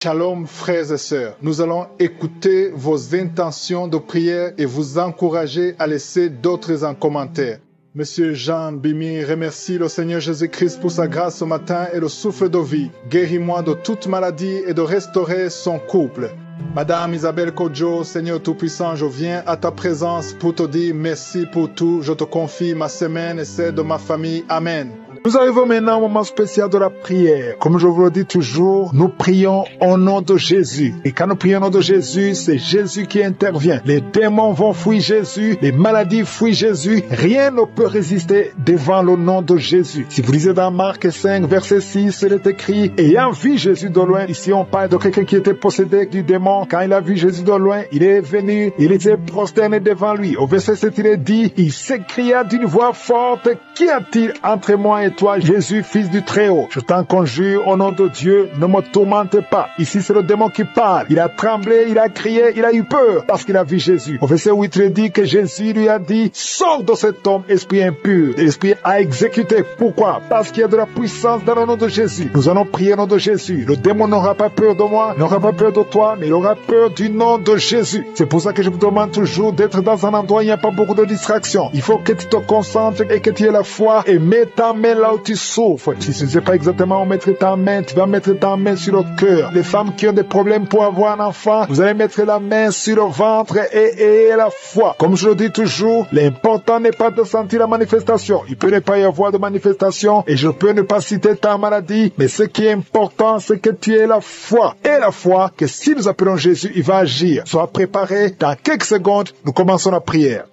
Shalom frères et sœurs, nous allons écouter vos intentions de prière et vous encourager à laisser d'autres en commentaire. Monsieur Jean Bimi remercie le Seigneur Jésus-Christ pour sa grâce ce matin et le souffle de vie. Guéris-moi de toute maladie et de restaurer son couple. Madame Isabelle Kodjo, Seigneur Tout-Puissant, je viens à ta présence pour te dire merci pour tout. Je te confie ma semaine et celle de ma famille. Amen. Nous arrivons maintenant au moment spécial de la prière. Comme je vous le dis toujours, nous prions au nom de Jésus. Et quand nous prions au nom de Jésus, c'est Jésus qui intervient. Les démons vont fuir Jésus, les maladies fuient Jésus. Rien ne peut résister devant le nom de Jésus. Si vous lisez dans Marc 5, verset 6, il est écrit, ayant vu Jésus de loin, ici on parle de quelqu'un qui était possédé du démon. Quand il a vu Jésus de loin, il est venu, il était prosterné devant lui. Au verset 7, il est dit, il s'écria d'une voix forte, qu'y a-t-il entre moi et toi, Jésus, fils du Très-Haut? Je t'en conjure, au nom de Dieu, ne me tourmente pas. Ici, c'est le démon qui parle. Il a tremblé, il a crié, il a eu peur parce qu'il a vu Jésus. Au verset 8, il dit que Jésus lui a dit, sors de cet homme, esprit impur. L'esprit a exécuté. Pourquoi? Parce qu'il y a de la puissance dans le nom de Jésus. Nous allons prier au nom de Jésus. Le démon n'aura pas peur de moi, n'aura pas peur de toi, mais il aura peur du nom de Jésus. C'est pour ça que je vous demande toujours d'être dans un endroit où il n'y a pas beaucoup de distractions. Il faut que tu te concentres et que tu aies la foi et mets ta main là où tu souffres. Si tu ne sais pas exactement où mettre ta main, tu vas mettre ta main sur le cœur. Les femmes qui ont des problèmes pour avoir un enfant, vous allez mettre la main sur le ventre et la foi. Comme je le dis toujours, l'important n'est pas de sentir la manifestation. Il peut ne pas y avoir de manifestation et je peux ne pas citer ta maladie, mais ce qui est important, c'est que tu aies la foi. Et la foi que si nous appelons Jésus, il va agir. Sois préparé. Dans quelques secondes, nous commençons la prière.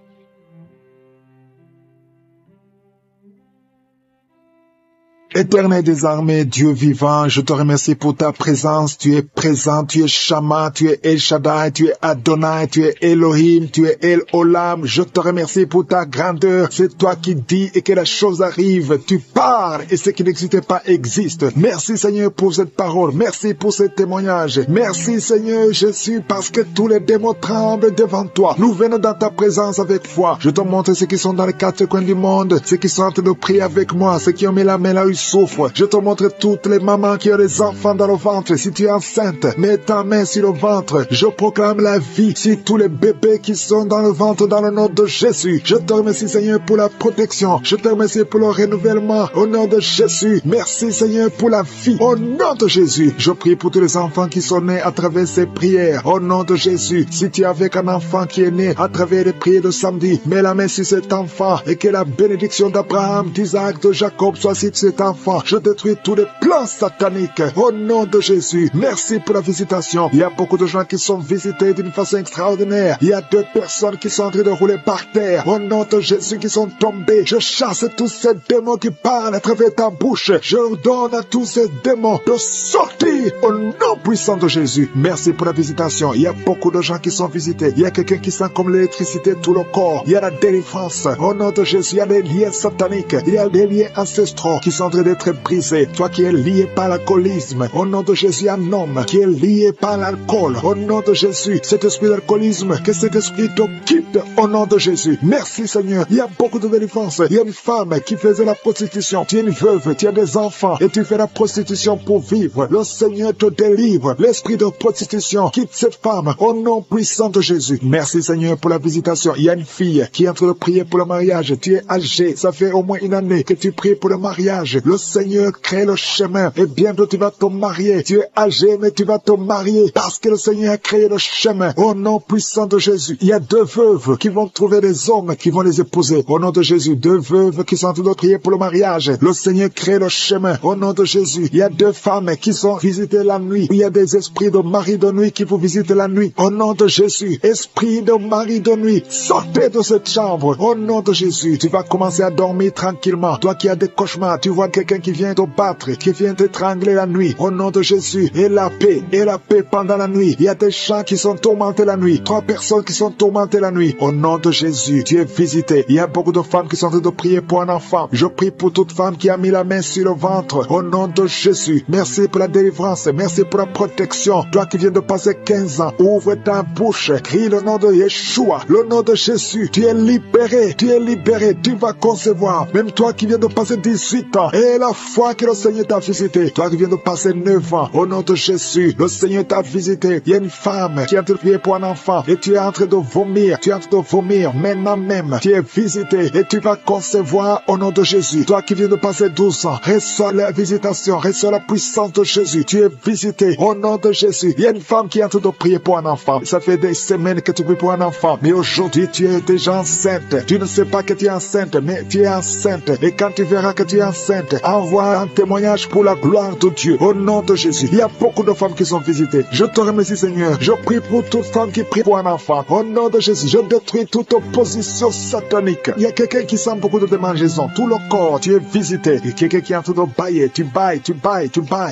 Éternel des armées, Dieu vivant, je te remercie pour ta présence. Tu es présent, tu es Shama, tu es El Shaddai, tu es Adonai, tu es Elohim, tu es El Olam. Je te remercie pour ta grandeur. C'est toi qui dis et que la chose arrive. Tu parles et ce qui n'existe pas existe. Merci Seigneur pour cette parole. Merci pour ce témoignage. Merci Seigneur Jésus parce que tous les démons tremblent devant toi. Nous venons dans ta présence avec foi. Je te montre ceux qui sont dans les quatre coins du monde, ceux qui sont en train de prier avec moi, ceux qui ont mis la main là où souffre. Je te montre toutes les mamans qui ont des enfants dans le ventre. Si tu es enceinte, mets ta main sur le ventre. Je proclame la vie sur tous les bébés qui sont dans le ventre dans le nom de Jésus. Je te remercie Seigneur pour la protection. Je te remercie pour le renouvellement au nom de Jésus. Merci Seigneur pour la vie au nom de Jésus. Je prie pour tous les enfants qui sont nés à travers ces prières au nom de Jésus. Si tu es avec un enfant qui est né à travers les prières de samedi, mets la main sur cet enfant et que la bénédiction d'Abraham, d'Isaac, de Jacob soit sur cet enfant. Je détruis tous les plans sataniques au nom de Jésus. Merci pour la visitation. Il y a beaucoup de gens qui sont visités d'une façon extraordinaire. Il y a 2 personnes qui sont en train de rouler par terre au nom de Jésus qui sont tombées. Je chasse tous ces démons qui parlent à travers ta bouche. Je ordonne à tous ces démons de sortir au nom puissant de Jésus. Merci pour la visitation. Il y a beaucoup de gens qui sont visités. Il y a quelqu'un qui sent comme l'électricité tout le corps. Il y a la délivrance au nom de Jésus. Il y a des liens sataniques. Il y a des liens ancestraux qui sont d'être brisé. Toi qui es lié par l'alcoolisme, au nom de Jésus, un homme qui est lié par l'alcool, au nom de Jésus, cet esprit d'alcoolisme, que cet esprit te quitte au nom de Jésus. Merci Seigneur. Il y a beaucoup de délivrance. Il y a une femme qui faisait la prostitution. Tu es une veuve, tu as des enfants et tu fais la prostitution pour vivre. Le Seigneur te délivre. L'esprit de prostitution quitte cette femme au nom puissant de Jésus. Merci Seigneur pour la visitation. Il y a une fille qui est en train de prier pour le mariage. Tu es âgé. Ça fait au moins une année que tu pries pour le mariage. Le Seigneur crée le chemin et bientôt tu vas te marier. Tu es âgé mais tu vas te marier parce que le Seigneur a créé le chemin. Au nom puissant de Jésus, il y a 2 veuves qui vont trouver des hommes qui vont les épouser. Au nom de Jésus, 2 veuves qui sont en train de prier pour le mariage. Le Seigneur crée le chemin. Au nom de Jésus, il y a 2 femmes qui sont visitées la nuit. Il y a des esprits de mari de nuit qui vous visitent la nuit. Au nom de Jésus, esprit de mari de nuit, sortez de cette chambre. Au nom de Jésus, tu vas commencer à dormir tranquillement. Toi qui as des cauchemars, tu vois quelqu'un qui vient te battre, qui vient t'étrangler la nuit. Au nom de Jésus, et la paix pendant la nuit. Il y a des gens qui sont tourmentés la nuit. 3 personnes qui sont tourmentées la nuit. Au nom de Jésus, tu es visité. Il y a beaucoup de femmes qui sont en train de prier pour un enfant. Je prie pour toute femme qui a mis la main sur le ventre. Au nom de Jésus, merci pour la délivrance. Merci pour la protection. Toi qui viens de passer 15 ans, ouvre ta bouche. Crie le nom de Yeshua. Le nom de Jésus. Tu es libéré. Tu es libéré. Tu vas concevoir. Même toi qui viens de passer 18 ans. Et la foi que le Seigneur t'a visité, toi qui viens de passer 9 ans, au nom de Jésus, le Seigneur t'a visité. Il y a une femme qui est en train de prier pour un enfant et tu es en train de vomir. Tu es en train de vomir maintenant même. Tu es visité et tu vas concevoir au nom de Jésus. Toi qui viens de passer 12 ans, reçois la visitation, reçois la puissance de Jésus. Tu es visité au nom de Jésus. Il y a une femme qui est en train de prier pour un enfant. Ça fait des semaines que tu pries pour un enfant, mais aujourd'hui tu es déjà enceinte. Tu ne sais pas que tu es enceinte, mais tu es enceinte. Et quand tu verras que tu es enceinte, envoie un témoignage pour la gloire de Dieu au nom de Jésus. Il y a beaucoup de femmes qui sont visitées. Je te remercie, Seigneur. Je prie pour toute femme qui prie pour un enfant. Au nom de Jésus, je détruis toute opposition satanique. Il y a quelqu'un qui sent beaucoup de démangeaisons. Tout le corps, tu es visité. Et quelqu'un qui est en train de bailler. Tu bailles.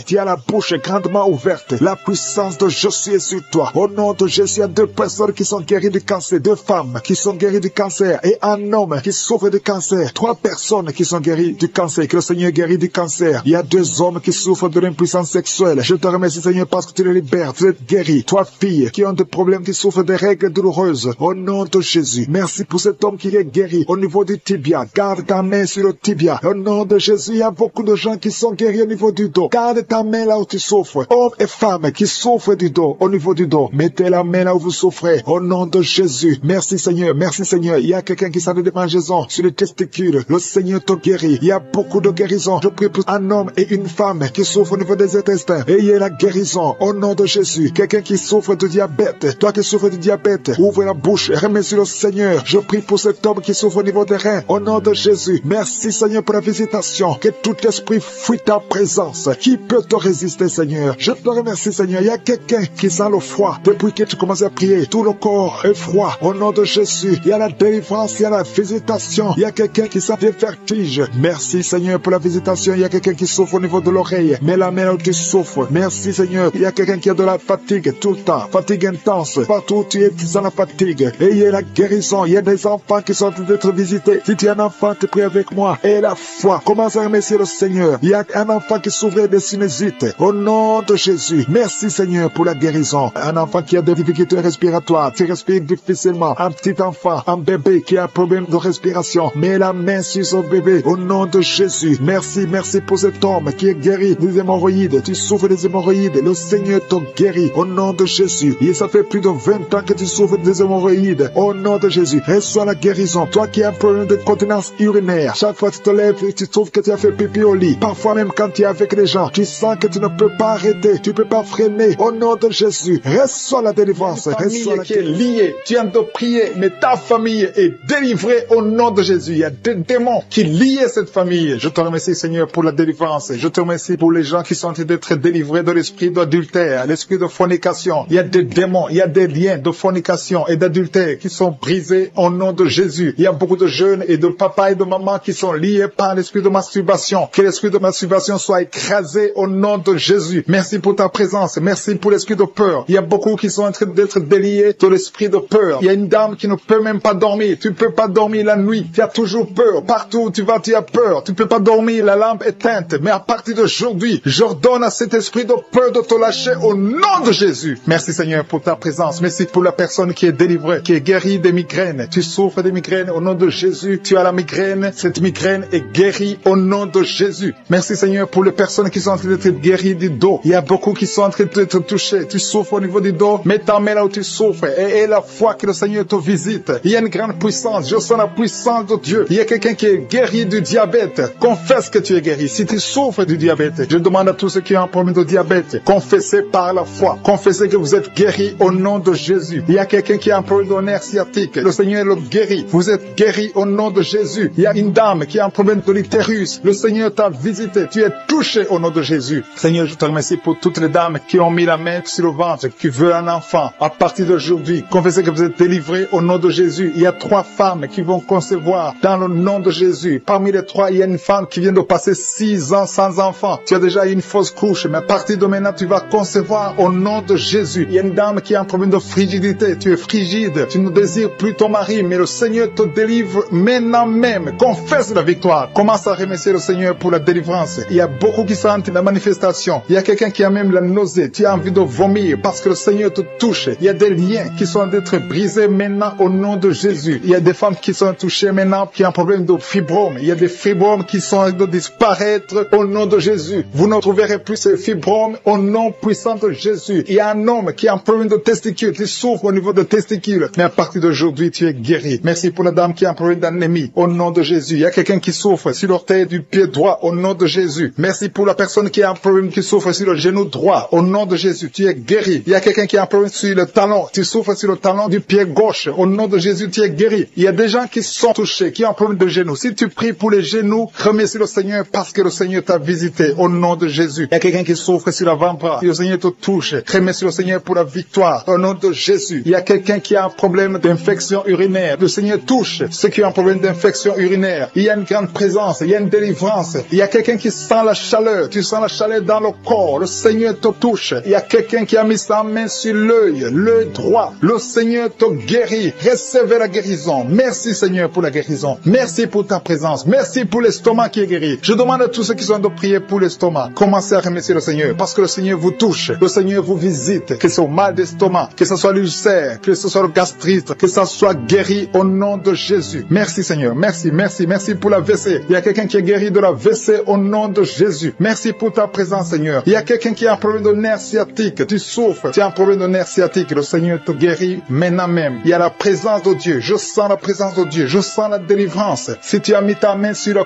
Tu as la bouche grandement ouverte. La puissance de Jésus est sur toi. Au nom de Jésus, il y a 2 personnes qui sont guéries du cancer. 2 femmes qui sont guéries du cancer. Et un homme qui souffre du cancer. 3 personnes qui sont guéries du cancer. Que le Seigneur guérit du cancer. Il y a 2 hommes qui souffrent de l'impuissance sexuelle. Je te remercie, Seigneur, parce que tu les libères. Vous êtes guéris. 3 filles qui ont des problèmes, qui souffrent des règles douloureuses. Au nom de Jésus. Merci pour cet homme qui est guéri au niveau du tibia. Garde ta main sur le tibia. Au nom de Jésus, il y a beaucoup de gens qui sont guéris au niveau du dos. Garde ta main là où tu souffres. Hommes et femmes qui souffrent du dos, au niveau du dos. Mettez la main là où vous souffrez. Au nom de Jésus. Merci Seigneur. Merci Seigneur. Il y a quelqu'un qui sent des démangeaisons sur les testicules. Le Seigneur te guérit. Il y a beaucoup de guérisons. Je prie pour un homme et une femme qui souffrent au niveau des intestins. Et il y a la guérison au nom de Jésus. Quelqu'un qui souffre de diabète. Toi qui souffres de diabète, ouvre la bouche et remercie le Seigneur. Je prie pour cet homme qui souffre au niveau des reins. Au nom de Jésus. Merci Seigneur pour la visitation. Que tout esprit fuit ta présence. Qui peut te résister, Seigneur? Je te remercie, Seigneur. Il y a quelqu'un qui sent le froid. Depuis que tu commences à prier, tout le corps est froid. Au nom de Jésus, il y a la délivrance, il y a la visitation. Il y a quelqu'un qui sent des vertiges. Merci, Seigneur, pour la visitation. Il y a quelqu'un qui souffre au niveau de l'oreille. Mets la main où tu souffres. Merci, Seigneur. Il y a quelqu'un qui a de la fatigue tout le temps. Fatigue intense. Partout où tu es, tu sens la fatigue. Et il y a la guérison. Il y a des enfants qui sont en train d'être visités. Si tu es un enfant, tu pries avec moi. Et la foi. Commence à remercier le Seigneur. Il y a un enfant qui souffrait de sinusite. Au nom de Jésus. Merci, Seigneur, pour la guérison. Un enfant qui a des difficultés respiratoires. Tu respires difficilement. Un petit enfant, un bébé qui a un problème de respiration. Mets la main sur son bébé. Au nom de Jésus. Merci, merci pour cet homme qui est guéri des hémorroïdes. Tu souffres des hémorroïdes. Le Seigneur te guérit. Au nom de Jésus. Et ça fait plus de 20 ans que tu souffres des hémorroïdes. Au nom de Jésus. Reçois la guérison. Toi qui as un problème de continence urinaire. Chaque fois que tu te lèves, tu trouves que tu as fait pipi au lit. Parfois même quand tu es avec les gens, tu sens que tu ne peux pas arrêter. Tu ne peux pas freiner. Au nom de Jésus. Reçois la délivrance. Reçois la qui est liée. Tu viens de prier, mais ta famille est délivrée au nom de Jésus. Il y a des démons qui lient cette famille. Je te remercie, Seigneur, pour la délivrance. Je te remercie pour les gens qui sont en train d'être délivrés de l'esprit d'adultère, l'esprit de fornication. Il y a des démons, il y a des liens de fornication et d'adultère qui sont brisés au nom de Jésus. Il y a beaucoup de jeunes et de papas et de mamans qui sont liés par l'esprit de masturbation. Que l'esprit de masturbation soit écrasé au nom de Jésus. Merci pour ta présence. Merci pour l'esprit de peur. Il y a beaucoup qui sont en train d'être déliés de l'esprit de peur. Il y a une dame qui ne peut même pas dormir. Tu ne peux pas dormir la nuit. Tu as toujours peur. Partout où tu vas, tu as peur. Tu ne peux pas dormir. La lampe est éteinte. Mais à partir d'aujourd'hui, j'ordonne à cet esprit de peur de te lâcher au nom de Jésus. Merci Seigneur pour ta présence. Merci pour la personne qui est délivrée, qui est guérie des migraines. Tu souffres des migraines au nom de Jésus. Tu as la migraine. Cette migraine est guérie au nom de Jésus. Merci Seigneur pour les personnes qui sont en train d'être guéries du dos. Il y a beaucoup qui sont en train d'être touchés. Tu souffres au niveau du dos. Mets ta main là où tu souffres. Et la foi que le Seigneur te visite. Il y a une grande puissance. Je sens la puissance de Dieu. Il y a quelqu'un qui est guéri du diabète. Confesse que tu es guéri. Si tu souffres du diabète, je demande à tous ceux qui ont un problème de diabète, confessez par la foi. Confessez que vous êtes guéri au nom de Jésus. Il y a quelqu'un qui a un problème de nerf sciatique. Le Seigneur le guérit. Vous êtes guéri au nom de Jésus. Il y a une dame qui a un problème de l'utérus. Le Seigneur t'a visité. Tu es touché au nom de Jésus. Seigneur, je te remercie pour toutes les dames qui ont mis la main sur le ventre, qui veulent un enfant. À partir d'aujourd'hui, confessez que vous êtes délivrés au nom de Jésus. Il y a 3 femmes qui vont concevoir dans le nom de Jésus. Parmi les 3, il y a une femme qui vient de passer 6 ans sans enfant. Tu as déjà une fausse couche, mais à partir de maintenant, tu vas concevoir au nom de Jésus. Il y a une dame qui a un problème de frigidité. Tu es frigide. Tu ne désires plus ton mari, mais le Seigneur te délivre maintenant même. Confesse la victoire. Commence à remercier le Seigneur pour la délivrance. Il y a beaucoup qui sentent la manifestation. Il y a quelqu'un qui a même la nausée. Tu as envie de vomir parce que le Seigneur te touche. Il y a des liens qui sont d'être brisés maintenant au nom de Jésus. Il y a des femmes qui sont touchées maintenant qui ont un problème de fibrome. Il y a des fibromes qui sont disparaître au nom de Jésus. Vous ne trouverez plus ces fibromes au nom puissant de Jésus. Il y a un homme qui a un problème de testicules, qui souffre au niveau de testicules, mais à partir d'aujourd'hui, tu es guéri. Merci pour la dame qui a un problème d'anémie au nom de Jésus. Il y a quelqu'un qui souffre sur l'orteil du pied droit au nom de Jésus. Merci pour la personne qui a un problème, qui souffre sur le genou droit au nom de Jésus. Tu es guéri. Il y a quelqu'un qui a un problème sur le talon. Tu souffres sur le talon du pied gauche. Au nom de Jésus, tu es guéri. Il y a des gens qui sont touchés, qui ont un problème de genoux. Si tu pries pour les genoux, remercie le Seigneur parce que le Seigneur t'a visité au nom de Jésus. Il y a quelqu'un qui souffre sur l'avant-bras. Le Seigneur te touche. Remercie le Seigneur pour la victoire au nom de Jésus. Il y a quelqu'un qui a un problème d'infection urinaire. Le Seigneur touche ceux qui ont un problème d'infection urinaire. Il y a une grande présence. Il y a une délivrance. Il y a quelqu'un qui sent la chaleur. Tu sens la chaleur dans le corps. Le Seigneur te touche. Il y a quelqu'un qui a mis sa main sur l'œil droit. Le Seigneur te guérit. Recevez la guérison. Merci Seigneur pour la guérison. Merci pour ta présence. Merci pour l'estomac qui est guéri. Je demande à tous ceux qui sont de prier pour l'estomac. Commencez à remercier le Seigneur parce que le Seigneur vous touche. Le Seigneur vous visite. Que ce soit mal d'estomac, que ce soit l'ulcère, que ce soit le gastrite, que ça soit guéri au nom de Jésus. Merci Seigneur. Merci, merci, merci pour la WC. Il y a quelqu'un qui est guéri de la WC au nom de Jésus. Merci pour ta présence Seigneur. Il y a quelqu'un qui a un problème de nerf sciatique. Tu souffres. Tu as un problème de nerf sciatique. Le Seigneur te guérit maintenant même. Il y a la présence de Dieu. Je sens la présence de Dieu. Je sens la délivrance. Si tu as mis ta main sur la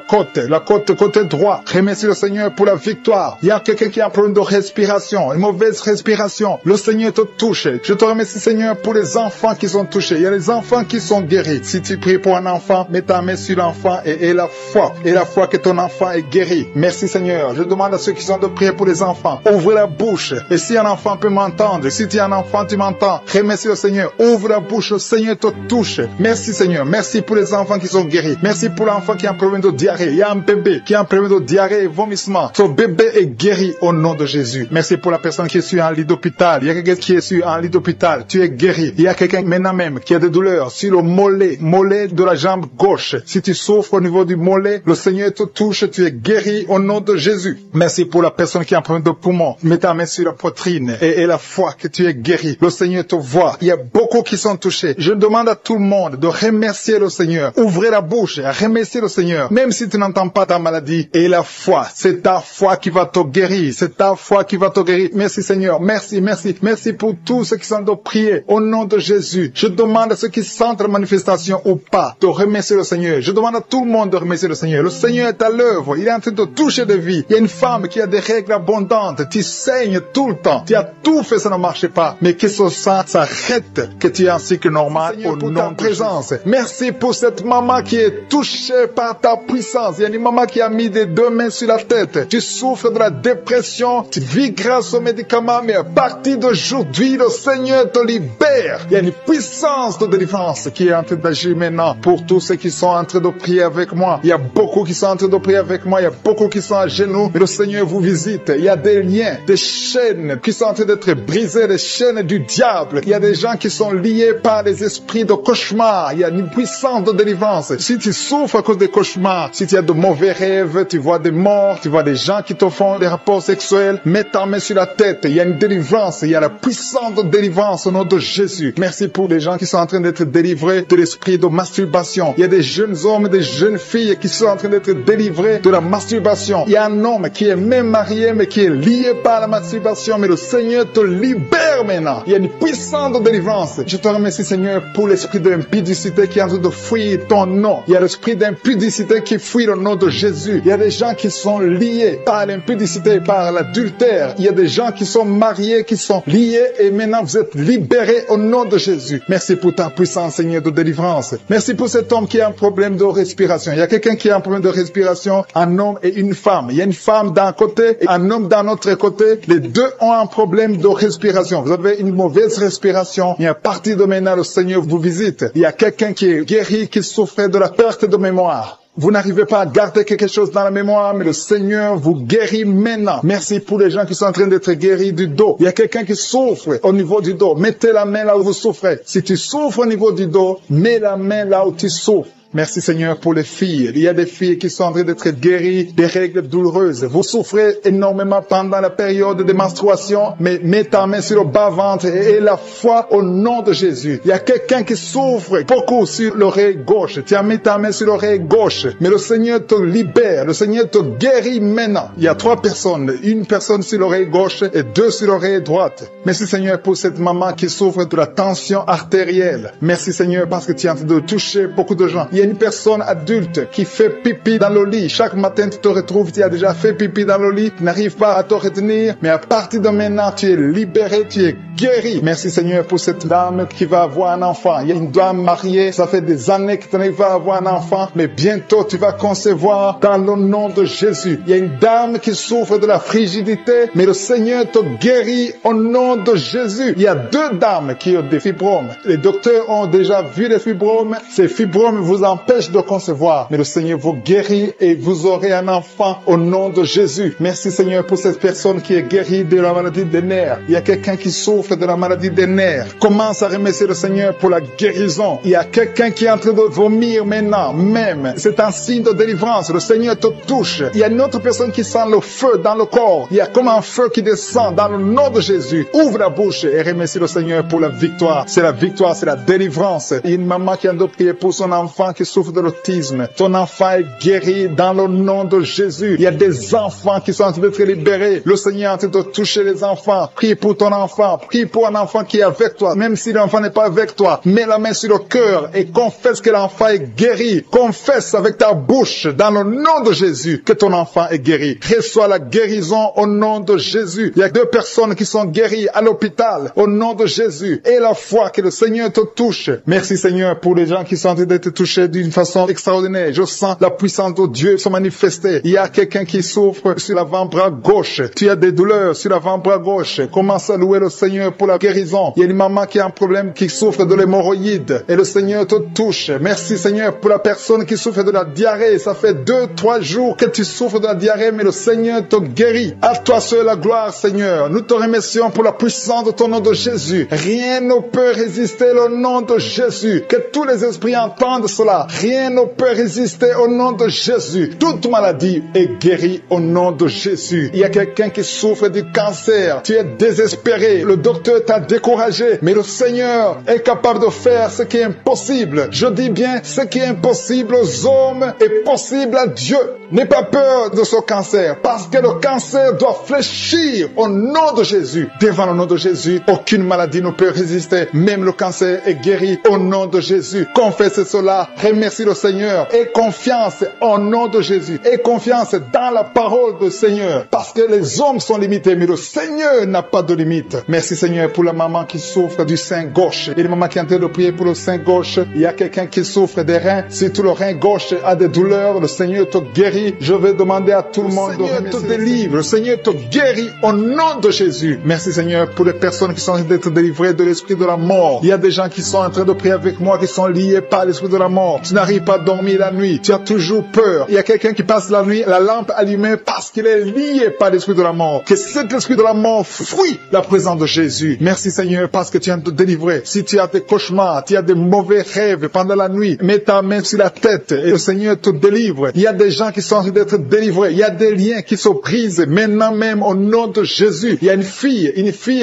côté droit, remercie le Seigneur pour la victoire. Il y a quelqu'un qui a un problème de respiration, une mauvaise respiration. Le Seigneur te touche. Je te remercie Seigneur pour les enfants qui sont touchés. Il y a les enfants qui sont guéris. Si tu pries pour un enfant, mets ta main sur l'enfant et aie la foi. Et la foi que ton enfant est guéri. Merci Seigneur. Je demande à ceux qui sont de prier pour les enfants. Ouvre la bouche. Et si un enfant peut m'entendre, si tu es un enfant, tu m'entends. Remercie le Seigneur. Ouvre la bouche. Le Seigneur te touche. Merci Seigneur. Merci pour les enfants qui sont guéris. Merci pour l'enfant qui a un problème de diarrhée. Il y a un bébé qui a un problème de diarrhée et vomissement. Ton bébé est guéri au nom de Jésus. Merci pour la personne qui est sur un lit d'hôpital. Il y a quelqu'un qui est sur un lit d'hôpital. Tu es guéri. Il y a quelqu'un maintenant même qui a des douleurs sur le mollet de la jambe gauche. Si tu souffres au niveau du mollet, le Seigneur te touche. Tu es guéri au nom de Jésus. Merci pour la personne qui a un problème de poumon. Mets ta main sur la poitrine et la foi que tu es guéri. Le Seigneur te voit. Il y a beaucoup qui sont touchés. Je demande à tout le monde de remercier le Seigneur. Ouvrez la bouche et remerciez le Seigneur. Même si tu n'entends pas ta maladie, et la foi, c'est ta foi qui va te guérir. C'est ta foi qui va te guérir. Merci Seigneur. Merci, merci. Merci pour tous ceux qui sont de prier au nom de Jésus. Je demande à ceux qui sentent la manifestation ou pas de remercier le Seigneur. Je demande à tout le monde de remercier le Seigneur. Le Seigneur est à l'œuvre. Il est en train de toucher des vies. Il y a une femme qui a des règles abondantes. Tu saignes tout le temps. Tu as tout fait, ça ne marche pas. Mais que ce sang s'arrête, que tu es en cycle normal au nom de présence. Merci pour cette maman qui est touchée par ta puissance. Il y a une maman qui a mis des deux mains sur la tête. Tu souffres de la dépression. Tu vis grâce aux médicaments. Mais à partir d'aujourd'hui, le Seigneur te libère. Il y a une puissance de délivrance qui est en train d'agir maintenant pour tous ceux qui sont en train de prier avec moi. Il y a beaucoup qui sont en train de prier avec moi. Il y a beaucoup qui sont à genoux. Mais le Seigneur vous visite. Il y a des liens, des chaînes qui sont en train d'être brisées, des chaînes du diable. Il y a des gens qui sont liés par des esprits de cauchemar. Il y a une puissance de délivrance. Si tu souffres à cause des cauchemars, si tu as de mauvais rêves, tu vois des morts, tu vois des gens qui te font des rapports sexuels, mets ta main sur la tête. Il y a une délivrance. Il y a la puissance de délivrance au nom de Jésus. Merci pour les gens qui sont en train d'être délivrés de l'esprit de masturbation. Il y a des jeunes hommes et des jeunes filles qui sont en train d'être délivrés de la masturbation. Il y a un homme qui est même marié mais qui est lié par la masturbation, mais le Seigneur te libère maintenant. Il y a une puissance de délivrance. Je te remercie Seigneur pour l'esprit d'impudicité qui est en train de fuir ton nom. Il y a l'esprit d'impudicité qui fuit le nom de Jésus. Il y a des gens qui sont liés par l'impudicité, par l'adultère. Il y a des gens qui sont mariés, qui sont liés et maintenant vous êtes libérés au nom de Jésus. Merci pour ta puissance Seigneur de délivrance. Merci pour cet homme qui a un problème de respiration. Il y a quelqu'un qui a un problème de respiration, un homme et une femme. Il y a une femme d'un côté et un homme d'un autre côté. Les deux ont un problème de respiration. Vous avez une mauvaise respiration. Et à partir de maintenant, le Seigneur vous visite. Il y a quelqu'un qui est guéri, qui souffrait de la perte de mémoire. Vous n'arrivez pas à garder quelque chose dans la mémoire, mais le Seigneur vous guérit maintenant. Merci pour les gens qui sont en train d'être guéris du dos. Il y a quelqu'un qui souffre au niveau du dos. Mettez la main là où vous souffrez. Si tu souffres au niveau du dos, mets la main là où tu souffres. Merci Seigneur pour les filles. Il y a des filles qui sont en train d'être guéries des règles douloureuses. Vous souffrez énormément pendant la période de menstruation, mais mets ta main sur le bas-ventre et la foi au nom de Jésus. Il y a quelqu'un qui souffre beaucoup sur l'oreille gauche. Tu as mis ta main sur l'oreille gauche, mais le Seigneur te libère. Le Seigneur te guérit maintenant. Il y a 3 personnes. Une personne sur l'oreille gauche et 2 sur l'oreille droite. Merci Seigneur pour cette maman qui souffre de la tension artérielle. Merci Seigneur parce que tu es en train de toucher beaucoup de gens. Il y a une personne adulte qui fait pipi dans le lit. Chaque matin tu te retrouves, tu as déjà fait pipi dans le lit, tu n'arrives pas à te retenir, mais à partir de maintenant tu es libéré, tu es guéri. Merci Seigneur pour cette dame qui va avoir un enfant. Il y a une dame mariée, ça fait des années que tu n'arrives pas à avoir un enfant, mais bientôt tu vas concevoir dans le nom de Jésus. Il y a une dame qui souffre de la frigidité, mais le Seigneur te guérit au nom de Jésus. Il y a 2 dames qui ont des fibromes. Les docteurs ont déjà vu les fibromes. Ces fibromes vous empêchent de concevoir, mais le Seigneur vous guérit et vous aurez un enfant au nom de Jésus. Merci Seigneur pour cette personne qui est guérie de la maladie des nerfs. Il y a quelqu'un qui souffre de la maladie des nerfs. Commence à remercier le Seigneur pour la guérison. Il y a quelqu'un qui est en train de vomir maintenant, même. C'est un signe de délivrance. Le Seigneur te touche. Il y a une autre personne qui sent le feu dans le corps. Il y a comme un feu qui descend dans le nom de Jésus. Ouvre la bouche et remercie le Seigneur pour la victoire. C'est la victoire, c'est la délivrance. Il y a une maman qui a de prier pour son enfant qui souffre de l'autisme. Ton enfant est guéri dans le nom de Jésus. Il y a des enfants qui sont en train d'être libérés. Le Seigneur est en train de toucher les enfants. Prie pour ton enfant. Prie pour un enfant qui est avec toi. Même si l'enfant n'est pas avec toi, mets la main sur le cœur et confesse que l'enfant est guéri. Confesse avec ta bouche dans le nom de Jésus que ton enfant est guéri. Reçois la guérison au nom de Jésus. Il y a 2 personnes qui sont guéries à l'hôpital au nom de Jésus. Et la foi que le Seigneur te touche. Merci Seigneur pour les gens qui sont en train d'être touchés d'une façon extraordinaire. Je sens la puissance de Dieu se manifester. Il y a quelqu'un qui souffre sur l'avant-bras gauche. Tu as des douleurs sur l'avant-bras gauche. Commence à louer le Seigneur pour la guérison. Il y a une maman qui a un problème, qui souffre de l'hémorroïde. Et le Seigneur te touche. Merci Seigneur pour la personne qui souffre de la diarrhée. Ça fait 2-3 jours que tu souffres de la diarrhée, mais le Seigneur te guérit. À toi seul la gloire Seigneur. Nous te remercions pour la puissance de ton nom de Jésus. Rien ne peut résister au nom de Jésus. Que tous les esprits entendent cela. Rien ne peut résister au nom de Jésus. Toute maladie est guérie au nom de Jésus. Il y a quelqu'un qui souffre du cancer. Tu es désespéré. Le docteur t'a découragé. Mais le Seigneur est capable de faire ce qui est impossible. Je dis bien, ce qui est impossible aux hommes est possible à Dieu. N'aie pas peur de ce cancer. Parce que le cancer doit fléchir au nom de Jésus. Devant le nom de Jésus, aucune maladie ne peut résister. Même le cancer est guéri au nom de Jésus. Confesse cela. Remercie le Seigneur. Aie confiance au nom de Jésus. Aie confiance dans la parole du Seigneur. Parce que les hommes sont limités, mais le Seigneur n'a pas de limite. Merci Seigneur pour la maman qui souffre du sein gauche. Et la maman qui est en train de prier pour le sein gauche. Il y a quelqu'un qui souffre des reins. Si tout le rein gauche a des douleurs, le Seigneur te guérit. Je vais demander à tout le monde de remercier. Le Seigneur te délivre. Le Seigneur te guérit au nom de Jésus. Merci Seigneur pour les personnes qui sont en train d'être délivrées de l'esprit de la mort. Il y a des gens qui sont en train de prier avec moi, qui sont liés par l'esprit de la mort. Tu n'arrives pas à dormir la nuit. Tu as toujours peur. Il y a quelqu'un qui passe la nuit, la lampe allumée parce qu'il est lié par l'esprit de la mort. Que cet esprit de la mort fuit la présence de Jésus. Merci Seigneur parce que tu viens de te délivrer. Si tu as des cauchemars, tu as des mauvais rêves pendant la nuit, mets ta main sur la tête et le Seigneur te délivre. Il y a des gens qui sont en train d'être délivrés. Il y a des liens qui se brisent maintenant même au nom de Jésus. Il y a une fille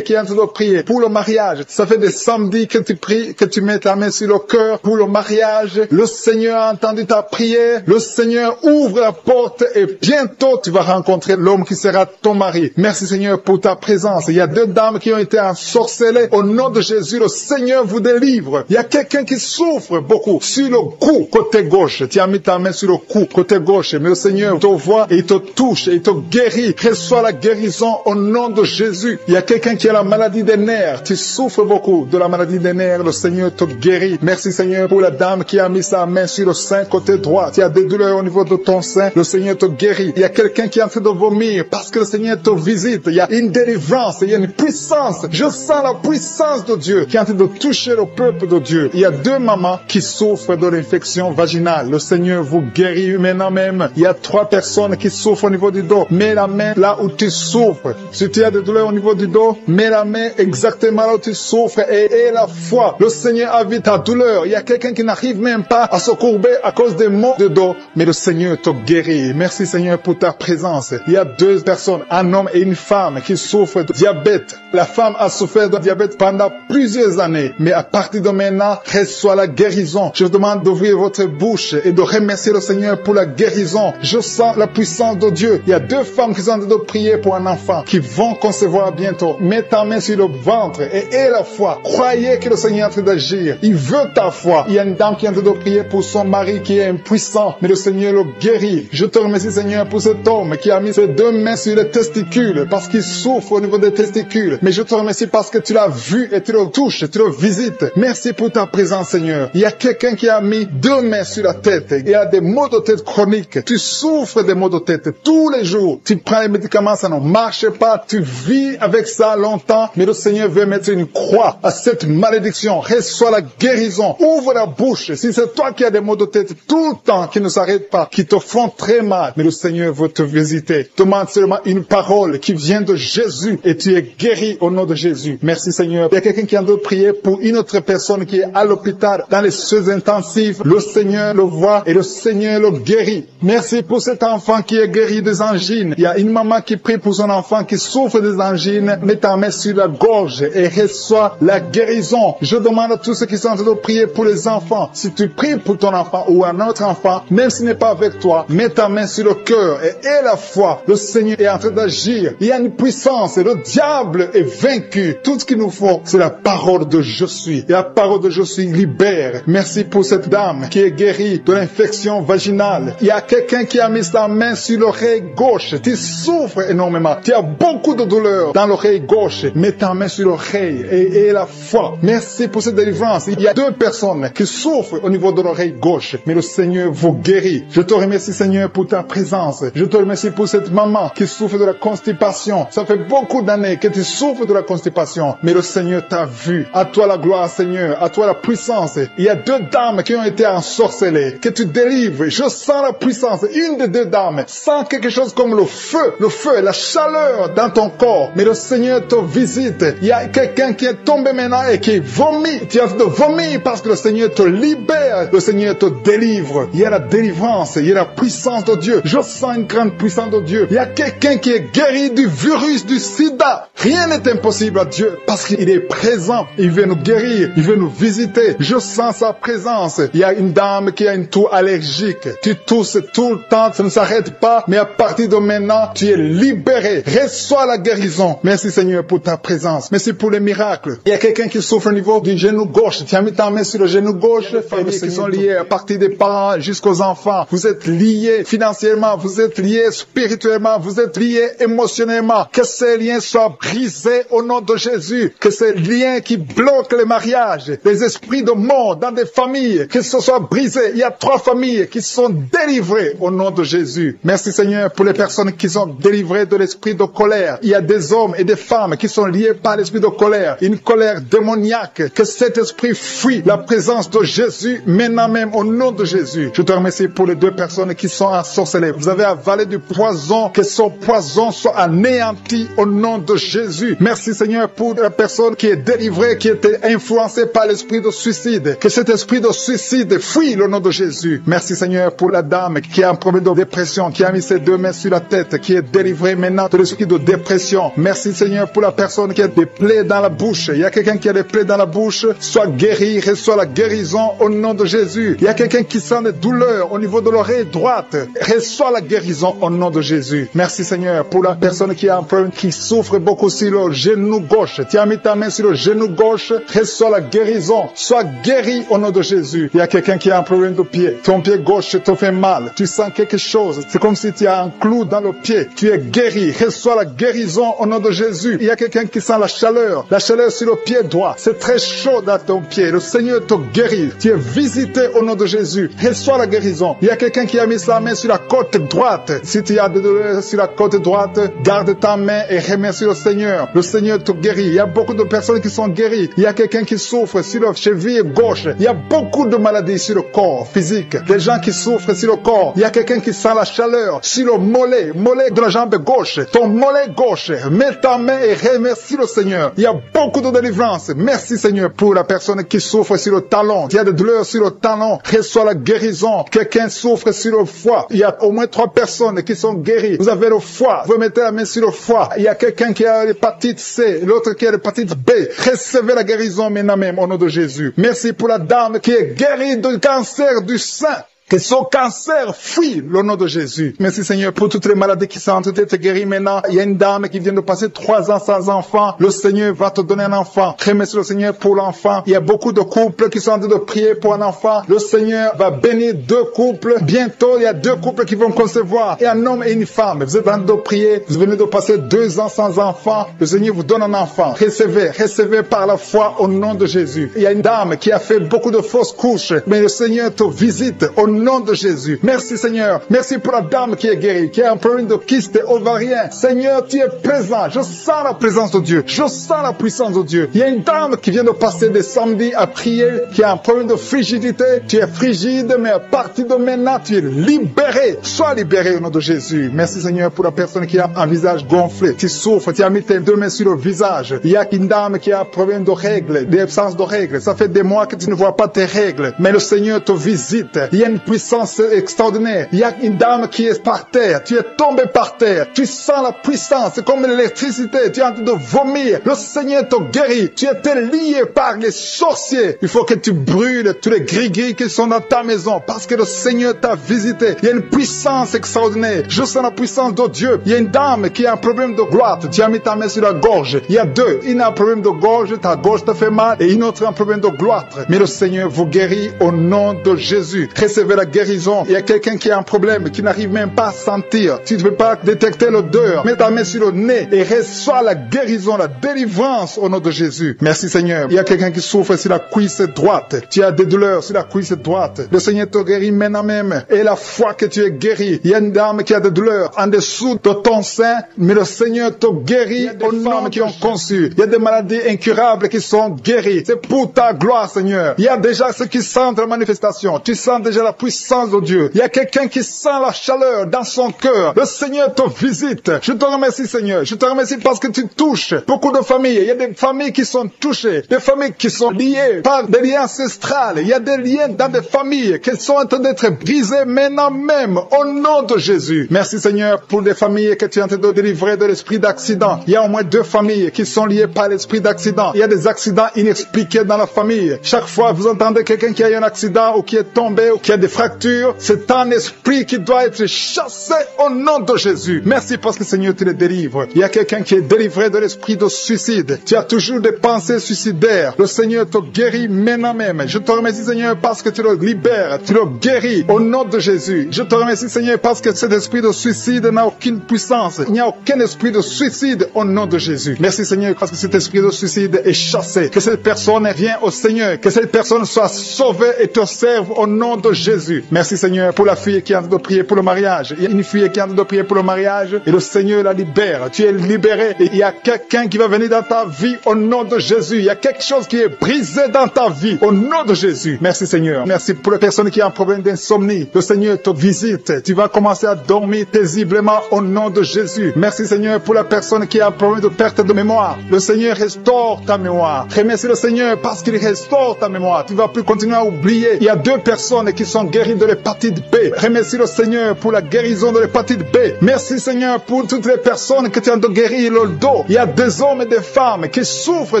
qui est en train de prier pour le mariage. Ça fait des samedis que tu pries, que tu mets ta main sur le cœur pour le mariage. Le Seigneur a entendu ta prière. Le Seigneur ouvre la porte et bientôt tu vas rencontrer l'homme qui sera ton mari. Merci Seigneur pour ta présence. Il y a 2 dames qui ont été ensorcelées. Au nom de Jésus, le Seigneur vous délivre. Il y a quelqu'un qui souffre beaucoup sur le cou, côté gauche. Tu as mis ta main sur le cou, côté gauche. Mais le Seigneur te voit et il te touche et il te guérit. Reçois la guérison au nom de Jésus. Il y a quelqu'un qui a la maladie des nerfs. Tu souffres beaucoup de la maladie des nerfs. Le Seigneur te guérit. Merci Seigneur pour la dame qui a mis sa main sur le sein côté droit. Tu as des douleurs au niveau de ton sein. Le Seigneur te guérit. Il y a quelqu'un qui est en train de vomir parce que le Seigneur te visite. Il y a une délivrance. Il y a une puissance. Je sens la puissance de Dieu qui est en train de toucher le peuple de Dieu. Il y a 2 mamans qui souffrent de l'infection vaginale. Le Seigneur vous guérit maintenant même. Il y a 3 personnes qui souffrent au niveau du dos. Mets la main là où tu souffres. Si tu as des douleurs au niveau du dos, mets la main exactement là où tu souffres et aie la foi. Le Seigneur a vu ta douleur. Il y a quelqu'un qui n'arrive même pas pas à se courber à cause des maux de dos, mais le Seigneur te guérit. Merci Seigneur pour ta présence. Il y a 2 personnes, un homme et une femme qui souffrent de diabète. La femme a souffert de diabète pendant plusieurs années, mais à partir de maintenant, reçoit la guérison. Je vous demande d'ouvrir votre bouche et de remercier le Seigneur pour la guérison. Je sens la puissance de Dieu. Il y a 2 femmes qui sont en train de prier pour un enfant qui vont concevoir bientôt. Mets ta main sur le ventre et aie la foi. Croyez que le Seigneur est en train d'agir. Il veut ta foi. Il y a une dame qui est en train de prier pour son mari qui est impuissant, mais le Seigneur le guérit. Je te remercie Seigneur pour cet homme qui a mis ses 2 mains sur les testicules parce qu'il souffre au niveau des testicules. Mais je te remercie parce que tu l'as vu et tu le touches, tu le visites. Merci pour ta présence Seigneur. Il y a quelqu'un qui a mis 2 mains sur la tête. Il y a des maux de tête chroniques. Tu souffres des maux de tête tous les jours. Tu prends les médicaments, ça ne marche pas. Tu vis avec ça longtemps, mais le Seigneur veut mettre une croix à cette malédiction. Reçois la guérison. Ouvre la bouche. Si c'est toi qui as des maux de tête tout le temps, qui ne s'arrêtent pas, qui te font très mal, mais le Seigneur veut te visiter. Demande seulement une parole qui vient de Jésus et tu es guéri au nom de Jésus. Merci Seigneur. Il y a quelqu'un qui est en train de prier pour une autre personne qui est à l'hôpital dans les soins intensifs. Le Seigneur le voit et le Seigneur le guérit. Merci pour cet enfant qui est guéri des angines. Il y a une maman qui prie pour son enfant qui souffre des angines. Mets ta main sur la gorge et reçois la guérison. Je demande à tous ceux qui sont en train de prier pour les enfants. Si tu pries pour ton enfant ou un autre enfant, même s'il n'est pas avec toi, mets ta main sur le cœur et aie la foi. Le Seigneur est en train d'agir. Il y a une puissance et le diable est vaincu. Tout ce qu'il nous faut, c'est la parole de je suis. Et la parole de je suis libère. Merci pour cette dame qui est guérie de l'infection vaginale. Il y a quelqu'un qui a mis sa main sur l'oreille gauche. Tu souffres énormément. Tu as beaucoup de douleur dans l'oreille gauche. Mets ta main sur l'oreille et aie la foi. Merci pour cette délivrance. Il y a 2 personnes qui souffrent au niveau de l'oreille gauche, mais le Seigneur vous guérit. Je te remercie Seigneur pour ta présence. Je te remercie pour cette maman qui souffre de la constipation. Ça fait beaucoup d'années que tu souffres de la constipation, mais le Seigneur t'a vu. À toi la gloire Seigneur, à toi la puissance. Il y a 2 dames qui ont été ensorcelées, que tu délivres. Je sens la puissance. Une des 2 dames sent quelque chose comme le feu, la chaleur dans ton corps, mais le Seigneur te visite. Il y a quelqu'un qui est tombé maintenant et qui vomit. Tu as de vomir parce que le Seigneur te libère, le Seigneur te délivre. Il y a la délivrance, il y a la puissance de Dieu. Je sens une grande puissance de Dieu. Il y a quelqu'un qui est guéri du virus du sida. Rien n'est impossible à Dieu parce qu'il est présent. Il veut nous guérir, il veut nous visiter. Je sens sa présence. Il y a une dame qui a une toux allergique. Tu tousses tout le temps, ça ne s'arrête pas, mais à partir de maintenant, tu es libéré. Reçois la guérison. Merci Seigneur pour ta présence. Merci pour les miracles. Il y a quelqu'un qui souffre au niveau du genou gauche. Tu as mis ta main sur le genou gauche. Les familles qui sont liées à partir des parents jusqu'aux enfants. Vous êtes liés financièrement, vous êtes liés spirituellement, vous êtes liés émotionnellement. Que ces liens soient brisés au nom de Jésus. Que ces liens qui bloquent les mariages, les esprits de mort dans des familles, que ce soit brisé. Il y a 3 familles qui sont délivrées au nom de Jésus. Merci Seigneur pour les personnes qui sont délivrées de l'esprit de colère. Il y a des hommes et des femmes qui sont liés par l'esprit de colère. Une colère démoniaque. Que cet esprit fuit la présence de Jésus maintenant même au nom de Jésus. Je te remercie pour les 2 personnes qui sont ensorcelées. Vous avez avalé du poison. Que son poison soit anéanti au nom de Jésus. Merci Seigneur pour la personne qui est délivrée, qui était influencée par l'esprit de suicide. Que cet esprit de suicide fuit au nom de Jésus. Merci Seigneur pour la dame qui a un problème de dépression, qui a mis ses 2 mains sur la tête, qui est délivrée maintenant de l'esprit de dépression. Merci Seigneur pour la personne qui a des plaies dans la bouche. Il y a quelqu'un qui a des plaies dans la bouche. Sois guéri, reçois la guérison au nom de Jésus. Il y a quelqu'un qui sent des douleurs au niveau de l'oreille droite. Reçois la guérison au nom de Jésus. Merci Seigneur pour la personne qui a un problème, qui souffre beaucoup sur le genou gauche. Tu as mis ta main sur le genou gauche. Reçois la guérison. Sois guéri au nom de Jésus. Il y a quelqu'un qui a un problème de pied. Ton pied gauche te fait mal. Tu sens quelque chose. C'est comme si tu as un clou dans le pied. Tu es guéri. Reçois la guérison au nom de Jésus. Il y a quelqu'un qui sent la chaleur sur le pied droit. C'est très chaud dans ton pied. Le Seigneur te guérit. Tu es visité au nom de Jésus. Reçois la guérison. Il y a quelqu'un qui a mis sa main sur la côte droite. Si tu as des douleurs sur la côte droite, garde ta main et remercie le Seigneur. Le Seigneur te guérit. Il y a beaucoup de personnes qui sont guéries. Il y a quelqu'un qui souffre sur la cheville gauche. Il y a beaucoup de maladies sur le corps physique. Des gens qui souffrent sur le corps. Il y a quelqu'un qui sent la chaleur sur le mollet de la jambe gauche. Ton mollet gauche. Mets ta main et remercie le Seigneur. Il y a beaucoup de délivrance. Merci Seigneur pour la personne qui souffre sur le talon. Il y a des douleurs sur le talon. Reçois la guérison. Quelqu'un souffre sur le foie. Il y a au moins 3 personnes qui sont guéries. Vous avez le foie. Vous mettez la main sur le foie. Il y a quelqu'un qui a l'hépatite C. L'autre qui a l'hépatite B. Recevez la guérison maintenant même au nom de Jésus. Merci pour la dame qui est guérie du cancer du sein. Que son cancer fuit le nom de Jésus. Merci Seigneur pour toutes les maladies qui sont en train d'être guéries maintenant. Il y a une dame qui vient de passer 3 ans sans enfant. Le Seigneur va te donner un enfant. Remercie le Seigneur pour l'enfant. Il y a beaucoup de couples qui sont en train de prier pour un enfant. Le Seigneur va bénir 2 couples. Bientôt, il y a 2 couples qui vont concevoir. Et un homme et une femme. Vous êtes en train de prier. Vous venez de passer 2 ans sans enfant. Le Seigneur vous donne un enfant. Recevez par la foi au nom de Jésus. Il y a une dame qui a fait beaucoup de fausses couches. Mais le Seigneur te visite au nom de Jésus. Merci Seigneur. Merci pour la dame qui est guérie, qui a un problème de kyste ovarien. Seigneur, tu es présent. Je sens la présence de Dieu. Je sens la puissance de Dieu. Il y a une dame qui vient de passer des samedis à prier, qui a un problème de frigidité. Tu es frigide, mais à partir de maintenant, tu es libéré. Sois libéré au nom de Jésus. Merci Seigneur pour la personne qui a un visage gonflé. Tu souffres, tu as mis tes 2 mains sur le visage. Il y a une dame qui a un problème de règles, d'absence de règles. Ça fait des mois que tu ne vois pas tes règles, mais le Seigneur te visite. Il y a une puissance extraordinaire. Il y a une dame qui est par terre. Tu es tombé par terre. Tu sens la puissance. C'est comme l'électricité. Tu es en train de vomir. Le Seigneur te guérit. Tu étais lié par les sorciers. Il faut que tu brûles tous les gris-gris qui sont dans ta maison parce que le Seigneur t'a visité. Il y a une puissance extraordinaire. Je sens la puissance de Dieu. Il y a une dame qui a un problème de gloire. Tu as mis ta main sur la gorge. Il y a 2. Une a un problème de gorge. Ta gorge te fait mal. Et une autre a un problème de gloire. Mais le Seigneur vous guérit au nom de Jésus. Recevez la guérison. Il y a quelqu'un qui a un problème, qui n'arrive même pas à sentir. Tu ne peux pas détecter l'odeur. Mets ta main sur le nez et reçois la guérison, la délivrance au nom de Jésus. Merci Seigneur. Il y a quelqu'un qui souffre sur la cuisse droite. Tu as des douleurs sur la cuisse droite. Le Seigneur te guérit maintenant même. Et la foi que tu es guéri. Il y a une dame qui a des douleurs en dessous de ton sein, mais le Seigneur te guérit au nom qui ont conçu. Il y a des maladies incurables qui sont guéries. C'est pour ta gloire Seigneur. Il y a déjà ceux qui sentent la manifestation. Tu sens déjà la puissance de Dieu. Il y a quelqu'un qui sent la chaleur dans son cœur. Le Seigneur te visite. Je te remercie Seigneur. Je te remercie parce que tu touches beaucoup de familles. Il y a des familles qui sont touchées. Des familles qui sont liées par des liens ancestrales. Il y a des liens dans des familles qui sont en train d'être brisés maintenant même au nom de Jésus. Merci Seigneur pour des familles que tu es en train de délivrer de l'esprit d'accident. Il y a au moins 2 familles qui sont liées par l'esprit d'accident. Il y a des accidents inexpliqués dans la famille. Chaque fois vous entendez quelqu'un qui a eu un accident ou qui est tombé ou qui a des fractures, c'est un esprit qui doit être chassé au nom de Jésus. Merci parce que Seigneur tu les délivres. Il y a quelqu'un qui est délivré de l'esprit de suicide. Tu as toujours des pensées suicidaires. Le Seigneur te guérit maintenant même. Je te remercie Seigneur parce que tu le libères. Tu le guéris au nom de Jésus. Je te remercie Seigneur parce que cet esprit de suicide n'a aucune puissance. Il n'y a aucun esprit de suicide au nom de Jésus. Merci Seigneur parce que cet esprit de suicide est chassé. Que cette personne vienne au Seigneur. Que cette personne soit sauvée et te serve au nom de Jésus. Merci Seigneur pour la fille qui est en train de prier pour le mariage. Il y a une fille qui est en train de prier pour le mariage et le Seigneur la libère. Tu es libéré et il y a quelqu'un qui va venir dans ta vie au nom de Jésus. Il y a quelque chose qui est brisé dans ta vie au nom de Jésus. Merci Seigneur. Merci pour les personnes qui ont un problème d'insomnie. Le Seigneur te visite. Tu vas commencer à dormir paisiblement au nom de Jésus. Merci Seigneur pour la personne qui a un problème de perte de mémoire. Le Seigneur restaure ta mémoire. Remercie le Seigneur parce qu'il restaure ta mémoire. Tu ne vas plus continuer à oublier. Il y a 2 personnes qui sont guéries de l'hépatite B. Remercie le Seigneur pour la guérison de l'hépatite B. Merci Seigneur pour toutes les personnes que tu as guéri le dos. Il y a des hommes et des femmes qui souffrent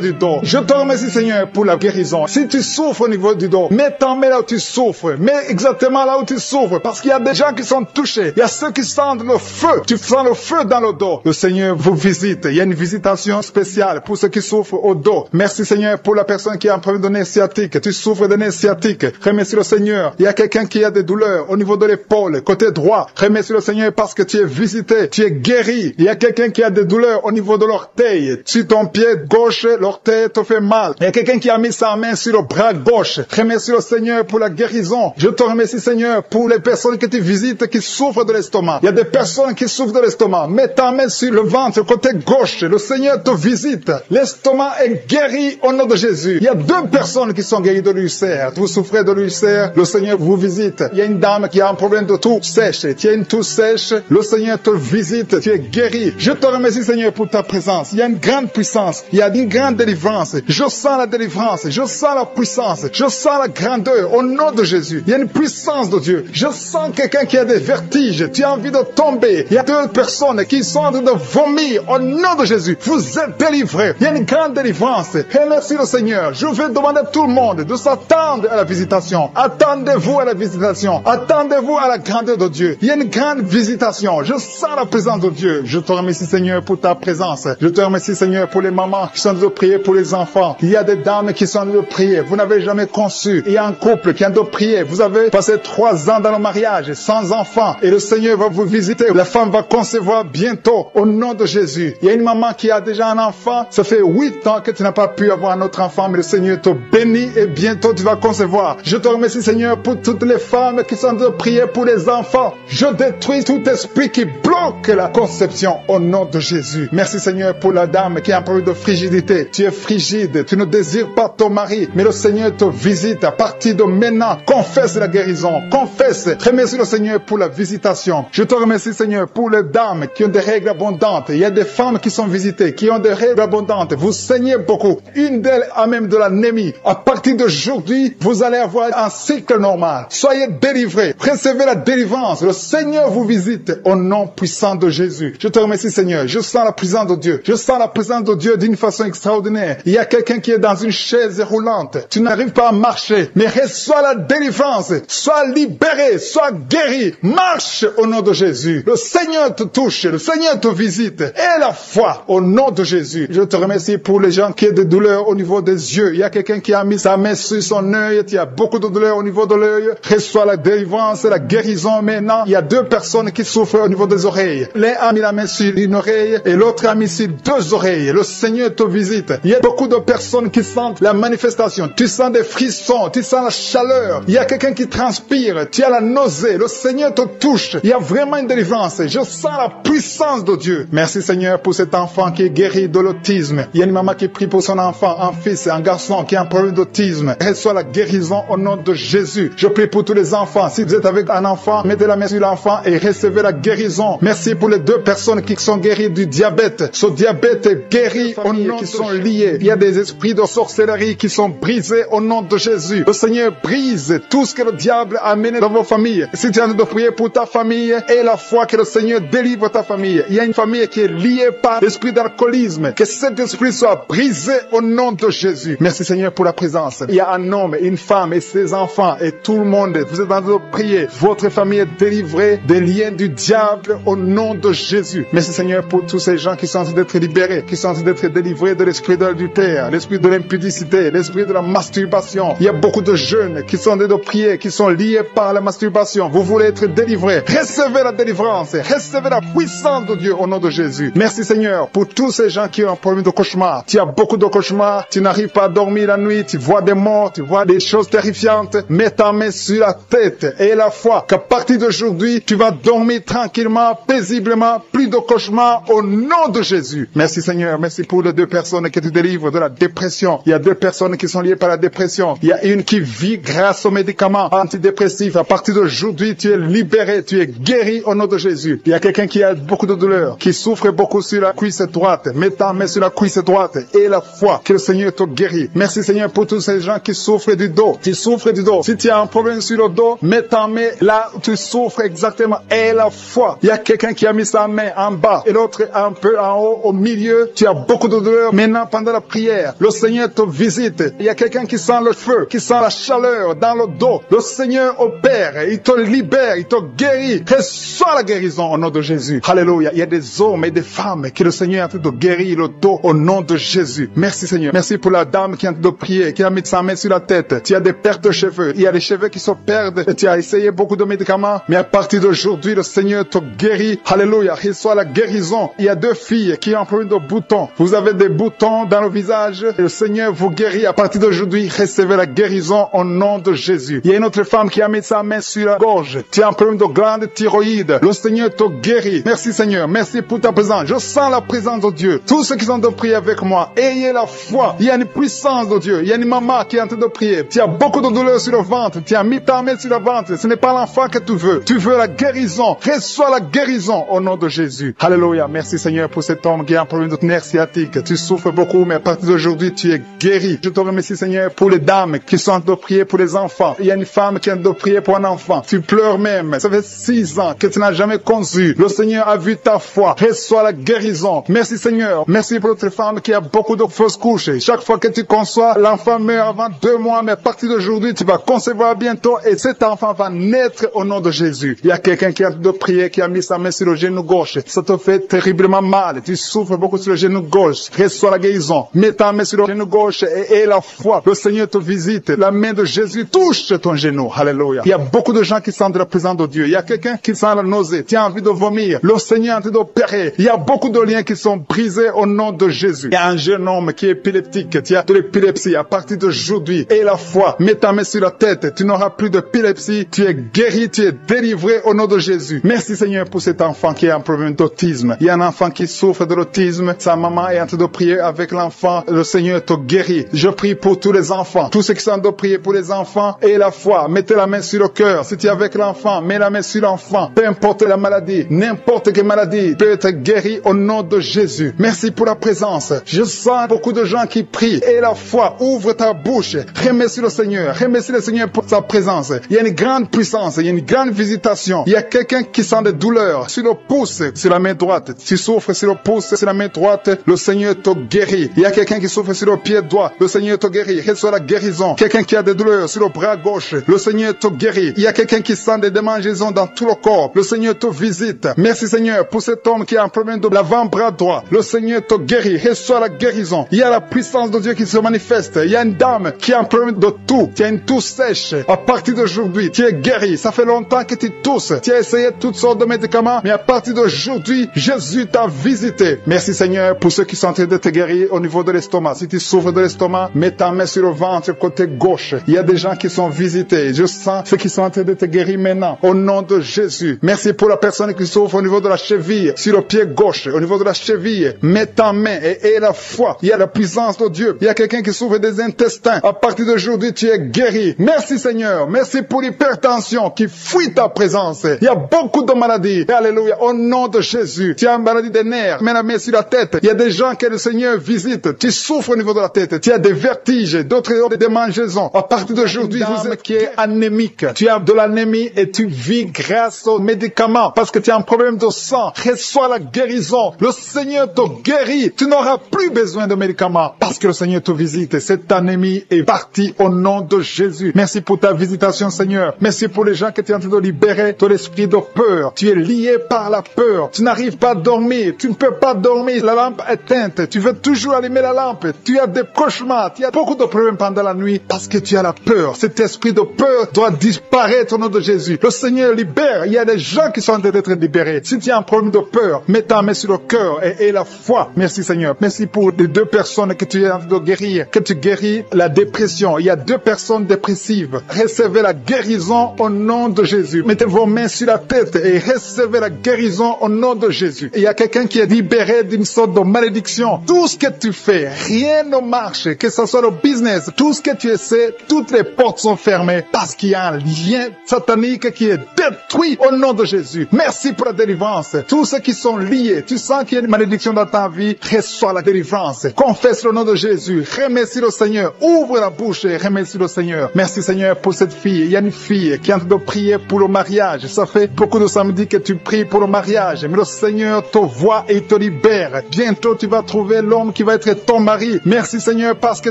du dos. Je te remercie Seigneur pour la guérison. Si tu souffres au niveau du dos, mets ta main là où tu souffres. Mets exactement là où tu souffres parce qu'il y a des gens qui sont touchés. Il y a ceux qui sentent le feu. Tu sens le feu dans le dos. Le Seigneur vous visite. Il y a une visitation spéciale pour ceux qui souffrent au dos. Merci Seigneur pour la personne qui a un problème de nerf sciatique. Tu souffres de nerf sciatique. Remercie le Seigneur. Il y a quelqu'un quelqu'un qui a des douleurs au niveau de l'épaule, côté droit. Remercie le Seigneur parce que tu es visité, tu es guéri. Il y a quelqu'un qui a des douleurs au niveau de l'orteil. Sur ton pied gauche, l'orteil te fait mal. Il y a quelqu'un qui a mis sa main sur le bras gauche. Remercie le Seigneur pour la guérison. Je te remercie, Seigneur, pour les personnes que tu visites qui souffrent de l'estomac. Il y a des personnes qui souffrent de l'estomac. Mets ta main sur le ventre, côté gauche. Le Seigneur te visite. L'estomac est guéri au nom de Jésus. Il y a 2 personnes qui sont guéries de l'ulcère. Vous souffrez de l'ulcère, le Seigneur vous visite. Il y a une dame qui a un problème de toux sèche. Tu as une toux sèche, le Seigneur te visite. Tu es guéri. Je te remercie, Seigneur, pour ta présence. Il y a une grande puissance. Il y a une grande délivrance. Je sens la délivrance. Je sens la puissance. Je sens la grandeur au nom de Jésus. Il y a une puissance de Dieu. Je sens quelqu'un qui a des vertiges. Tu as envie de tomber. Il y a 2 personnes qui sont en train de vomir au nom de Jésus. Vous êtes délivrés. Il y a une grande délivrance. Et merci le Seigneur. Je vais demander à tout le monde de s'attendre à la visitation. Attendez-vous à la visitation. Attendez-vous à la grandeur de Dieu. Il y a une grande visitation. Je sens la présence de Dieu. Je te remercie, Seigneur, pour ta présence. Je te remercie, Seigneur, pour les mamans qui sont en train de prier pour les enfants. Il y a des dames qui sont en train de prier. Vous n'avez jamais conçu. Il y a un couple qui est en train de prier. Vous avez passé 3 ans dans le mariage sans enfants. Et le Seigneur va vous visiter. La femme va concevoir bientôt au nom de Jésus. Il y a une maman qui a déjà un enfant. Ça fait 8 ans que tu n'as pas pu avoir un autre enfant, mais le Seigneur te bénit et bientôt tu vas concevoir. Je te remercie, Seigneur, pour toutes les femmes qui sont en train de prier pour les enfants. Je détruis tout esprit qui bloque la conception au nom de Jésus. Merci, Seigneur, pour la dame qui a un problème de frigidité. Tu es frigide, tu ne désires pas ton mari, mais le Seigneur te visite à partir de maintenant. Confesse la guérison, confesse. Remercie le Seigneur pour la visitation. Je te remercie, Seigneur, pour les dames qui ont des règles abondantes. Il y a des femmes qui sont visitées, qui ont des règles abondantes. Vous saignez beaucoup. Une d'elles a même de l'anémie. À partir d'aujourd'hui, vous allez avoir un cycle normal. Soyez délivrés. Recevez la délivrance. Le Seigneur vous visite au nom puissant de Jésus. Je te remercie, Seigneur. Je sens la présence de Dieu. Je sens la présence de Dieu d'une façon extraordinaire. Il y a quelqu'un qui est dans une chaise roulante. Tu n'arrives pas à marcher, mais reçois la délivrance. Sois libéré, sois guéri. Marche au nom de Jésus. Le Seigneur te touche. Le Seigneur te visite. Et la foi au nom de Jésus. Je te remercie pour les gens qui ont des douleurs au niveau des yeux. Il y a quelqu'un qui a mis sa main sur son œil. Il y a beaucoup de douleurs au niveau de l'œil. Reçois la délivrance et la guérison maintenant. Il y a 2 personnes qui souffrent au niveau des oreilles. L'un a mis la main sur une oreille et l'autre a mis sur 2 oreilles. Le Seigneur te visite. Il y a beaucoup de personnes qui sentent la manifestation. Tu sens des frissons. Tu sens la chaleur. Il y a quelqu'un qui transpire. Tu as la nausée. Le Seigneur te touche. Il y a vraiment une délivrance. Je sens la puissance de Dieu. Merci, Seigneur, pour cet enfant qui est guéri de l'autisme. Il y a une maman qui prie pour son enfant, un fils, un garçon qui a un problème d'autisme. Reçois la guérison au nom de Jésus. Je prie pour tous les enfants. Si vous êtes avec un enfant, mettez la main sur l'enfant et recevez la guérison. Merci pour les 2 personnes qui sont guéries du diabète. Ce diabète est guéri au nom qui sont liés. Il y a des esprits de sorcellerie qui sont brisés au nom de Jésus. Le Seigneur brise tout ce que le diable a amené dans vos familles. Si tu es en train de prier pour ta famille, et la foi que le Seigneur délivre ta famille. Il y a une famille qui est liée par l'esprit d'alcoolisme. Que cet esprit soit brisé au nom de Jésus. Merci, Seigneur, pour la présence. Il y a un homme, une femme et ses enfants et tout le monde. Vous êtes en train de prier. Votre famille est délivrée des liens du diable au nom de Jésus. Merci, Seigneur, pour tous ces gens qui sont en train d'être libérés, qui sont en train d'être délivrés de l'esprit de l'adultère, l'esprit de l'impudicité, l'esprit de la masturbation. Il y a beaucoup de jeunes qui sont en train de prier, qui sont liés par la masturbation. Vous voulez être délivrés. Recevez la délivrance. Recevez la puissance de Dieu au nom de Jésus. Merci, Seigneur, pour tous ces gens qui ont un problème de cauchemar. Tu as beaucoup de cauchemars. Tu n'arrives pas à dormir la nuit. Tu vois des morts. Tu vois des choses terrifiantes. Mets ta main sur la tête et la foi qu'à partir d'aujourd'hui, tu vas dormir tranquillement, paisiblement, plus de cauchemars au nom de Jésus. Merci, Seigneur. Merci pour les 2 personnes que tu délivres de la dépression. Il y a 2 personnes qui sont liées par la dépression. Il y a une qui vit grâce aux médicaments antidépressifs. À partir d'aujourd'hui, tu es libéré. Tu es guéri au nom de Jésus. Il y a quelqu'un qui a beaucoup de douleur, qui souffre beaucoup sur la cuisse droite. Mets ta main sur la cuisse droite et la foi que le Seigneur te guérit. Merci, Seigneur, pour tous ces gens qui souffrent du dos. Tu souffres du dos. Si tu as un problème sur le dos, mets ta main là où tu souffres exactement et la foi. Il y a quelqu'un qui a mis sa main en bas et l'autre un peu en haut, au milieu. Tu as beaucoup de douleur. Maintenant, pendant la prière, le Seigneur te visite. Il y a quelqu'un qui sent le feu, qui sent la chaleur dans le dos. Le Seigneur opère. Il te libère. Il te guérit. Reçois la guérison au nom de Jésus. Alléluia. Il y a des hommes et des femmes que le Seigneur est en train de guérir le dos au nom de Jésus. Merci, Seigneur. Merci pour la dame qui est en train de prier, qui a mis sa main sur la tête. Tu as des pertes de cheveux. Il y a des cheveux qui se perdent et tu as essayé beaucoup de médicaments, mais à partir d'aujourd'hui, le Seigneur te guérit. Alléluia, reçois la guérison. Il y a 2 filles qui ont un problème de boutons. Vous avez des boutons dans le visage et le Seigneur vous guérit. À partir d'aujourd'hui, recevez la guérison au nom de Jésus. Il y a une autre femme qui a mis sa main sur la gorge. Tu as un problème de glande thyroïde. Le Seigneur te guérit. Merci Seigneur, merci pour ta présence. Je sens la présence de Dieu. Tous ceux qui sont de prier avec moi, ayez la foi. Il y a une puissance de Dieu. Il y a une maman qui est en train de prier. Tu as beaucoup de douleurs sur le ventre. Tu as mis ta main sur le ventre. Ce n'est pas l'enfant que tu veux. Tu veux la guérison. Reçois la guérison au nom de Jésus. Alléluia. Merci Seigneur pour cet homme qui a un problème de nerf sciatique. Tu souffres beaucoup, mais à partir d'aujourd'hui, tu es guéri. Je te remercie Seigneur pour les dames qui sont en train de prier pour les enfants. Il y a une femme qui est en train de prier pour un enfant. Tu pleures même. Ça fait 6 ans que tu n'as jamais conçu. Le Seigneur a vu ta foi. Reçois la guérison. Merci Seigneur. Merci pour notre femme qui a beaucoup de fausses couches. Chaque fois que tu conçois, l'enfant meurt avant 2 mois, mais à partir d'aujourd'hui, tu vas concevoir bientôt et cet enfant va naître au nom de Jésus. Il y a quelqu'un qui a de prier, qui a mis sa main sur le genou gauche. Ça te fait terriblement mal. Tu souffres beaucoup sur le genou gauche. Reçois la guérison. Mets ta main sur le genou gauche et aie la foi. Le Seigneur te visite. La main de Jésus touche ton genou. Alléluia. Il y a beaucoup de gens qui sentent la présence de Dieu. Il y a quelqu'un qui sent la nausée. Tu as envie de vomir. Le Seigneur est en train d'opérer. Il y a beaucoup de liens qui sont brisés au nom de Jésus. Il y a un jeune homme qui est épileptique. Tu as de l'épilepsie. À partir d'aujourd'hui, aie la foi. Mets ta main sur la tête. Tu n'auras plus d'épilepsie. Tu es guéri. Tu es délivré au nom de Jésus. Merci Seigneur pour cet enfant qui a un problème d'autisme. Il y a un enfant qui souffre de l'autisme. Sa maman est en train de prier avec l'enfant. Le Seigneur te guérit. Je prie pour tous les enfants. Tous ceux qui sont en train de prier pour les enfants, aie la foi. Mettez la main sur le cœur. Si tu es avec l'enfant, mets la main sur l'enfant. Peu importe la maladie, n'importe quelle maladie peut être guérie au nom de Jésus. Merci pour la présence. Je sens beaucoup de gens qui prient. Aie la foi. Ouvre ta bouche. Remercie le Seigneur. Remercie le Seigneur pour sa présence. Il y a une grande puissance. Il y a une grande visitation. Il y a quelqu'un qui sent des douleurs sur le pouce, sur la main droite. Tu souffres sur le pouce, sur la main droite. Le Seigneur te guérit. Il y a quelqu'un qui souffre sur le pied droit. Le Seigneur te guérit. Reçois la guérison. Quelqu'un qui a des douleurs sur le bras gauche. Le Seigneur te guérit. Il y a quelqu'un qui sent des démangeaisons dans tout le corps. Le Seigneur te visite. Merci Seigneur pour cet homme qui a un problème de l'avant-bras droit. Le Seigneur te guérit. Reçois la guérison. Il y a la puissance de Dieu qui se manifeste. Il y a une dame qui a un problème de toux. Tu as une toux sèche. À partir d'aujourd'hui, tu es guéri. Ça fait longtemps que tu tousses. Tu as essayé toutes sortes de médicaments, mais à partir d'aujourd'hui, Jésus t'a visité. Merci Seigneur pour ceux qui sont en train de te guérir au niveau de l'estomac. Si tu souffres de l'estomac, mets ta main sur le ventre côté gauche. Il y a des gens qui sont visités. Je sens ceux qui sont en train de te guérir maintenant. Au nom de Jésus. Merci pour la personne qui souffre au niveau de la cheville, sur le pied gauche, au niveau de la cheville. Mets ta main et aie la foi. Il y a la puissance de Dieu. Il y a quelqu'un qui souffre des intestins. À partir d'aujourd'hui, tu es guéri. Merci Seigneur. Merci pour l'hypertension qui fuit ta présence. Il y a beaucoup de maladies. Alléluia. Au nom de Jésus. Tu as une maladie des nerfs. Mets la main sur la tête. Il y a des gens que le Seigneur visite. Tu souffres au niveau de la tête. Tu as des vertiges, d'autres des démangeaisons. À partir d'aujourd'hui, vous êtes qui est anémique. Tu as de l'anémie et tu vis grâce aux médicaments parce que tu as un problème de sang. Reçois la guérison. Le Seigneur te guérit. Tu n'auras plus besoin de médicaments parce que le Seigneur te visite. Cette anémie est partie au nom de Jésus. Merci pour ta visitation, Seigneur. Merci pour les gens que tu es en train de libérer de l'esprit de peur. Tu es lié par la peur. Tu n'arrives pas à dormir. Tu ne peux pas dormir. La lampe est éteinte. Tu veux toujours allumer la lampe. Tu as des cauchemars. Tu as beaucoup de problèmes pendant la nuit parce que tu as la peur. Cet esprit de peur doit disparaître au nom de Jésus. Le Seigneur libère. Il y a des gens qui sont en train d'être libérés. Si tu as un problème de peur, mets ta main sur le cœur et la foi. Merci Seigneur. Merci pour les 2 personnes que tu es en train de guérir. Que tu guéris la dépression. Il y a 2 personnes dépressives. Recevez la guérison au nom de Jésus. Mettez vos mains sur la tête et recevez la guérison au nom de Jésus. Il y a quelqu'un qui est libéré d'une sorte de malédiction. Tout ce que tu fais, rien ne marche. Que ce soit le business, tout ce que tu essaies, toutes les portes sont fermées parce qu'il y a un lien satanique qui est détruit au nom de Jésus. Merci pour la délivrance. Tous ceux qui sont liés, tu sens qu'il y a une malédiction dans ta vie, reçois la délivrance. Confesse le nom de Jésus. Remercie le Seigneur. Ouvre la bouche et remercie le Seigneur. Merci Seigneur pour cette fille. Il y a une fille qui est en train de prier pour le mariage. Ça fait beaucoup de samedis que tu pries pour le mariage. Mais le Seigneur te voit et te libère. Bientôt tu vas trouver l'homme qui va être ton mari. Merci Seigneur parce que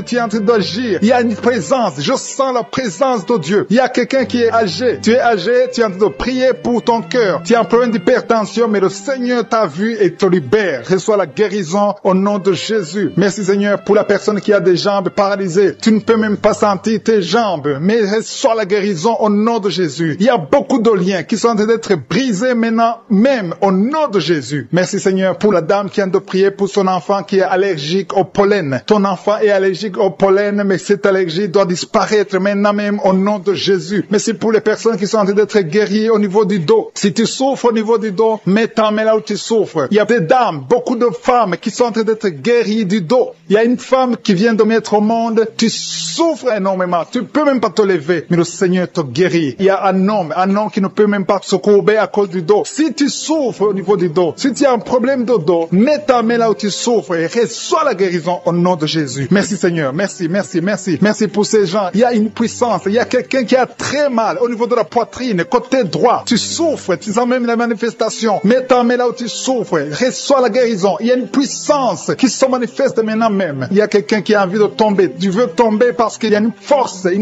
tu es en train d'agir. Il y a une présence. Je sens la présence de Dieu. Il y a quelqu'un qui est âgé. Tu es âgé, tu es en train de prier pour ton cœur. Tu as un problème d'hypertension, mais le Seigneur t'a vu et te libère. Reçois la guérison au nom de Jésus. Merci Seigneur pour la personne qui a des jambes paralysées. Tu ne peux même pas sentir tes jambes, mais reçois reçois la guérison au nom de Jésus. Il y a beaucoup de liens qui sont en train d'être brisés maintenant même au nom de Jésus. Merci Seigneur pour la dame qui vient de prier pour son enfant qui est allergique au pollen. Ton enfant est allergique au pollen, mais cette allergie doit disparaître maintenant même au nom de Jésus. Merci pour les personnes qui sont en train d'être guéries au niveau du dos. Si tu souffres au niveau du dos, mets ta main là où tu souffres. Il y a des dames, beaucoup de femmes qui sont en train d'être guéries du dos. Il y a une femme qui vient de mettre au monde. Tu souffres énormément. Tu peux même pas te lever, mais le Seigneur te guérit. Il y a un homme qui ne peut même pas se courber à cause du dos. Si tu souffres au niveau du dos, si tu as un problème de dos, mets ta main là où tu souffres et reçois la guérison au nom de Jésus. Merci Seigneur. Merci, merci, merci. Merci pour ces gens. Il y a une puissance. Il y a quelqu'un qui a très mal au niveau de la poitrine, côté droit. Tu souffres. Tu sens même la manifestation. Mets ta main là où tu souffres. Reçois la guérison. Il y a une puissance qui se manifeste maintenant même. Il y a quelqu'un qui a envie de tomber. Tu veux tomber parce qu'il y a une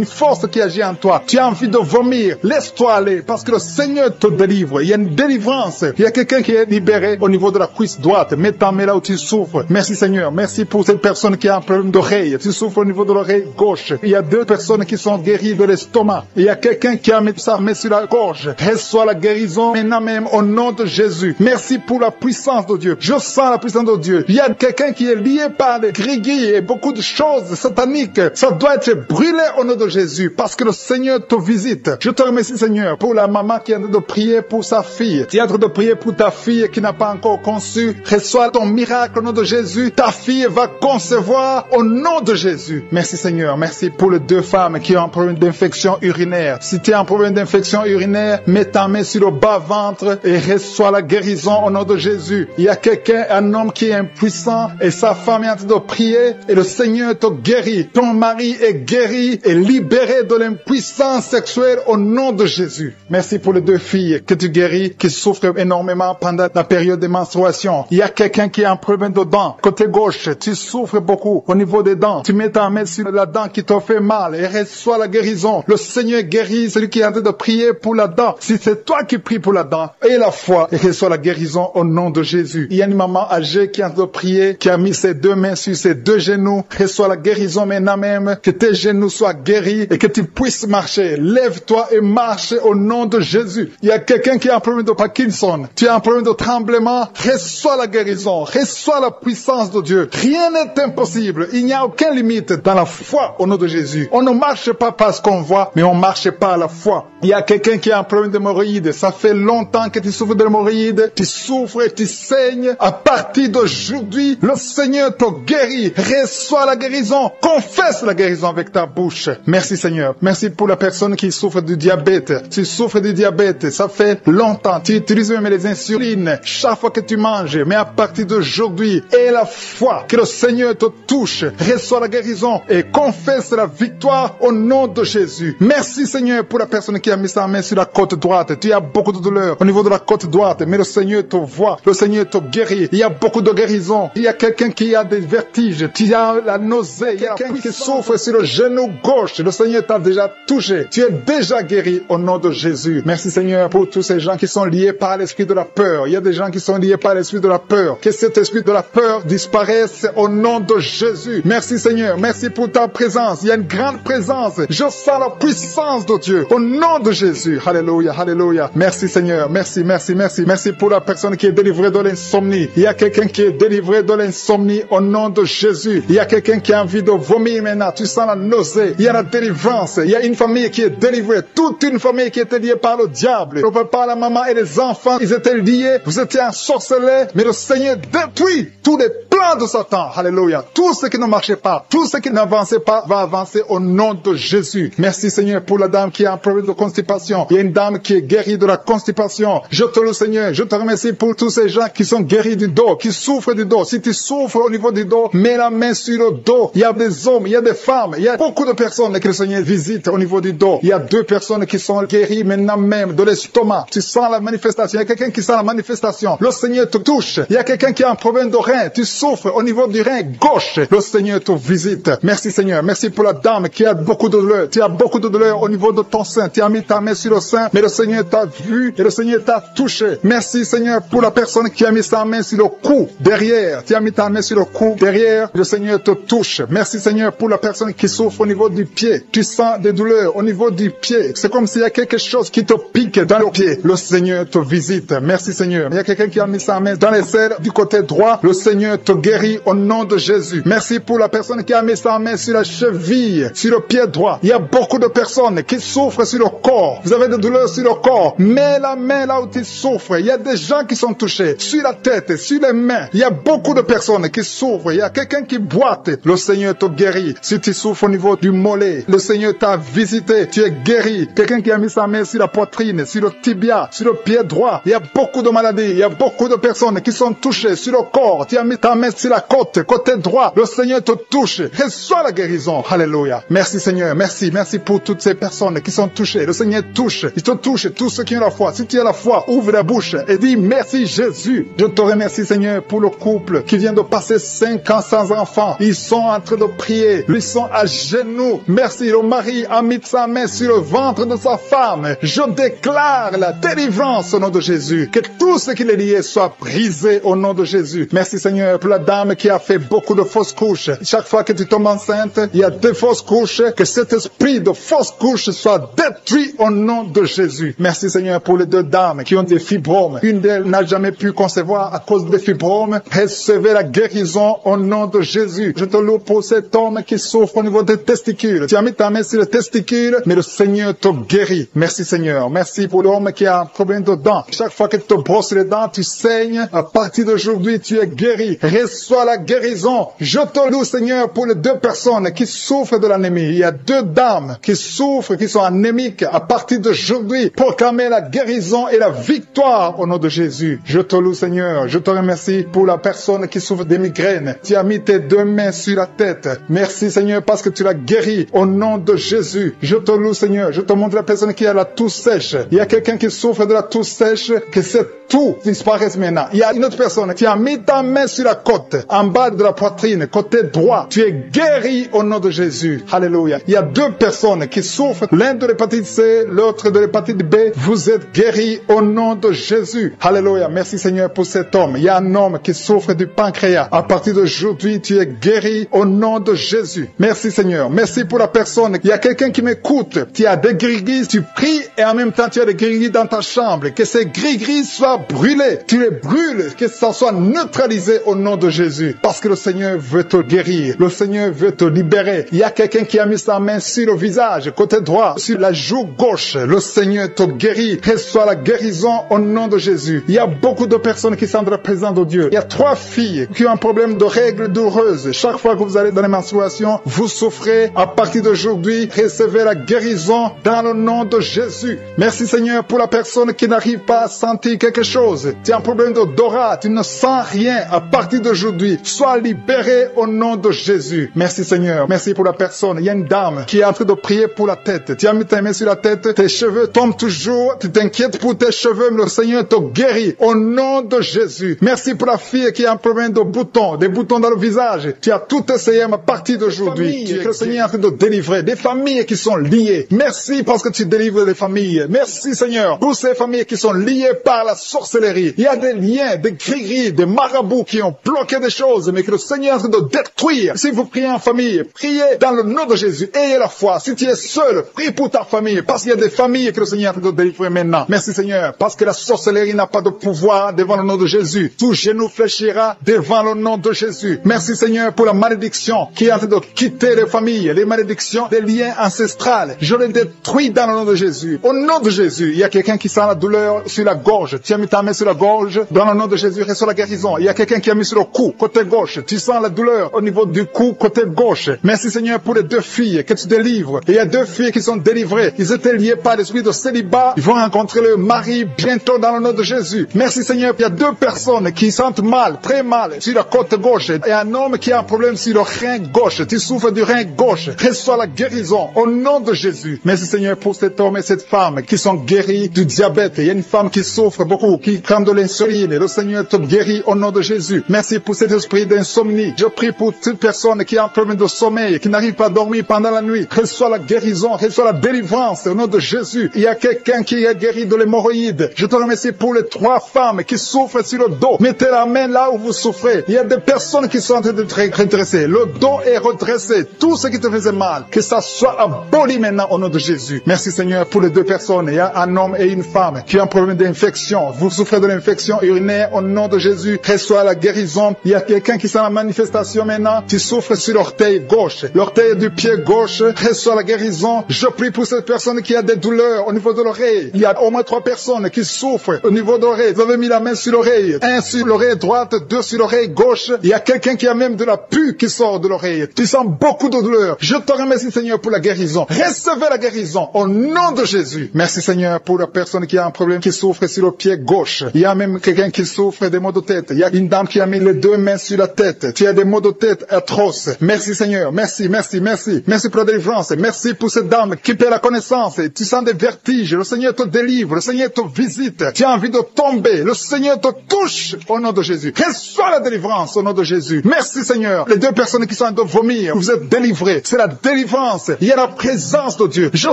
force qui agit en toi. Tu as envie de vomir. Laisse-toi aller parce que le Seigneur te délivre. Il y a une délivrance. Il y a quelqu'un qui est libéré au niveau de la cuisse droite. Mets ta main là où tu souffres. Merci Seigneur. Merci pour cette personne qui a un problème d'oreille. Tu souffres au niveau de l'oreille gauche. Il y a 2 personnes qui sont guéries de l'estomac. Il y a quelqu'un qui a mis sa main sur la gorge. Reçois la guérison maintenant même au nom de Jésus. Merci pour la puissance de Dieu. Je sens la puissance de Dieu. Il y a quelqu'un qui est lié par des grigui et beaucoup de choses sataniques. Ça doit être brûlé au nom de Jésus parce que le Seigneur te visite. Je te remercie Seigneur pour la maman qui est en train de prier pour sa fille. Tu es en train de prier pour ta fille qui n'a pas encore conçu. Reçois ton miracle au nom de Jésus. Ta fille va concevoir au nom de Jésus. Merci Seigneur. Merci pour les 2 femmes qui ont un problème d'infection urinaire. Si tu as un problème d'infection urinaire, mets ta main sur le bas-ventre et reçois la guérison au nom de Jésus. Il y a quelqu'un, un homme qui est impuissant et sa femme est en train de prier et le Seigneur te guérit. Ton mari est guéri et libéré de l'impuissance sexuelle au nom de Jésus. Merci pour les 2 filles que tu guéris, qui souffrent énormément pendant la période de menstruation. Il y a quelqu'un qui a un problème de dents. Côté gauche, tu souffres beaucoup au niveau des dents. Tu mets ta main sur la dent qui te fait mal et reçois la guérison. Le Seigneur guérit celui qui est en train de prier pour la dent. Si c'est toi qui pries pour la dent, et la foi et reçois la guérison au nom de Jésus. Il y a une maman âgée qui est en train de prier, qui a mis ses 2 mains sur ses 2 genoux. Reçois la guérison maintenant même. Que tes genoux soient guéris et que tu puisses marcher. Lève-toi et marche au nom de Jésus. Il y a quelqu'un qui a un problème de Parkinson. Tu as un problème de tremblement. Reçois la guérison. Reçois la puissance de Dieu. Rien n'est impossible. Il n'y a aucune limite dans la foi au nom de Jésus. On ne marche pas parce qu'on voit, mais on marche pas à la foi. Il y a quelqu'un qui a un problème d'hémorroïdes. Ça fait longtemps que tu souffres d'hémorroïdes. Tu souffres et tu saignes. À partir d'aujourd'hui, le Seigneur te guérit. Reçois la guérison. Confesse la guérison avec ta bouche. Merci Seigneur. Merci pour la personne qui souffre du diabète. Tu souffres du diabète. Ça fait longtemps. Tu utilises même les insulines chaque fois que tu manges. Mais à partir d'aujourd'hui, aie la foi que le Seigneur te touche. Reçois la guérison et confesse la victoire au nom de Jésus. Merci Seigneur pour la personne qui a mis sa main sur la côte droite. Tu as beaucoup de douleur au niveau de la côte droite, mais le Seigneur te voit. Le Seigneur te guérit. Il y a beaucoup de guérison. Il y a quelqu'un qui a des vertiges. Tu as la nausée. Il y a quelqu'un qui souffre sur le genou gauche. Le Seigneur t'a déjà touché. Tu es déjà guéri au nom de Jésus. Merci Seigneur pour tous ces gens qui sont liés par l'esprit de la peur. Il y a des gens qui sont liés par l'esprit de la peur. Que cet esprit de la peur disparaisse au nom de Jésus. Merci Seigneur. Merci pour ta présence. Il y a une grande présence. Je sens la puissance de Dieu au nom de Jésus. Alléluia, alléluia. Merci Seigneur. Merci, merci, merci. Merci pour la personne qui est délivrée de l'insomnie. Il y a quelqu'un qui est délivré de l'insomnie au nom de Jésus. Il y a quelqu'un qui a envie de vomir maintenant. Tu sens la nausée. Il y a la délivrance. Il y a une famille qui est délivrée. Toute une famille qui était liée par le diable. Le papa, la maman et les enfants, ils étaient liés. Vous étiez ensorcelés. Mais le Seigneur détruit tous les plans de Satan. Alléluia. Tout ce qui ne marchait pas, tout ce qui n'avançait pas, va avancer au nom de Jésus. Merci Seigneur pour la dame qui a un problème de constipation. Il y a une dame qui est guérie de la constipation. Je te loue Seigneur. Je te remercie pour tous ces gens qui sont guéris du dos, qui souffrent du dos. Si tu souffres au niveau du dos, mets la main sur le dos. Il y a des hommes, il y a des femmes, il y a beaucoup de personnes que le Seigneur visite au niveau du dos. Il y a 2 personnes qui sont guéries maintenant même de l'estomac. Tu sens la manifestation. Il y a quelqu'un qui sent la manifestation. Le Seigneur te touche. Il y a quelqu'un qui a un problème de rein. Tu souffres souffre au niveau du rein gauche, le Seigneur te visite. Merci Seigneur. Merci pour la dame qui a beaucoup de douleur. Tu as beaucoup de douleur au niveau de ton sein. Tu as mis ta main sur le sein, mais le Seigneur t'a vu et le Seigneur t'a touché. Merci Seigneur pour la personne qui a mis sa main sur le cou derrière. Tu as mis ta main sur le cou derrière, le Seigneur te touche. Merci Seigneur pour la personne qui souffre au niveau du pied. Tu sens des douleurs au niveau du pied. C'est comme s'il y a quelque chose qui te pique dans le pied. Le Seigneur te visite. Merci Seigneur. Il y a quelqu'un qui a mis sa main dans les ailes du côté droit. Le Seigneur te guérit au nom de Jésus. Merci pour la personne qui a mis sa main sur la cheville, sur le pied droit. Il y a beaucoup de personnes qui souffrent sur le corps. Vous avez des douleurs sur le corps. Mets la main là où tu souffres. Il y a des gens qui sont touchés. Sur la tête, sur les mains. Il y a beaucoup de personnes qui souffrent. Il y a quelqu'un qui boite. Le Seigneur te guérit. Si tu souffres au niveau du mollet, le Seigneur t'a visité. Tu es guéri. Quelqu'un qui a mis sa main sur la poitrine, sur le tibia, sur le pied droit. Il y a beaucoup de maladies. Il y a beaucoup de personnes qui sont touchées sur le corps. Tu as mis ta main sur la côte, côté droit. Le Seigneur te touche. Reçois la guérison. Alléluia. Merci Seigneur. Merci. Merci pour toutes ces personnes qui sont touchées. Le Seigneur touche. Il te touche. Tous ceux qui ont la foi. Si tu as la foi, ouvre la bouche et dis merci Jésus. Je te remercie Seigneur pour le couple qui vient de passer 5 ans sans enfant. Ils sont en train de prier. Ils sont à genoux. Merci. Le mari a mis sa main sur le ventre de sa femme. Je déclare la délivrance au nom de Jésus. Que tout ce qui est lié soit brisé au nom de Jésus. Merci Seigneur pour la dame qui a fait beaucoup de fausses couches. Chaque fois que tu tombes enceinte, il y a des fausses couches. Que cet esprit de fausses couches soit détruit au nom de Jésus. Merci Seigneur pour les 2 dames qui ont des fibromes. Une d'elles n'a jamais pu concevoir à cause des fibromes. Recevez la guérison au nom de Jésus. Je te loue pour cet homme qui souffre au niveau des testicules. Tu as mis ta main sur les testicules, mais le Seigneur te guérit. Merci Seigneur. Merci pour l'homme qui a un problème de dents. Chaque fois que tu te brosses les dents, tu saignes. À partir d'aujourd'hui, tu es guéri. Reçois la guérison. Je te loue Seigneur pour les 2 personnes qui souffrent de l'anémie. Il y a 2 dames qui souffrent, qui sont anémiques. À partir d'aujourd'hui, proclamez la guérison et la victoire au nom de Jésus. Je te loue Seigneur. Je te remercie pour la personne qui souffre des migraines. Tu as mis tes 2 mains sur la tête. Merci Seigneur parce que tu l'as guéri au nom de Jésus. Je te loue Seigneur. Je te montre la personne qui a la toux sèche. Il y a quelqu'un qui souffre de la toux sèche, que cette toux disparaisse maintenant. Il y a une autre personne qui a mis ta main sur la côte, en bas de la poitrine, côté droit. Tu es guéri au nom de Jésus. Alléluia. Il y a 2 personnes qui souffrent, l'un de l'hépatite C, l'autre de l'hépatite B. Vous êtes guéris au nom de Jésus. Alléluia. Merci Seigneur pour cet homme. Il y a un homme qui souffre du pancréas. À partir d'aujourd'hui, tu es guéri au nom de Jésus. Merci Seigneur. Merci pour la personne. Il y a quelqu'un qui m'écoute. Tu as des gris-gris, tu pries et en même temps tu as des gris-gris dans ta chambre. Que ces gris-gris soient brûlés. Tu les brûles. Que ça soit neutralisé au nom de Jésus. Parce que le Seigneur veut te guérir. Le Seigneur veut te libérer. Il y a quelqu'un qui a mis sa main sur le visage, côté droit, sur la joue gauche. Le Seigneur te guérit. Reçois la guérison au nom de Jésus. Il y a beaucoup de personnes qui sont dans la présence de Dieu. Il y a 3 filles qui ont un problème de règles douloureuses. Chaque fois que vous allez dans les menstruations, vous souffrez. À partir d'aujourd'hui, recevez la guérison dans le nom de Jésus. Merci Seigneur pour la personne qui n'arrive pas à sentir quelque chose. Tu as un problème d'odorat, tu ne sens rien. À partir d'aujourd'hui, sois libéré au nom de Jésus. Merci Seigneur. Merci pour la personne. Il y a une dame qui est en train de prier pour la tête. Tu as mis ta main sur la tête, tes cheveux tombent toujours. Tu t'inquiètes pour tes cheveux, mais le Seigneur te guérit au nom de Jésus. Merci pour la fille qui a un problème de boutons, des boutons dans le visage. Tu as tout essayé à partir d'aujourd'hui. Le Seigneur est en train de délivrer des familles qui sont liées. Merci parce que tu délivres les familles. Merci Seigneur pour ces familles qui sont liées par la sorcellerie. Il y a des liens, des gris-gris, des marabouts qui ont bloqué des choses, mais que le Seigneur est en train de détruire. Si vous priez en famille, priez dans le nom de Jésus. Ayez la foi. Si tu es seul, prie pour ta famille, parce qu'il y a des familles que le Seigneur est en train de délivrer maintenant. Merci Seigneur, parce que la sorcellerie n'a pas de pouvoir devant le nom de Jésus. Tout genou fléchira devant le nom de Jésus. Merci Seigneur pour la malédiction qui est en train de quitter les familles, les malédictions des liens ancestrales. Je les détruis dans le nom de Jésus. Au nom de Jésus, il y a quelqu'un qui sent la douleur sur la gorge. Tu as mis ta main sur la gorge. Dans le nom de Jésus, reçois la guérison. Il y a quelqu'un qui a mis sur le cou, côté gauche. Tu sens la douleur au niveau du cou, côté gauche. Merci Seigneur pour les 2 filles que tu délivres. Et il y a 2 filles qui sont délivrées. Ils étaient liés par l'esprit de célibat. Ils vont rencontrer le mari bientôt dans le nom de Jésus. Merci Seigneur. Il y a 2 personnes qui sentent mal, très mal, sur la côte gauche. Et un homme qui a un problème sur le rein gauche. Tu souffres du rein gauche. Reçois la guérison au nom de Jésus. Merci Seigneur pour cet homme et cette femme qui sont guéris du diabète. Il y a une femme qui souffre beaucoup, qui prend de l'insuline. Le Seigneur te guérit au nom de Jésus. Merci pour cet esprit d'insomnie. Je prie pour toute personne qui a un problème de sommeil, qui n'arrive pas à dormir pendant la nuit. Reçois la guérison, reçois la délivrance au nom de Jésus. Il y a quelqu'un qui est guéri de l'hémorroïde. Je te remercie pour les 3 femmes qui souffrent sur le dos. Mettez la main là où vous souffrez. Il y a des personnes qui sont en train de te redresser. Le dos est redressé. Tout ce qui te faisait mal, que ça soit aboli maintenant au nom de Jésus. Merci Seigneur pour les 2 personnes. Il y a un homme et une femme qui ont un problème d'infection. Vous souffrez de l'infection urinaire au nom de Jésus. Reçois la guérison. Il y a quelqu'un qui est en manifestation maintenant. Tu souffres sur l'orteil gauche. L'orteil du pied gauche. Reçois la guérison. Je prie pour cette personne qui a des douleurs au niveau de l'oreille. Il y a au moins 3 personnes qui souffrent au niveau de l'oreille. Vous avez mis la main sur l'oreille. 1 sur l'oreille droite, 2 sur l'oreille gauche. Il y a quelqu'un qui a même de la pus qui sort de l'oreille. Tu sens beaucoup de douleur. Je te remercie Seigneur pour la guérison. Recevez la guérison au nom de Jésus. Merci Seigneur pour la personne qui a un problème, qui souffre sur le pied gauche. Il y a même quelqu'un qui souffre des maux de tête. Il y a une dame qui a mis les 2 mains sur la tête. Tu as des maux de tête atroces. Merci Seigneur. Merci, merci, merci. Merci pour la délivrance. Merci pour cette dame qui perd la connaissance. Tu sens des vertiges. Le Seigneur te délivre. Le Seigneur te visite. Tu as envie de tomber. Le Seigneur te touche au nom de Jésus. Reçois la délivrance au nom de Jésus. Merci Seigneur. Les 2 personnes qui sont en train de vomir, vous êtes délivrés. C'est la délivrance. Il y a la présence de Dieu. Je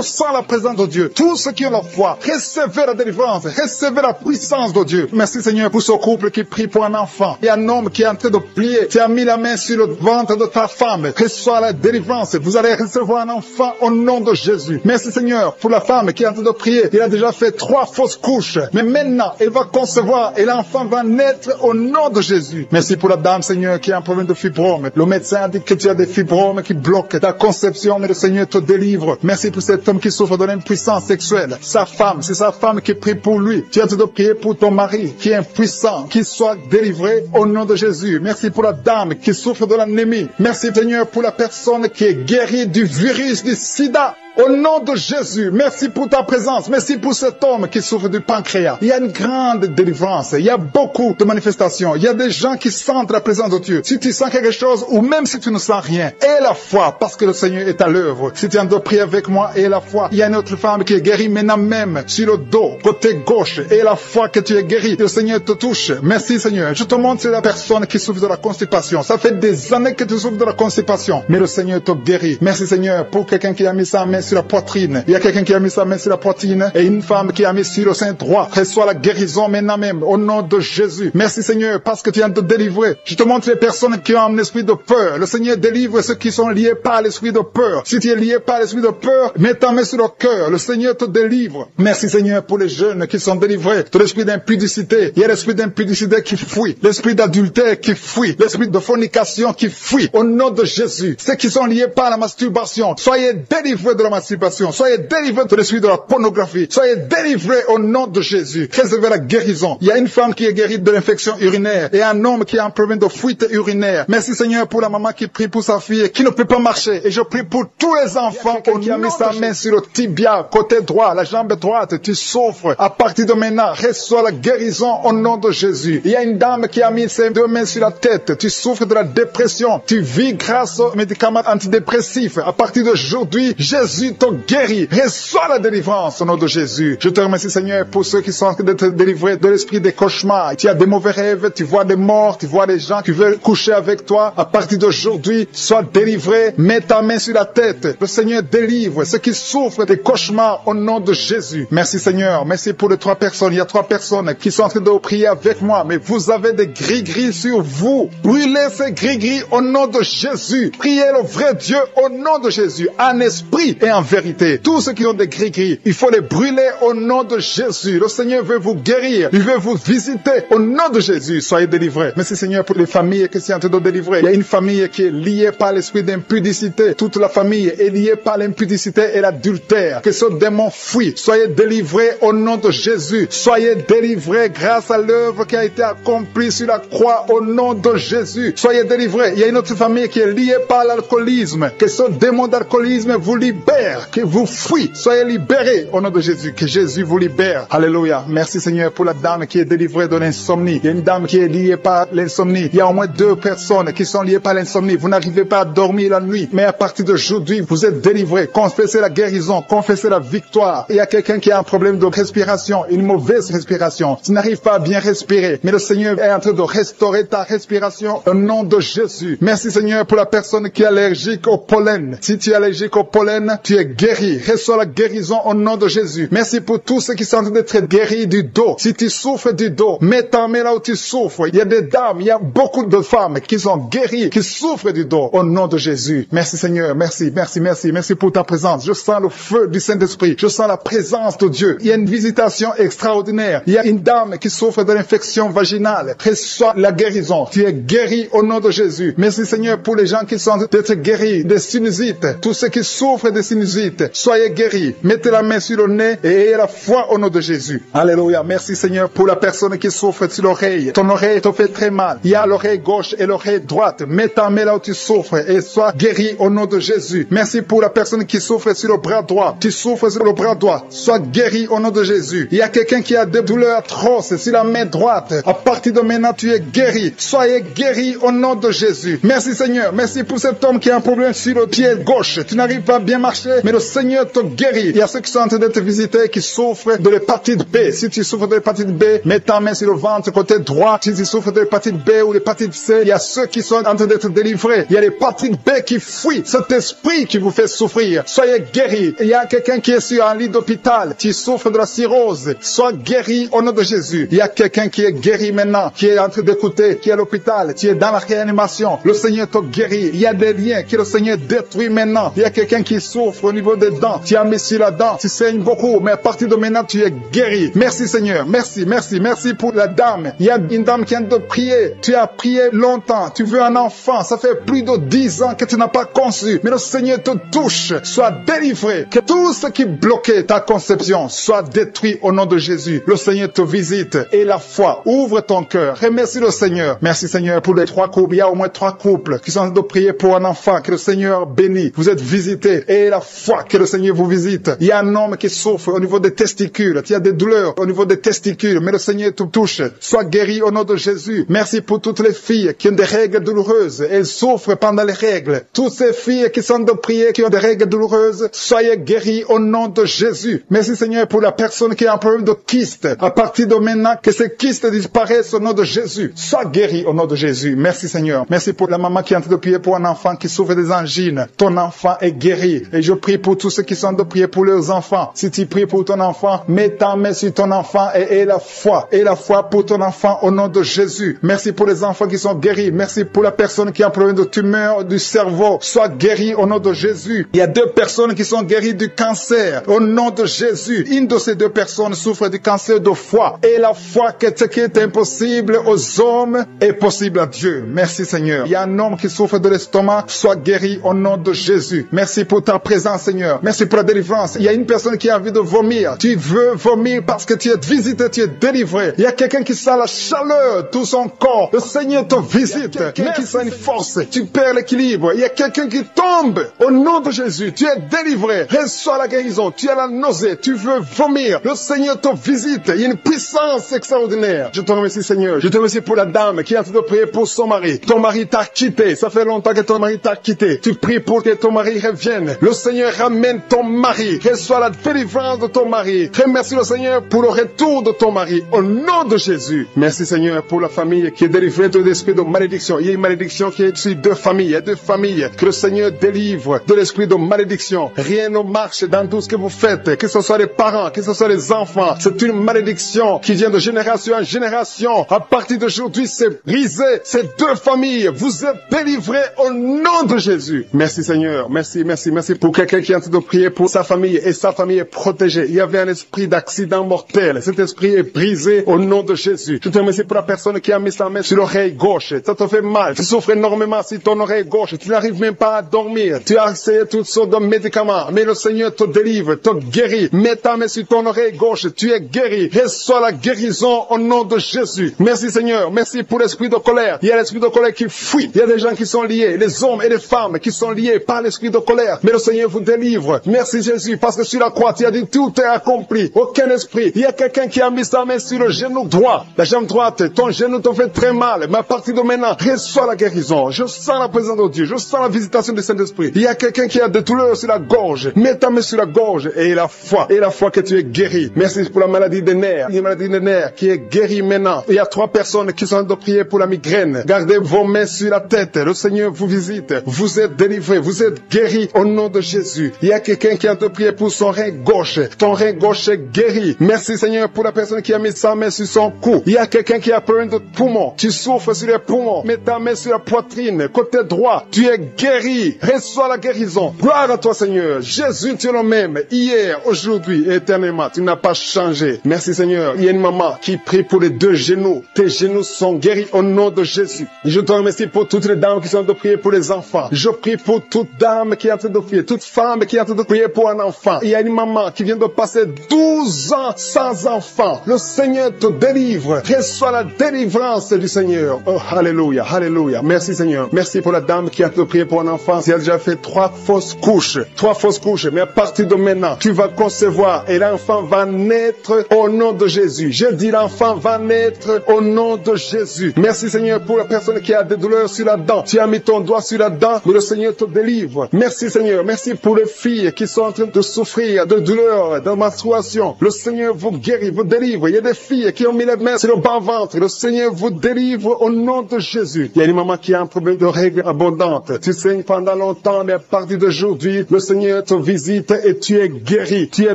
sens la présence de Dieu. Tous ceux qui ont la foi, recevez la délivrance. Recevez la puissance de Dieu. Merci Seigneur pour ce couple qui prie pour un enfant. Il y a un homme qui est en train de plier. Tu as mis la main sur le ventre de ta femme. Reçois la délivrance. Vous allez recevoir un enfant au nom de Jésus. Merci Seigneur pour la femme qui est en train de prier. Il a déjà fait 3 fausses couches. Mais maintenant, elle va concevoir et l'enfant va naître au nom de Jésus. Merci pour la dame Seigneur qui a un problème de fibrome. Le médecin a dit que tu as des fibromes qui bloquent ta conception, mais le Seigneur te délivre. Merci pour cet homme qui souffre de l'impuissance sexuelle. Sa femme, c'est sa femme qui prie pour lui. Tu as en train de prier pour ton mari qui est impuissant, qu'il soit délivré au nom de Jésus. Merci pour la dame qui souffre de l'anémie. Merci Seigneur pour la personne qui est guérie du virus du sida. Au nom de Jésus, merci pour ta présence. Merci pour cet homme qui souffre du pancréas. Il y a une grande délivrance. Il y a beaucoup de manifestations. Il y a des gens qui sentent la présence de Dieu. Si tu sens quelque chose, ou même si tu ne sens rien, aie la foi, parce que le Seigneur est à l'œuvre. Si tu es en train de prier avec moi, aie la foi. Il y a une autre femme qui est guérie maintenant même, sur le dos, côté gauche. Aie la foi que tu es guéri. Le Seigneur te touche. Merci Seigneur. Je te montre c'est la personne qui souffre de la constipation. Ça fait des années que tu souffres de la constipation, mais le Seigneur te guérit. Merci Seigneur pour quelqu'un qui a mis sa main sur la poitrine. Il y a quelqu'un qui a mis sa main sur la poitrine et une femme qui a mis sur le sein droit. Reçois la guérison maintenant même au nom de Jésus. Merci Seigneur parce que tu viens de délivrer. Je te montre les personnes qui ont un esprit de peur. Le Seigneur délivre ceux qui sont liés par l'esprit de peur. Si tu es lié par l'esprit de peur, mets ta main sur le cœur. Le Seigneur te délivre. Merci Seigneur pour les jeunes qui sont délivrés de l'esprit d'impudicité. Il y a l'esprit d'impudicité qui fuit. L'esprit d'adultère qui fuit. L'esprit de fornication qui fuit. Au nom de Jésus. Ceux qui sont liés par la masturbation, soyez délivrés de la masturbation. Soyez délivrés de l'esprit de la pornographie. Soyez délivrés au nom de Jésus. Recevez la guérison. Il y a une femme qui est guérie de l'infection urinaire et un homme qui a un problème de fuite urinaire. Merci Seigneur pour la maman qui prie pour sa fille qui ne peut pas marcher. Et je prie pour tous les enfants qui a mis sa main sur le tibia, côté droit, la jambe droite. Tu souffres. À partir de maintenant, reçois la guérison au nom de Jésus. Il y a une dame qui a mis ses 2 mains sur la tête. Tu souffres de la dépression. Tu vis grâce aux médicaments antidépressifs. À partir d'aujourd'hui, Jésus te guéri. Reçois la délivrance au nom de Jésus. Je te remercie Seigneur pour ceux qui sont en train d'être délivrés de l'esprit des cauchemars. Tu as des mauvais rêves, tu vois des morts, tu vois des gens qui veulent coucher avec toi. À partir d'aujourd'hui, sois délivré. Mets ta main sur la tête. Le Seigneur délivre ceux qui souffrent des cauchemars au nom de Jésus. Merci Seigneur. Merci pour les 3 personnes. Il y a 3 personnes qui sont en train de prier avec moi. Mais vous avez des gris-gris sur vous. Brûlez ces gris-gris au nom de Jésus. Priez le vrai Dieu au nom de Jésus. En esprit et en vérité. Tous ceux qui ont des gris-gris, il faut les brûler au nom de Jésus. Le Seigneur veut vous guérir. Il veut vous visiter au nom de Jésus. Soyez délivrés. Merci Seigneur pour les familles qui sont en train de délivrer. Il y a une famille qui est liée par l'esprit d'impudicité. Toute la famille est liée par l'impudicité et l'adultère. Que ce démon fuit. Soyez délivrés au nom de Jésus. Soyez délivrés grâce à l'œuvre qui a été accomplie sur la croix au nom de Jésus. Soyez délivrés. Il y a une autre famille qui est liée par l'alcoolisme. Que ce démon d'alcoolisme vous libère libère, que vous fuit. Soyez libérés au nom de Jésus, que Jésus vous libère. Alléluia. Merci Seigneur pour la dame qui est délivrée de l'insomnie. Il y a une dame qui est liée par l'insomnie. Il y a au moins 2 personnes qui sont liées par l'insomnie. Vous n'arrivez pas à dormir la nuit, mais à partir d'aujourd'hui, vous êtes délivrés. Confessez la guérison, confessez la victoire. Il y a quelqu'un qui a un problème de respiration, une mauvaise respiration. Tu n'arrives pas à bien respirer, mais le Seigneur est en train de restaurer ta respiration au nom de Jésus. Merci Seigneur pour la personne qui est allergique au pollen. Si tu es allergique au pollen, tu es guéri. Reçois la guérison au nom de Jésus. Merci pour tous ceux qui sont en train d'être guéris du dos. Si tu souffres du dos, mets ta main là où tu souffres. Il y a des dames, il y a beaucoup de femmes qui sont guéries, qui souffrent du dos au nom de Jésus. Merci Seigneur, merci, merci, merci, merci pour ta présence. Je sens le feu du Saint-Esprit. Je sens la présence de Dieu. Il y a une visitation extraordinaire. Il y a une dame qui souffre de l'infection vaginale. Reçois la guérison. Tu es guéri au nom de Jésus. Merci Seigneur pour les gens qui sont d'être guéris des sinusites. Tous ceux qui souffrent des sinusites, soyez guéris. Mettez la main sur le nez et ayez la foi au nom de Jésus. Alléluia. Merci Seigneur pour la personne qui souffre sur l'oreille. Ton oreille te fait très mal. Il y a l'oreille gauche et l'oreille droite. Mets ta main là où tu souffres et sois guéri au nom de Jésus. Merci pour la personne qui souffre sur le bras droit. Tu souffres sur le bras droit. Sois guéri au nom de Jésus. Il y a quelqu'un qui a des douleurs atroces sur la main droite. À partir de maintenant, tu es guéri. Soyez guéri au nom de Jésus. Merci Seigneur. Merci pour cet homme qui a un problème sur le pied gauche. Tu n'arrives pas à bien marcher, mais le Seigneur te guérit. Il y a ceux qui sont en train d'être visités qui souffrent de l'hépatite B. Si tu souffres de l'hépatite B, mets ta main sur le ventre côté droit. Si tu souffres de l'hépatite B ou l'hépatite C, il y a ceux qui sont en train d'être délivrés. Il y a l'hépatite B qui fuit. Cet esprit qui vous fait souffrir. Soyez guéri. Il y a quelqu'un qui est sur un lit d'hôpital. Tu souffres de la cirrhose. Sois guéri au nom de Jésus. Il y a quelqu'un qui est guéri maintenant, qui est en train d'écouter, qui est à l'hôpital. Tu es dans la réanimation. Le Seigneur te guérit. Il y a des liens que le Seigneur détruit maintenant. Il y a quelqu'un qui souffre au niveau des dents. Tu as mis sur la dent. Tu saignes beaucoup, mais à partir de maintenant, tu es guéri. Merci Seigneur. Merci, merci, merci pour la dame. Il y a une dame qui vient de prier. Tu as prié longtemps. Tu veux un enfant. Ça fait plus de 10 ans que tu n'as pas conçu. Mais le Seigneur te touche. Sois délivré. Que tout ce qui bloquait ta conception soit détruit au nom de Jésus. Le Seigneur te visite. Et la foi. Ouvre ton cœur. Remercie le Seigneur. Merci Seigneur pour les 3 couples. Il y a au moins 3 couples qui sont en train de prier pour un enfant. Que le Seigneur bénisse. Vous êtes visités. Et la foi que le Seigneur vous visite. Il y a un homme qui souffre au niveau des testicules. Il y a des douleurs au niveau des testicules. Mais le Seigneur te touche. Sois guéri au nom de Jésus. Merci pour toutes les filles qui ont des règles douloureuses. Elles souffrent pendant les règles. Toutes ces filles qui sont de prier, qui ont des règles douloureuses, soyez guéris au nom de Jésus. Merci Seigneur pour la personne qui a un problème de kyste. À partir de maintenant, que ces kystes disparaissent au nom de Jésus. Sois guéri au nom de Jésus. Merci Seigneur. Merci pour la maman qui est en train de prier pour un enfant qui souffre des angines. Ton enfant est guéri. Et je prie pour tous ceux qui sont de prier pour leurs enfants. Si tu pries pour ton enfant, mets ta main sur ton enfant et aie la foi. Aie la foi pour ton enfant au nom de Jésus. Merci pour les enfants qui sont guéris. Merci pour la personne qui a un problème de tumeur du cerveau. Sois guéri au nom de Jésus. Il y a 2 personnes qui sont guéries du cancer. Au nom de Jésus. Une de ces 2 personnes souffre du cancer de foie. Et la foi que ce qui est impossible aux hommes est possible à Dieu. Merci Seigneur. Il y a un homme qui souffre de l'estomac. Sois guéri au nom de Jésus. Merci pour ta présence Seigneur. Merci pour la délivrance. Il y a une personne qui a envie de vomir. Tu veux vomir parce que tu es visité, tu es délivré. Il y a quelqu'un qui sent la chaleur, tout son corps. Le Seigneur te visite. Mais qui sent une force. Tu perds l'équilibre. Il y a quelqu'un qui tombe. Au nom de Jésus, tu es délivré. Reçois la guérison. Tu as la nausée. Tu veux vomir. Le Seigneur te visite. Il y a une puissance extraordinaire. Je te remercie Seigneur. Je te remercie pour la dame qui est en train de prier pour son mari. Ton mari t'a quitté. Ça fait longtemps que ton mari t'a quitté. Tu pries pour que ton mari revienne. Le Seigneur ramène ton mari. Reçois la délivrance de ton mari. Remercie le Seigneur pour le retour de ton mari. Au nom de Jésus. Merci Seigneur pour la famille qui est délivrée de l'esprit de malédiction. Il y a une malédiction qui est sur 2 familles. Il y a 2 familles que le Seigneur délivre de l'esprit de malédiction. Rien ne marche dans tout ce que vous faites. Que ce soit les parents, que ce soit les enfants. C'est une malédiction qui vient de génération en génération. À partir d'aujourd'hui, c'est brisé. Ces 2 familles, vous êtes délivrés au nom de Jésus. Merci Seigneur. Merci, merci, merci pour quelqu'un qui est en train de prier pour sa famille et sa famille est protégée. Il y avait un esprit d'accident mortel. Cet esprit est brisé au nom de Jésus. Je te remercie pour la personne qui a mis sa main sur l'oreille gauche. Ça te fait mal. Tu souffres énormément sur ton oreille gauche. Tu n'arrives même pas à dormir. Tu as essayé toutes sortes de médicaments. Mais le Seigneur te délivre, te guérit. Mets ta main sur ton oreille gauche. Tu es guéri. Reçois la guérison au nom de Jésus. Merci Seigneur. Merci pour l'esprit de colère. Il y a l'esprit de colère qui fuit. Il y a des gens qui sont liés. Les hommes et les femmes qui sont liés par l'esprit de colère. Mais le Seigneur vous délivre. Merci Jésus, parce que sur la croix, tu as dit tout est accompli. Aucun esprit. Il y a quelqu'un qui a mis sa main sur le genou droit. La jambe droite, ton genou te fait très mal. Mais à partir de maintenant, reçois la guérison. Je sens la présence de Dieu. Je sens la visitation du Saint-Esprit. Il y a quelqu'un qui a des douleurs sur la gorge. Mets ta main sur la gorge et la foi. Et la foi que tu es guéri. Merci pour la maladie des nerfs. Une maladie des nerfs qui est guérie maintenant. Il y a 3 personnes qui sont en train de prier pour la migraine. Gardez vos mains sur la tête. Le Seigneur vous visite. Vous êtes délivrés. Vous êtes guéris au nom de Jésus. Il y a quelqu'un qui a de prier pour son rein gauche. Ton rein gauche est guéri. Merci Seigneur pour la personne qui a mis sa main sur son cou. Il y a quelqu'un qui a problème de poumon. Tu souffres sur les poumons. Mets ta main sur la poitrine. Côté droit. Tu es guéri. Reçois la guérison. Gloire à toi Seigneur. Jésus, tu es le même. Hier, aujourd'hui, éternellement. Tu n'as pas changé. Merci Seigneur. Il y a une maman qui prie pour les 2 genoux. Tes genoux sont guéris au nom de Jésus. Je te remercie pour toutes les dames qui sont en train de prier pour les enfants. Je prie pour toute dame qui est en train de prier. Toute femme qui est en train de prier pour un enfant. Il y a une maman qui vient de passer 12 ans sans enfant. Le Seigneur te délivre. Reçois la délivrance du Seigneur. Oh, alléluia, alléluia. Merci Seigneur. Merci pour la dame qui a te prié pour un enfant. Elle a déjà fait 3 fausses couches. 3 fausses couches. Mais à partir de maintenant, tu vas concevoir et l'enfant va naître au nom de Jésus. Je dis l'enfant va naître au nom de Jésus. Merci Seigneur pour la personne qui a des douleurs sur la dent. Tu as mis ton doigt sur la dent, mais le Seigneur te délivre. Merci Seigneur. Merci pour les filles qui sont en train de souffrir de douleurs, de menstruation. Le Seigneur vous guérit, vous délivre. Il y a des filles qui ont mis les mains sur le bas-ventre. Le Seigneur vous délivre au nom de Jésus. Il y a une maman qui a un problème de règles abondantes. Tu saignes pendant longtemps, mais à partir d'aujourd'hui, le Seigneur te visite et tu es guéri. Tu es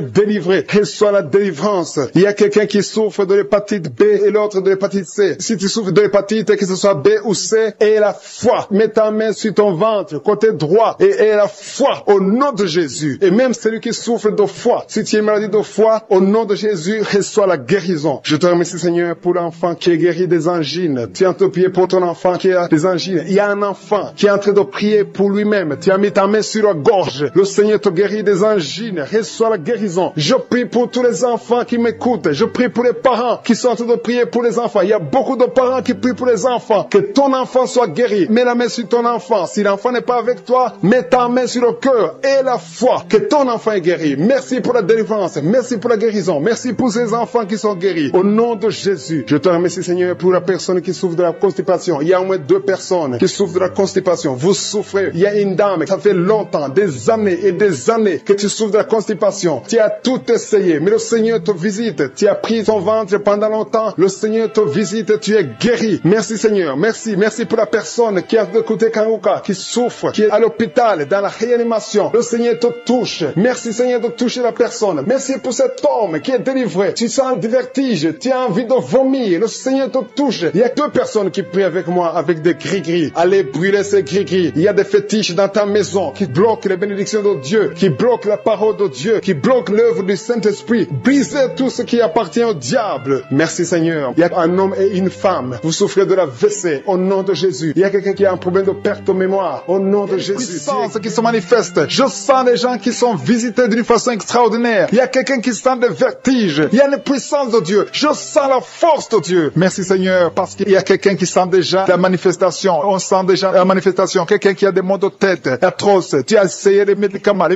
délivré. Reçois la délivrance. Il y a quelqu'un qui souffre de l'hépatite B et l'autre de l'hépatite C. Si tu souffres de l'hépatite, que ce soit B ou C, aie la foi. Mets ta main sur ton ventre, côté droit, et aie la foi au nom de Jésus. Et même celui qui souffre de foie, si tu es maladie de foie, au nom de Jésus, reçois la guérison. Je te remercie Seigneur pour l'enfant qui est guéri des angines. Tu es en train de prier pour ton enfant qui a des angines. Il y a un enfant qui est en train de prier pour lui-même. Tu as mis ta main sur la gorge. Le Seigneur te guérit des angines. Reçois la guérison. Je prie pour tous les enfants qui m'écoutent. Je prie pour les parents qui sont en train de prier pour les enfants. Il y a beaucoup de parents qui prient pour les enfants. Que ton enfant soit guéri. Mets la main sur ton enfant. Si l'enfant n'est pas avec toi, mets ta main sur le cœur et la foi. Que ton enfant est guéri. Merci pour la délivrance. Merci pour la guérison. Merci pour ces enfants qui sont guéris. Au nom de Jésus, je te remercie Seigneur pour la personne qui souffre de la constipation. Il y a au moins 2 personnes qui souffrent de la constipation. Vous souffrez. Il y a une dame, ça fait longtemps, des années et des années que tu souffres de la constipation. Tu as tout essayé, mais le Seigneur te visite. Tu as pris ton ventre pendant longtemps. Le Seigneur te visite. Tu es guéri. Merci Seigneur. Merci. Merci pour la personne qui a écouté Kanouka, qui souffre, qui est à l'hôpital, dans la réanimation. Le Seigneur te touche. Merci Seigneur de toucher la personne. Merci pour cet homme qui est délivré. Tu sens du vertige. Tu as envie de vomir. Le Seigneur te touche. Il y a 2 personnes qui prient avec moi avec des gris-gris. Allez brûler ces gris-gris. Il y a des fétiches dans ta maison qui bloquent les bénédictions de Dieu, qui bloquent la parole de Dieu, qui bloquent l'œuvre du Saint-Esprit. Brisez tout ce qui appartient au diable. Merci Seigneur. Il y a un homme et une femme. Vous souffrez de la WC au nom de Jésus. Il y a quelqu'un qui a un problème de perte de mémoire au nom de Jésus. Puissance qui se manifeste. Je sens des gens qui sont visités d'une façon extraordinaire. Il y a quelqu'un qui sent des vertiges. Il y a une puissance de Dieu. Je sens la force de Dieu. Merci Seigneur, parce qu'il y a quelqu'un qui sent déjà la manifestation. On sent déjà la manifestation. Quelqu'un qui a des maux de tête atroces. Tu as essayé les médicaments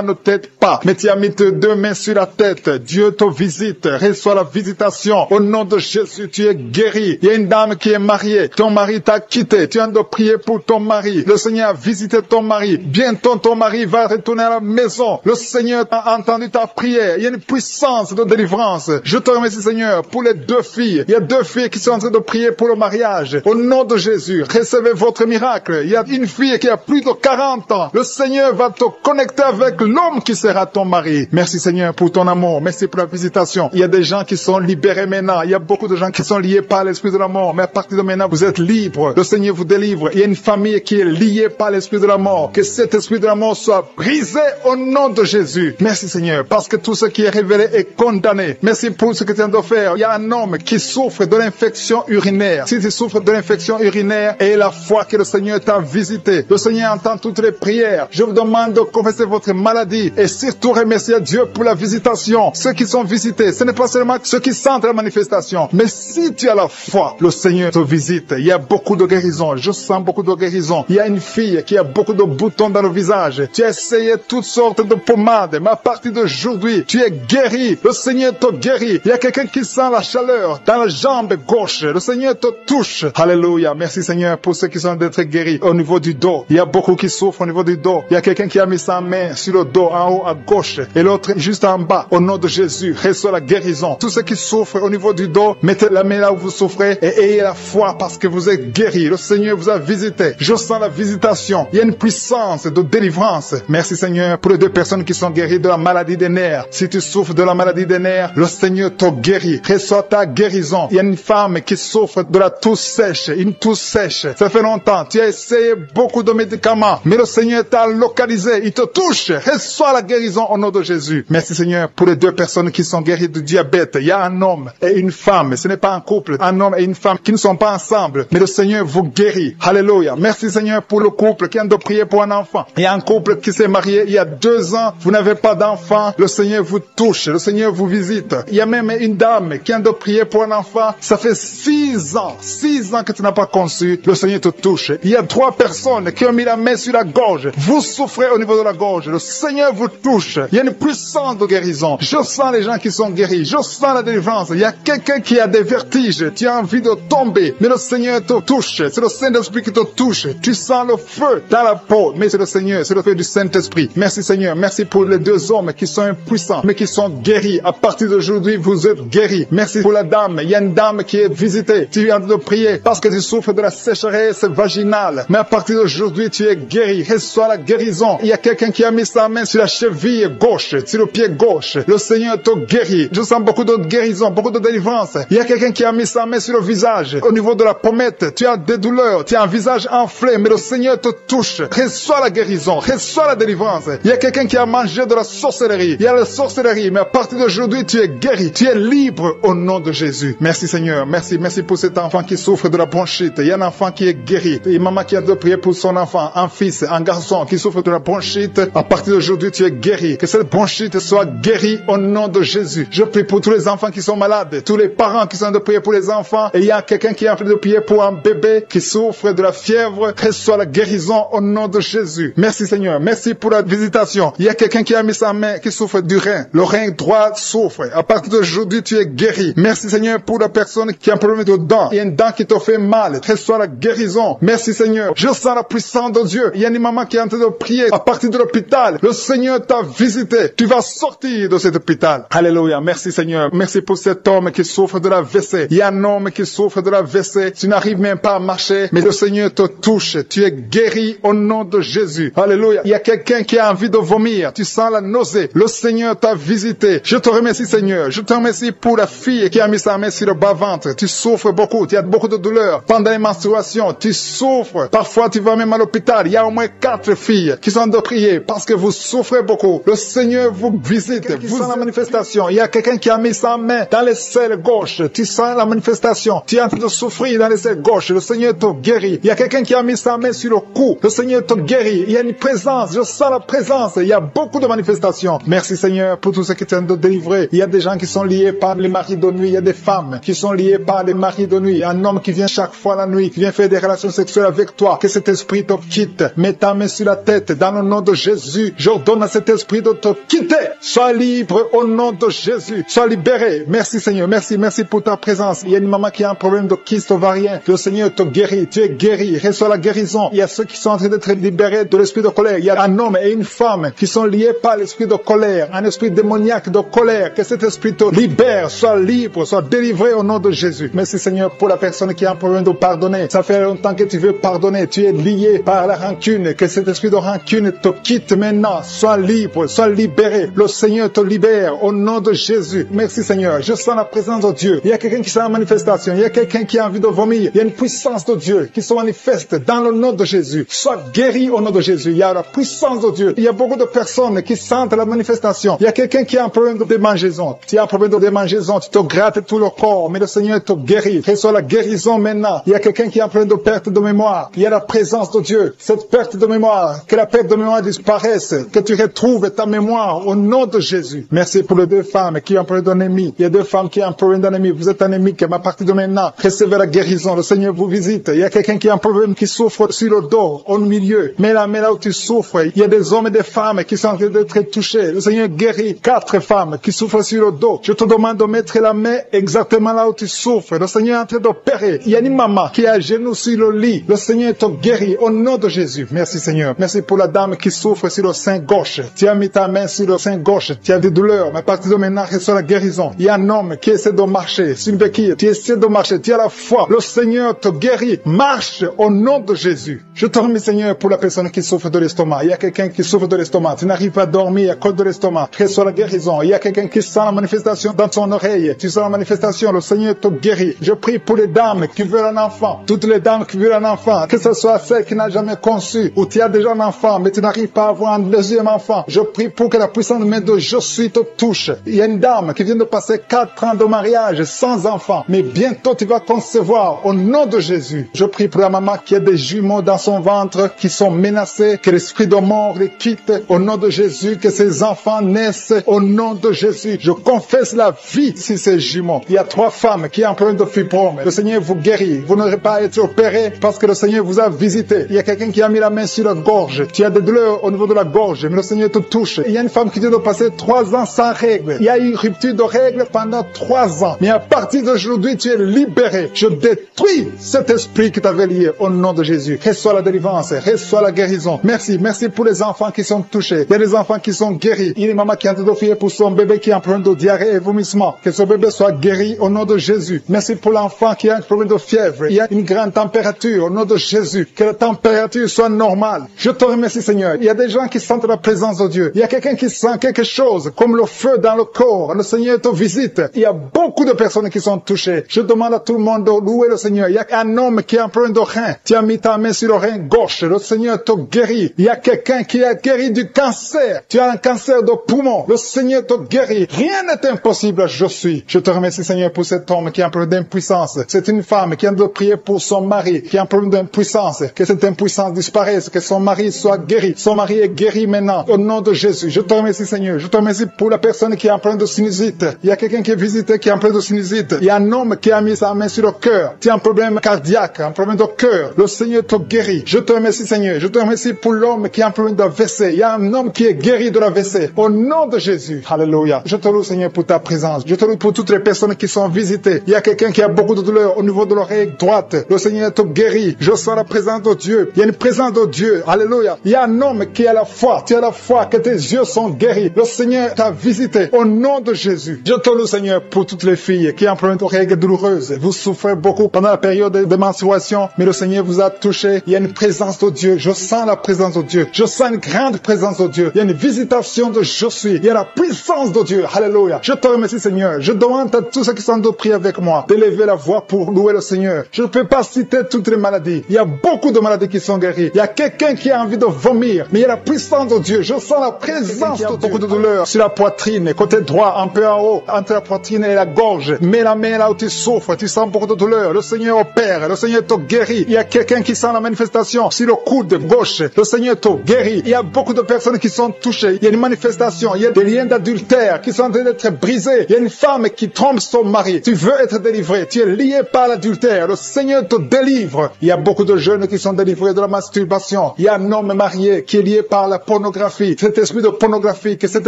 ne t'aident pas. Mais tu as mis tes 2 mains sur la tête. Dieu te visite. Reçois la visitation. Au nom de Jésus, tu es guéri. Il y a une dame qui est mariée. Ton mari t'a quitté. Tu as de prier pour ton mari. Le Seigneur a visité ton mari. Bientôt ton mari va retourner à la maison. Le Seigneur a entendu ta prière. Il y a une puissance de délivrance. Je te remercie Seigneur pour les 2 filles. Il y a 2 filles qui sont en train de prier pour le mariage. Au nom de Jésus, recevez votre miracle. Il y a une fille qui a plus de 40 ans. Le Seigneur va te connecter avec l'homme qui sera ton mari. Merci Seigneur pour ton amour. Merci pour la visitation. Il y a des gens qui sont libérés maintenant. Il y a beaucoup de gens qui sont liés par l'esprit de la mort. Mais à partir de maintenant, vous êtes libres. Le Seigneur vous délivre. Il y a une famille qui est liée par l'esprit de la mort. Que cet esprit de la mort soit brisé au nom de Jésus. Merci Seigneur, parce que tout ce qui est révélé et condamné. Merci pour ce que tu viens de faire. Il y a un homme qui souffre de l'infection urinaire. Si tu souffres de l'infection urinaire, et la foi que le Seigneur t'a visité, le Seigneur entend toutes les prières. Je vous demande de confesser votre maladie et surtout remercier Dieu pour la visitation. Ceux qui sont visités, ce n'est pas seulement ceux qui sentent la manifestation, mais si tu as la foi, le Seigneur te visite. Il y a beaucoup de guérison. Je sens beaucoup de guérison. Il y a une fille qui a beaucoup de boutons dans le visage. Tu as essayé toutes sortes de pommades, mais à partir d'aujourd'hui, tu es guéri. Le Seigneur te guérit. Il y a quelqu'un qui sent la chaleur dans la jambe gauche. Le Seigneur te touche. Alléluia. Merci Seigneur pour ceux qui sont d'être guéris au niveau du dos. Il y a beaucoup qui souffrent au niveau du dos. Il y a quelqu'un qui a mis sa main sur le dos, en haut à gauche, et l'autre juste en bas. Au nom de Jésus, reçois la guérison. Tous ceux qui souffrent au niveau du dos, mettez la main là où vous souffrez et ayez la foi parce que vous êtes guéris. Le Seigneur vous a visité. Je sens la visitation. Il y a une puissance de délivrance. Merci Seigneur pour les 2 personnes qui sont guéries de la maladie des nerfs. Si tu souffres de la maladie des nerfs, le Seigneur te guérit. Reçois ta guérison. Il y a une femme qui souffre de la toux sèche, une toux sèche. Ça fait longtemps. Tu as essayé beaucoup de médicaments, mais le Seigneur t'a localisé. Il te touche. Reçois la guérison au nom de Jésus. Merci Seigneur pour les 2 personnes qui sont guéries du diabète. Il y a un homme et une femme. Ce n'est pas un couple. Un homme et une femme qui ne sont pas ensemble, mais le Seigneur vous guérit. Alléluia. Merci Seigneur pour le couple qui vient de prier pour un enfant. Il y a un couple qui s'est marié il y a 2 ans. Vous n'avez pas d'enfant. Le Seigneur vous touche. Le Seigneur vous visite. Il y a même une dame qui vient de prier pour un enfant. Ça fait 6 ans. 6 ans que tu n'as pas conçu. Le Seigneur te touche. Il y a 3 personnes qui ont mis la main sur la gorge. Vous souffrez au niveau de la gorge. Le Seigneur vous touche. Il y a une puissance de guérison. Je sens les gens qui sont guéris. Je sens la délivrance. Il y a quelqu'un qui a des vertiges. Tu as envie de tomber. Mais le Seigneur te touche. C'est le Saint-Esprit qui te touche. Tu sens le feu dans la peau. Mais c'est le Seigneur. C'est le feu du Saint-Esprit. Merci Seigneur. Merci pour les 2 hommes qui sont impuissants, mais qui sont guéris. À partir d'aujourd'hui, vous êtes guéris. Merci pour la dame. Il y a une dame qui est visitée. Tu viens de prier parce que tu souffres de la sécheresse vaginale. Mais à partir d'aujourd'hui, tu es guéri. Reçois la guérison. Il y a quelqu'un qui a mis sa main sur la cheville gauche, sur le pied gauche. Le Seigneur te guérit. Je sens beaucoup de guérison, beaucoup de délivrance. Il y a quelqu'un qui a mis sa main sur le visage. Au niveau de la pommette, tu as des douleurs. Tu as un visage enflé, mais le Seigneur te touche. Reçois la guérison. Reçois la délivrance. Il y a quelqu'un qui a mangé de la sorcellerie. Il y a la sorcellerie, mais à partir d'aujourd'hui, tu es guéri. Tu es libre au nom de Jésus. Merci Seigneur. Merci. Merci pour cet enfant qui souffre de la bronchite. Il y a un enfant qui est guéri. Et maman qui a de prier pour son enfant, un fils, un garçon qui souffre de la bronchite. À partir d'aujourd'hui, tu es guéri. Que cette bronchite soit guérie au nom de Jésus. Je prie pour tous les enfants qui sont malades, tous les parents qui sont de prier pour les enfants. Et il y a quelqu'un qui est en train de prier pour un bébé qui souffre de la fièvre. Reçois la guérison au nom de Jésus. Merci Seigneur. Merci pour la visitation. Il y a quelqu'un qui a mis sa main qui souffre du rein. Le rein droit souffre. À partir d'aujourd'hui, tu es guéri. Merci Seigneur pour la personne qui a un problème de dents. Il y a une dent qui te fait mal. Reçois la guérison. Merci Seigneur. Je sens la puissance de Dieu. Il y a une maman qui est en train de prier à partir de l'hôpital. Le Seigneur t'a visité. Tu vas sortir de cet hôpital. Alléluia. Merci Seigneur. Merci pour cet homme qui souffre de la WC. Il y a un homme qui souffre de la WC. Tu n'arrives même pas à marcher, mais le Seigneur te touche. Tu es guéri au nom de Jésus. Alléluia. Il y a quelqu'un qui a envie de vomir. Tu sens la nausée. Le Seigneur t'a visité. Je te remercie Seigneur. Je te remercie pour la fille qui a mis sa main sur le bas-ventre. Tu souffres beaucoup. Tu as beaucoup de douleurs. Pendant les menstruations, tu souffres. Parfois, tu vas même à l'hôpital. Il y a au moins 4 filles qui sont de prier parce que vous souffrez beaucoup. Le Seigneur vous visite. Vous sent la manifestation. Il y a quelqu'un qui a mis sa main dans les selles gauches. Tu sens la manifestation. Tu es en train de souffrir dans les selles gauches. Le Seigneur te guérit. Il y a quelqu'un qui a mis sa main sur le cou. Le Seigneur te guérit. Il y a une présence. Je sens la présence. Il y a beaucoup de manifestations. Merci Seigneur pour tout ce qui tient de délivrer. Il y a des gens qui sont liés par les maris de nuit. Il y a des femmes qui sont liées par les maris de nuit. Un homme qui vient chaque fois la nuit, qui vient faire des relations sexuelles avec toi. Que cet esprit te quitte. Mets ta main sur la tête. Dans le nom de Jésus, j'ordonne à cet esprit de te quitter. Sois libre au nom de Jésus. Sois libéré. Merci Seigneur. Merci. Merci pour ta présence. Il y a une maman qui a un problème de kyste ovarien. Le Seigneur te guérit. Tu es guéri. Reçois la guérison. Il y a ceux qui sont en train d'être libérés de l'esprit de colère. Il y a un homme et une femme qui sont liés par l'esprit de colère. Un esprit démoniaque de colère. Que cet esprit te libère. Sois libre. Sois délivré au nom de Jésus. Merci Seigneur pour la personne qui a un problème de pardonner. Ça fait longtemps que tu veux pardonner. Tu es lié par la rancune. Que cet esprit de rancune te quitte maintenant. Sois libre. Sois libéré. Le Seigneur te libère au nom de Jésus. Merci Seigneur. Je sens la présence de Dieu. Il y a quelqu'un qui sent la manifestation. Il y a quelqu'un qui a envie de vomir. Il y a une puissance de Dieu qui se manifeste dans le nom de Jésus. Sois guéri au nom de Jésus. Il y a la puissance de Dieu. Il y a beaucoup de personnes qui sentent la manifestation. Il y a quelqu'un qui qui a un problème de démangeaison, tu as un problème de démangeaison, tu te grattes tout le corps, mais le Seigneur te guérit. Reçois la guérison maintenant. Il y a quelqu'un qui a un problème de perte de mémoire. Il y a la présence de Dieu. Cette perte de mémoire, que la perte de mémoire disparaisse, que tu retrouves ta mémoire au nom de Jésus. Merci pour les deux femmes qui ont un problème d'anémie. Il y a deux femmes qui ont un problème d'anémie. Vous êtes anémique, mais à partir de maintenant, recevez la guérison. Le Seigneur vous visite. Il y a quelqu'un qui a un problème qui souffre sur le dos, au milieu. Mais là où tu souffres, il y a des hommes et des femmes qui sont en train d'être touchés. Le Seigneur guérit 4 femmes qui souffrent sur le dos. Je te demande de mettre la main exactement là où tu souffres. Le Seigneur est en train d'opérer. Il y a une maman qui est à genoux sur le lit. Le Seigneur te guérit au nom de Jésus. Merci Seigneur. Merci pour la dame qui souffre sur le sein gauche. Tu as mis ta main sur le sein gauche. Tu as des douleurs, mais à partir de maintenant, reçois la guérison. Il y a un homme qui essaie de marcher sur une béquille. Tu essaies de marcher. Tu as la foi. Le Seigneur te guérit. Marche au nom de Jésus. Je te remercie Seigneur pour la personne qui souffre de l'estomac. Il y a quelqu'un qui souffre de l'estomac. Tu n'arrives pas à dormir à cause de l'estomac. Reçois la guérison. Il y a quelqu'un qui sent la manifestation dans son oreille. Tu sens la manifestation. Le Seigneur te guérit. Je prie pour les dames qui veulent un enfant. Toutes les dames qui veulent un enfant. Que ce soit celle qui n'a jamais conçu ou tu as déjà un enfant mais tu n'arrives pas à avoir un deuxième enfant. Je prie pour que la puissante main de Je suis te touche. Il y a une dame qui vient de passer 4 ans de mariage sans enfant. Mais bientôt tu vas concevoir au nom de Jésus. Je prie pour la maman qui a des jumeaux dans son ventre qui sont menacés. Que l'esprit de mort les quitte au nom de Jésus. Que ces enfants naissent au nom de Jésus. Je confesse la vie sur ces jumeaux. Il y a 3 femmes qui ont un problème de fibrome. Le Seigneur vous guérit. Vous n'aurez pas à être opéré parce que le Seigneur vous a visité. Il y a quelqu'un qui a mis la main sur la gorge. Tu as des douleurs au niveau de la gorge, mais le Seigneur te touche. Il y a une femme qui vient de passer 3 ans sans règles. Il y a eu une rupture de règles pendant 3 ans. Mais à partir d'aujourd'hui, tu es libéré. Je détruis cet esprit qui t'avait lié au nom de Jésus. Reçois la délivrance, reçois la guérison. Merci, merci pour les enfants qui sont touchés. Il y a des enfants qui sont guéris. Il y a une maman qui est en train d'offrir pour son bébé qui a un problème de diarrhée et vomissement. Que ce bébé soit guéri au nom de Jésus. Merci pour l'enfant qui a un problème de fièvre. Il y a une grande température au nom de Jésus. Que la température soit normale. Je te remercie Seigneur. Il y a des gens qui sentent la présence de Dieu. Il y a quelqu'un qui sent quelque chose comme le feu dans le corps. Le Seigneur te visite. Il y a beaucoup de personnes qui sont touchées. Je demande à tout le monde de louer le Seigneur. Il y a un homme qui a un problème de rein. Tu as mis ta main sur le rein gauche. Le Seigneur te guérit. Il y a quelqu'un qui a guéri du cancer. Tu as un cancer de poumon. Le Seigneur te guérit. Rien n'est impossible. Je suis. Je te remercie Seigneur pour cet homme qui a un problème d'impuissance. C'est une femme qui a de prier pour son mari qui a un problème d'impuissance. Que cette impuissance disparaisse. Que son mari soit guéri. Son mari est guéri maintenant. Au nom de Jésus. Je te remercie Seigneur. Je te remercie pour la personne qui a un problème de sinusite. Il y a quelqu'un qui est visité qui a un problème de sinusite. Il y a un homme qui a mis sa main sur le cœur. Tu as un problème cardiaque, un problème de cœur. Le Seigneur te guérit. Je te remercie Seigneur. Je te remercie pour l'homme qui a un problème d'AVC. Il y a un homme qui est guéri de l'AVC. Au nom de Jésus. Alléluia. Je te loue Seigneur pour ta présence. Je te loue pour toutes les personnes qui sont visitées. Il y a quelqu'un qui a beaucoup de douleur au niveau de l'oreille droite. Le Seigneur te guérit. Je sens la présence de Dieu. Il y a une présence de Dieu. Alléluia. Il y a un homme qui a la foi. Tu as la foi que tes yeux sont guéris. Le Seigneur t'a visité. Au nom de Jésus. Je te loue Seigneur pour toutes les filles qui ont un problème de règles douloureuses. Vous souffrez beaucoup pendant la période de menstruation, mais le Seigneur vous a touché. Il y a une présence de Dieu. Je sens la présence de Dieu. Je sens une grande présence de Dieu. Il y a une visitation de Je suis. Il y a la puissance de Dieu. Alléluia. Je te remercie Seigneur. Je demande à tous ceux qui sont de prier avec moi d'élever la voix pour louer le Seigneur. Je ne peux pas citer toutes les maladies. Il y a beaucoup de maladies qui sont guéries. Il y a quelqu'un qui a envie de vomir, mais il y a la puissance de Dieu. Je sens la présence de Dieu. Beaucoup de douleur sur la poitrine, côté droit, un peu en haut, entre la poitrine et la gorge. Mets la main là où tu souffres, tu sens beaucoup de douleur. Le Seigneur opère, le Seigneur te guérit. Il y a quelqu'un qui sent la manifestation sur le coude gauche. Le Seigneur te guérit. Il y a beaucoup de personnes qui sont touchées. Il y a une manifestation. Il y a des liens d'adultère qui sont en train d'être brisés. Il y a une femme qui trompe son mari. Tu veux être délivré. Tu es lié par l'adultère. Le Seigneur te délivre. Il y a beaucoup de jeunes qui sont délivrés de la masturbation. Il y a un homme marié qui est lié par la pornographie. Cet esprit de pornographie, que cet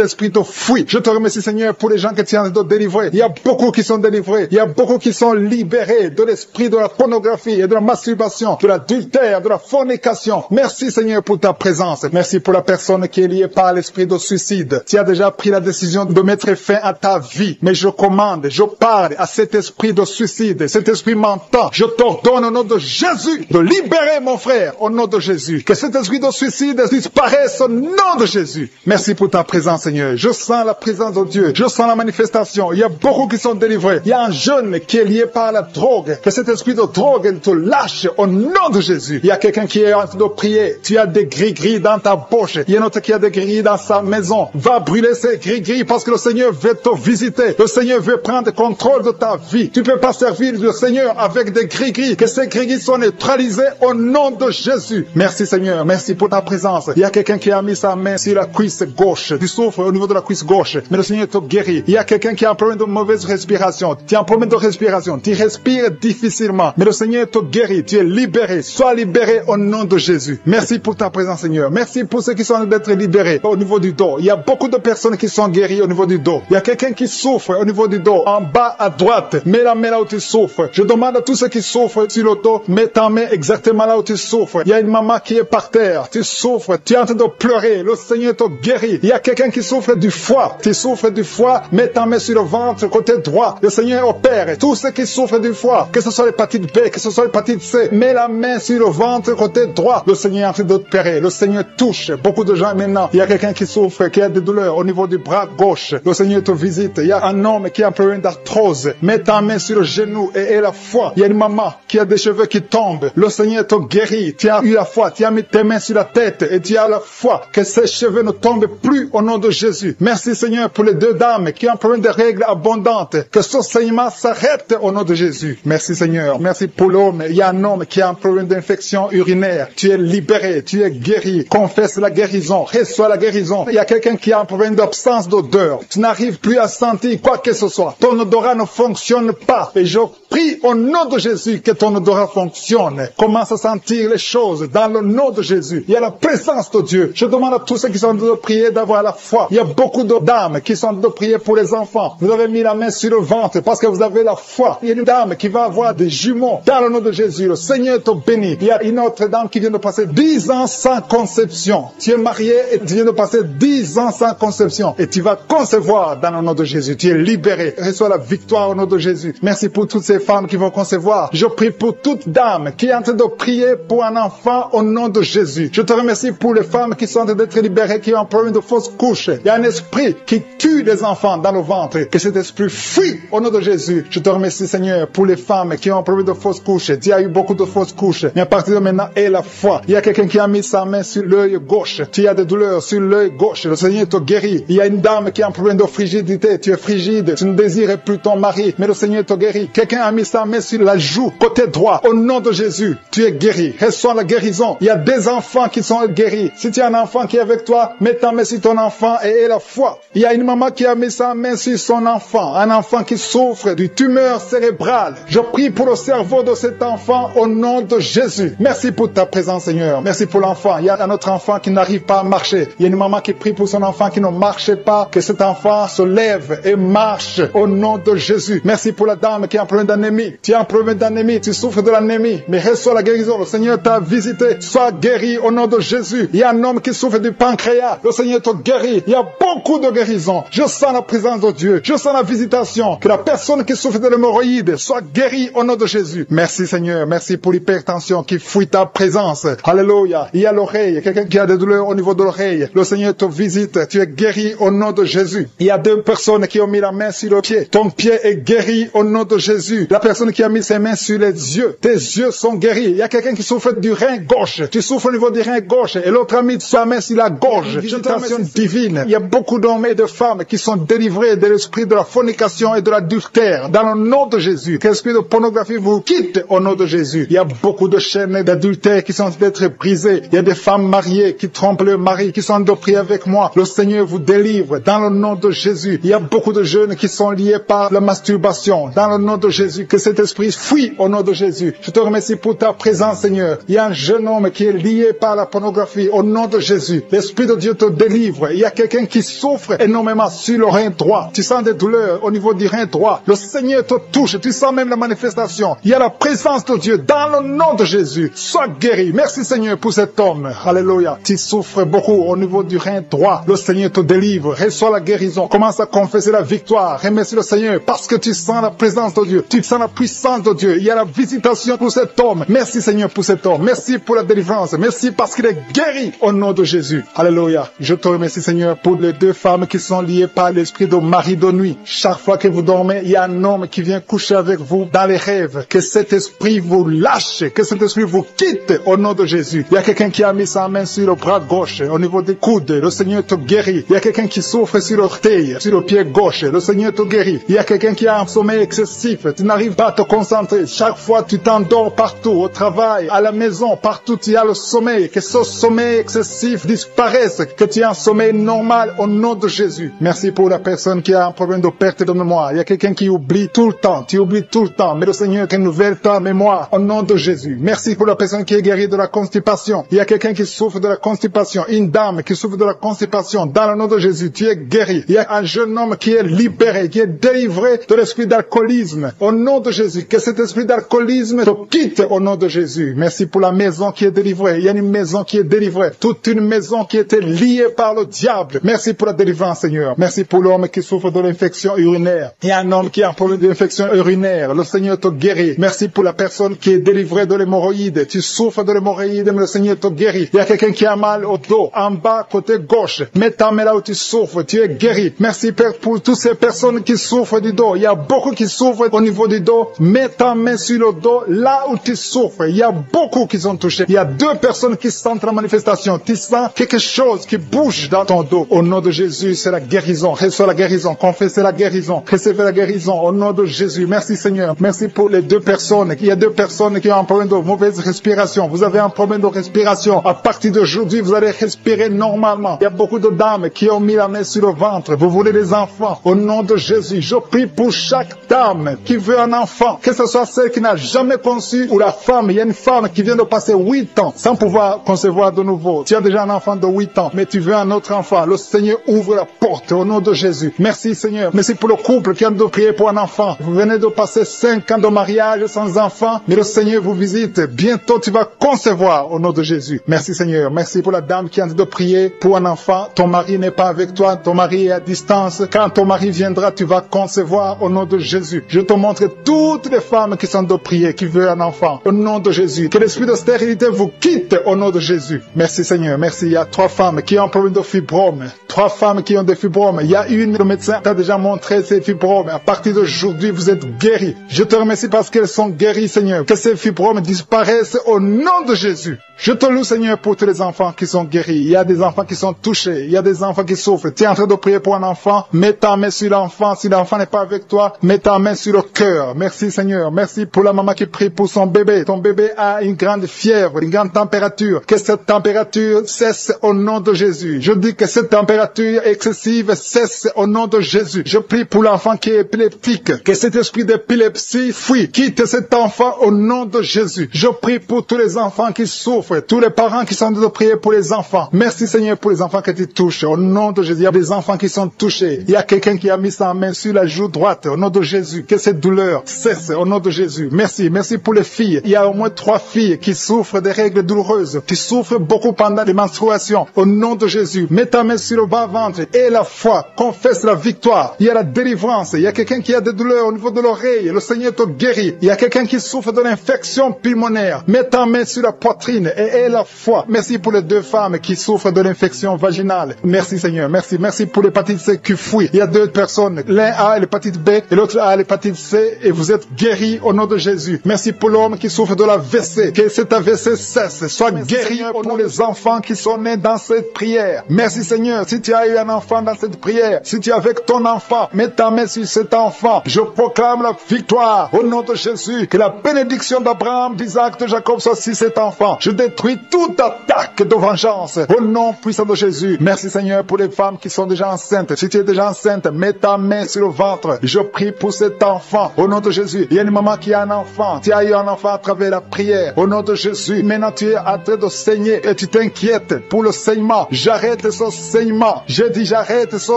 esprit te fuit. Je te remercie Seigneur pour les gens que tu es en train de délivrer. Il y a beaucoup qui sont délivrés. Il y a beaucoup qui sont libérés de l'esprit de la pornographie et de la masturbation, de l'adultère, de la fornication. Merci Seigneur pour ta présence. Merci pour la personne qui est liée par l'esprit de suicide. Tu as déjà pris la décision de mettre fin à ta vie. Mais je commande, je parle à cet esprit de suicide, cet esprit mentant. Je t'ordonne au nom de Jésus de libérer mon frère au nom de Jésus. Que cet esprit de suicide disparaisse au nom de Jésus. Merci pour ta présence Seigneur. Je sens la présence de Dieu. Je sens la manifestation. Il y a beaucoup qui sont délivrés. Il y a un jeune qui est lié par la drogue. Que cet esprit de drogue te lâche au nom de Jésus. Il y a quelqu'un qui est en train de prier. Tu as des gris-gris dans ta poche. Il y a un autre qui a des gris dans sa maison. Va brûler ces c'est gris-gris parce que le Seigneur veut te visiter. Le Seigneur veut prendre contrôle de ta vie. Tu peux pas servir le Seigneur avec des gris-gris. Que ces gris-gris soient neutralisés au nom de Jésus. Merci Seigneur. Merci pour ta présence. Il y a quelqu'un qui a mis sa main sur la cuisse gauche. Tu souffres au niveau de la cuisse gauche. Mais le Seigneur te guérit. Il y a quelqu'un qui a un problème de mauvaise respiration. Tu as un problème de respiration. Tu respires difficilement. Mais le Seigneur te guérit. Tu es libéré. Sois libéré au nom de Jésus. Merci pour ta présence Seigneur. Merci pour ceux qui sont en train d'être libérés au niveau du dos. Il y a beaucoup de personnes qui sont guéries au niveau du dos. Il y a quelqu'un qui souffre au niveau du dos. En bas à droite. Mets la main là où tu souffres. Je demande à tous ceux qui souffrent sur le dos, mets ta main exactement là où tu souffres. Il y a une maman qui est par terre. Tu souffres. Tu es en train de pleurer. Le Seigneur te guérit. Il y a quelqu'un qui souffre du foie. Tu souffres du foie. Mets ta main sur le ventre côté droit. Le Seigneur opère. Tous ceux qui souffrent du foie, que ce soit l'hépatite B, que ce soit l'hépatite C, mets la main sur le ventre côté droit. Le Seigneur est en train d'opérer. Le Seigneur touche beaucoup de gens maintenant. Il y a quelqu'un qui souffre, qui a des douleurs au niveau du bras gauche. Le Seigneur te visite. Il y a un homme qui a un problème d'arthrose. Mets ta main sur le genou et la foi. Il y a une maman qui a des cheveux qui tombent. Le Seigneur te guérit. Tu as eu la foi. Tu as mis tes mains sur la tête et tu as la foi que ces cheveux ne tombent plus au nom de Jésus. Merci Seigneur pour les deux dames qui ont un problème de règles abondantes. Que ce saignement s'arrête au nom de Jésus. Merci Seigneur. Merci pour l'homme. Il y a un homme qui a un problème d'infection urinaire. Tu es libéré. Tu es guéri. Confesse la guérison. Reçois la guérison. Il y a quelqu'un qui a un problème d'absence d'odeur. Tu n'arrives plus à sentir quoi que ce soit. Ton odorat ne fonctionne pas. Et je prie au nom de Jésus que ton odorat fonctionne. Commence à sentir les choses dans le nom de Jésus. Il y a la présence de Dieu. Je demande à tous ceux qui sont de prier d'avoir la foi. Il y a beaucoup de dames qui sont de prier pour les enfants. Vous avez mis la main sur le ventre parce que vous avez la foi. Il y a une dame qui va avoir des jumeaux dans le nom de Jésus. Le Seigneur te bénit. Il y a une autre dame qui vient de passer 10 ans sans conception. Tu es marié et tu viens de passer 10 ans sans conception. Et tu vas concevoir dans le nom de Jésus. Tu es libéré. Reçois la victoire au nom de Jésus. Merci pour toutes ces femmes qui vont concevoir. Je prie pour toute dame qui est en train de prier pour un enfant au nom de Jésus. Je te remercie pour les femmes qui sont en train d'être libérées, qui ont un problème de fausse couche. Il y a un esprit qui tue les enfants dans le ventre. Que cet esprit fuit au nom de Jésus. Je te remercie Seigneur pour les femmes qui ont un problème de fausse couche. Tu as eu beaucoup de fausses couches. Mais à partir de maintenant, aie la foi. Il y a quelqu'un qui a mis sa main sur l'œil gauche. Tu as des douleurs sur l'œil gauche. Le Seigneur te guérit. Il y a une dame qui a un problème de frigidité. Tu es frigide. Tu ne désires plus ton mari. Mais le Seigneur te guérit. Quelqu'un a mis sa main sur la joue côté droit. Au nom de Jésus, tu es guéri. Reçois la guérison. Il y a des enfants qui sont guéris. Si tu as un enfant qui est avec toi, mets ta main sur ton enfant et aie la foi. Il y a une maman qui a mis sa main sur son enfant. Un enfant qui souffre d'une tumeur cérébrale. Je prie pour le cerveau de cet enfant au nom de Jésus. Merci pour ta présence, Seigneur. Merci pour l'enfant. Il y a un autre enfant qui n'arrive pas à marcher. Il y a une maman qui prie pour son enfant qui ne marche pas. Que cet enfant se lève et marche au nom de Jésus. Merci pour la dame qui a un problème d'anémie. Tu as un problème d'anémie. Tu souffres de l'anémie. Mais reçois la guérison. Le Seigneur t'a visité. Sois guéri au nom de Jésus. Il y a un homme qui souffre du pancréas. Le Seigneur te guérit. Il y a beaucoup de guérison. Je sens la présence de Dieu. Je sens la visitation. Que la personne qui souffre de l'hémorroïde soit guérie au nom de Jésus. Merci Seigneur. Merci pour l'hypertension qui fuit ta présence. Alléluia. Il y a l'oreille. Quelqu'un qui a des douleurs au niveau de l'oreille. Le Seigneur te visite. Tu es guéri au nom de Jésus. Il y a deux personnes qui ont mis la main sur le pied. Ton pied est guéri au nom de Jésus. La personne qui a mis ses mains sur les yeux. Tes yeux sont guéris. Il y a quelqu'un qui souffre du rein gauche. Tu souffres au niveau du rein gauche. Et l'autre a mis sa main sur la gorge. Visitation divine. Il y a beaucoup d'hommes et de femmes qui sont délivrés de l'esprit de la fornication et de l'adultère. Dans le nom de Jésus. Que l'esprit de pornographie vous quitte au nom de Jésus. Il y a beaucoup de chaînes d'adultère qui sont d'être brisées. Il y a des femmes mariées qui trompent leur mari, qui sont de prier avec moi. Le Seigneur vous délivre dans le nom de Jésus. Il y a beaucoup de jeunes qui sont liés par la masturbation. Dans le nom de Jésus. Que cet esprit fuit au nom de Jésus. Je te remercie pour ta présence, Seigneur. Il y a un jeune homme qui est lié par la pornographie. Au nom de Jésus. L'Esprit de Dieu te délivre. Il y a quelqu'un qui souffre énormément sur le rein droit. Tu sens des douleurs au niveau du rein droit. Le Seigneur te touche. Tu sens même la manifestation. Il y a la présence de Dieu dans le nom de Jésus. Sois guéri. Merci Seigneur pour cet homme. Alléluia. Tu souffres beaucoup au niveau du rein droit. Le Seigneur te délivre. Reçois la guérison. Commence à confesser la victoire. Remercie le Seigneur parce que tu sens la présence de Dieu. Tu sens la puissance de Dieu. Il y a la visitation pour cet homme. Merci Seigneur pour cet homme. Merci pour la délivrance. Merci parce qu'il est guéri au nom de Jésus. Alléluia. Je te remercie Seigneur pour les deux femmes qui sont liées par l'esprit de mari de nuit. Chaque fois que vous dormez, il y a un homme qui vient coucher avec vous dans les rêves. Que cet esprit vous lâche. Que cet esprit vous quitte au nom de Jésus. Il y a quelqu'un qui a mis sa main sur le bras gauche au niveau des coudes. Le Seigneur te guérit. Il y a quelqu'un quelqu'un qui souffre sur l'orteil, sur le pied gauche. Le Seigneur te guérit. Il y a quelqu'un qui a un sommeil excessif. Tu n'arrives pas à te concentrer. Chaque fois, tu t'endors partout, au travail, à la maison, partout, tu as le sommeil. Que ce sommeil excessif disparaisse. Que tu aies un sommeil normal au nom de Jésus. Merci pour la personne qui a un problème de perte de mémoire. Il y a quelqu'un qui oublie tout le temps. Tu oublies tout le temps. Mais le Seigneur renouvelle ta mémoire au nom de Jésus. Merci pour la personne qui est guérie de la constipation. Il y a quelqu'un qui souffre de la constipation. Une dame qui souffre de la constipation. Dans le nom de Jésus, tu es guéri. Il y a un jeune homme qui est libéré, qui est délivré de l'esprit d'alcoolisme. Au nom de Jésus, que cet esprit d'alcoolisme te quitte au nom de Jésus. Merci pour la maison qui est délivrée. Il y a une maison qui est délivrée. Toute une maison qui était liée par le diable. Merci pour la délivrance, Seigneur. Merci pour l'homme qui souffre de l'infection urinaire. Il y a un homme qui a un problème d'infection urinaire. Le Seigneur te guérit. Merci pour la personne qui est délivrée de l'hémorroïde. Tu souffres de l'hémorroïde, mais le Seigneur te guérit. Il y a quelqu'un qui a mal au dos, en bas, côté gauche. Mets ta main là où tu souffres. Tu es guéri. Merci, Père, pour toutes ces personnes qui souffrent du dos. Il y a beaucoup qui souffrent au niveau du dos. Mets ta main sur le dos, là où tu souffres. Il y a beaucoup qui sont touchés. Il y a 2 personnes qui sentent la manifestation. Tu sens quelque chose qui bouge dans ton dos. Au nom de Jésus, c'est la guérison. Reçois la guérison. Confessez la guérison. Recevez la guérison. Au nom de Jésus. Merci, Seigneur. Merci pour les 2 personnes. Il y a 2 personnes qui ont un problème de mauvaise respiration. Vous avez un problème de respiration. À partir d'aujourd'hui, vous allez respirer normalement. Il y a beaucoup de dames qui ont mis la main sur le ventre. Vous voulez des enfants. Au nom de Jésus, je prie pour chaque dame qui veut un enfant. Que ce soit celle qui n'a jamais conçu ou la femme. Il y a une femme qui vient de passer 8 ans sans pouvoir concevoir de nouveau. Tu as déjà un enfant de 8 ans, mais tu veux un autre enfant. Le Seigneur ouvre la porte au nom de Jésus. Merci, Seigneur. Merci pour le couple qui a de prier pour un enfant. Vous venez de passer 5 ans de mariage sans enfant, mais le Seigneur vous visite. Bientôt, tu vas concevoir au nom de Jésus. Merci, Seigneur. Merci pour la dame qui a de prier pour un enfant. Ton mari n'est pas avec toi. Ton mari est à distance. Quand ton mari viendra, tu vas concevoir au nom de Jésus. Je te montre toutes les femmes qui sont de prier, qui veulent un enfant. Au nom de Jésus. Que l'esprit de stérilité vous quitte au nom de Jésus. Merci, Seigneur. Merci. Il y a 3 femmes qui ont un problème de fibrome. 3 femmes qui ont des fibromes. Il y a une, le médecin t'a déjà montré ces fibromes. À partir d'aujourd'hui, vous êtes guéris. Je te remercie parce qu'elles sont guéries, Seigneur. Que ces fibromes disparaissent au nom de Jésus. Je te loue, Seigneur, pour tous les enfants qui sont guéris. Il y a des enfants qui sont touchés. Il y a des enfants qui souffrent. Tu es en train de prier pour un enfant. Mets ta main sur l'enfant. Si l'enfant n'est pas avec toi, mets ta main sur le cœur. Merci, Seigneur. Merci pour la maman qui prie pour son bébé. Ton bébé a une grande fièvre, une grande température. Que cette température cesse au nom de Jésus. Je dis que cette température excessive cesse au nom de Jésus. Je prie pour l'enfant qui est épileptique. Que cet esprit d'épilepsie fuit. Quitte cet enfant au nom de Jésus. Je prie pour tous les enfants qui souffrent. Tous les parents qui sont en train de prier pour les enfants. Merci, Seigneur, pour les enfants que tu touches. Au nom de Jésus, il y a des enfants qui sont touchés. Il y a quelqu'un qui a mis sa main sur la joue droite. Au nom de Jésus, que cette douleur cesse. Au nom de Jésus. Merci. Merci pour les filles. Il y a au moins 3 filles qui souffrent des règles douloureuses, qui souffrent beaucoup pendant les menstruations. Au nom de Jésus, mets ta main sur le bas-ventre et la foi. Confesse la victoire. Il y a la délivrance. Il y a quelqu'un qui a des douleurs au niveau de l'oreille. Le Seigneur te guérit. Il y a quelqu'un qui souffre de l'infection pulmonaire. Mets ta main sur la poitrine et la foi. Merci pour les 2 femmes qui souffrent de l'infection vaginale. Merci, Seigneur. Merci. Merci pour l'hépatite C qui fuit. Il y a 2 personnes. L'un a l'hépatite B et l'autre a l'hépatite C et vous êtes guéris au nom de Jésus. Merci pour l'homme qui souffre de l'AVC. Que cet AVC cesse. Sois guéri pour les enfants qui sont nés dans cette prière. Merci, Seigneur. Si tu as eu un enfant dans cette prière, si tu es avec ton enfant, mets ta main sur cet enfant. Je proclame la victoire au nom de Jésus. Que la bénédiction d'Abraham, d'Isaac, de Jacob soit sur cet enfant. Je détruis toute attaque de vengeance au nom puissant de Jésus. Merci, Seigneur, pour les femmes qui sont déjà enceintes. Si tu es déjà enceinte, mets ta main sur le ventre. Je prie pour cet enfant au nom de Jésus. Il y a une maman qui a un enfant. Tu as eu un enfant à travers la prière au nom de Jésus. Maintenant, tu es en train de saigner et tu t'inquiètes pour le saignement. J'arrête ce saignement. J'ai dit j'arrête ce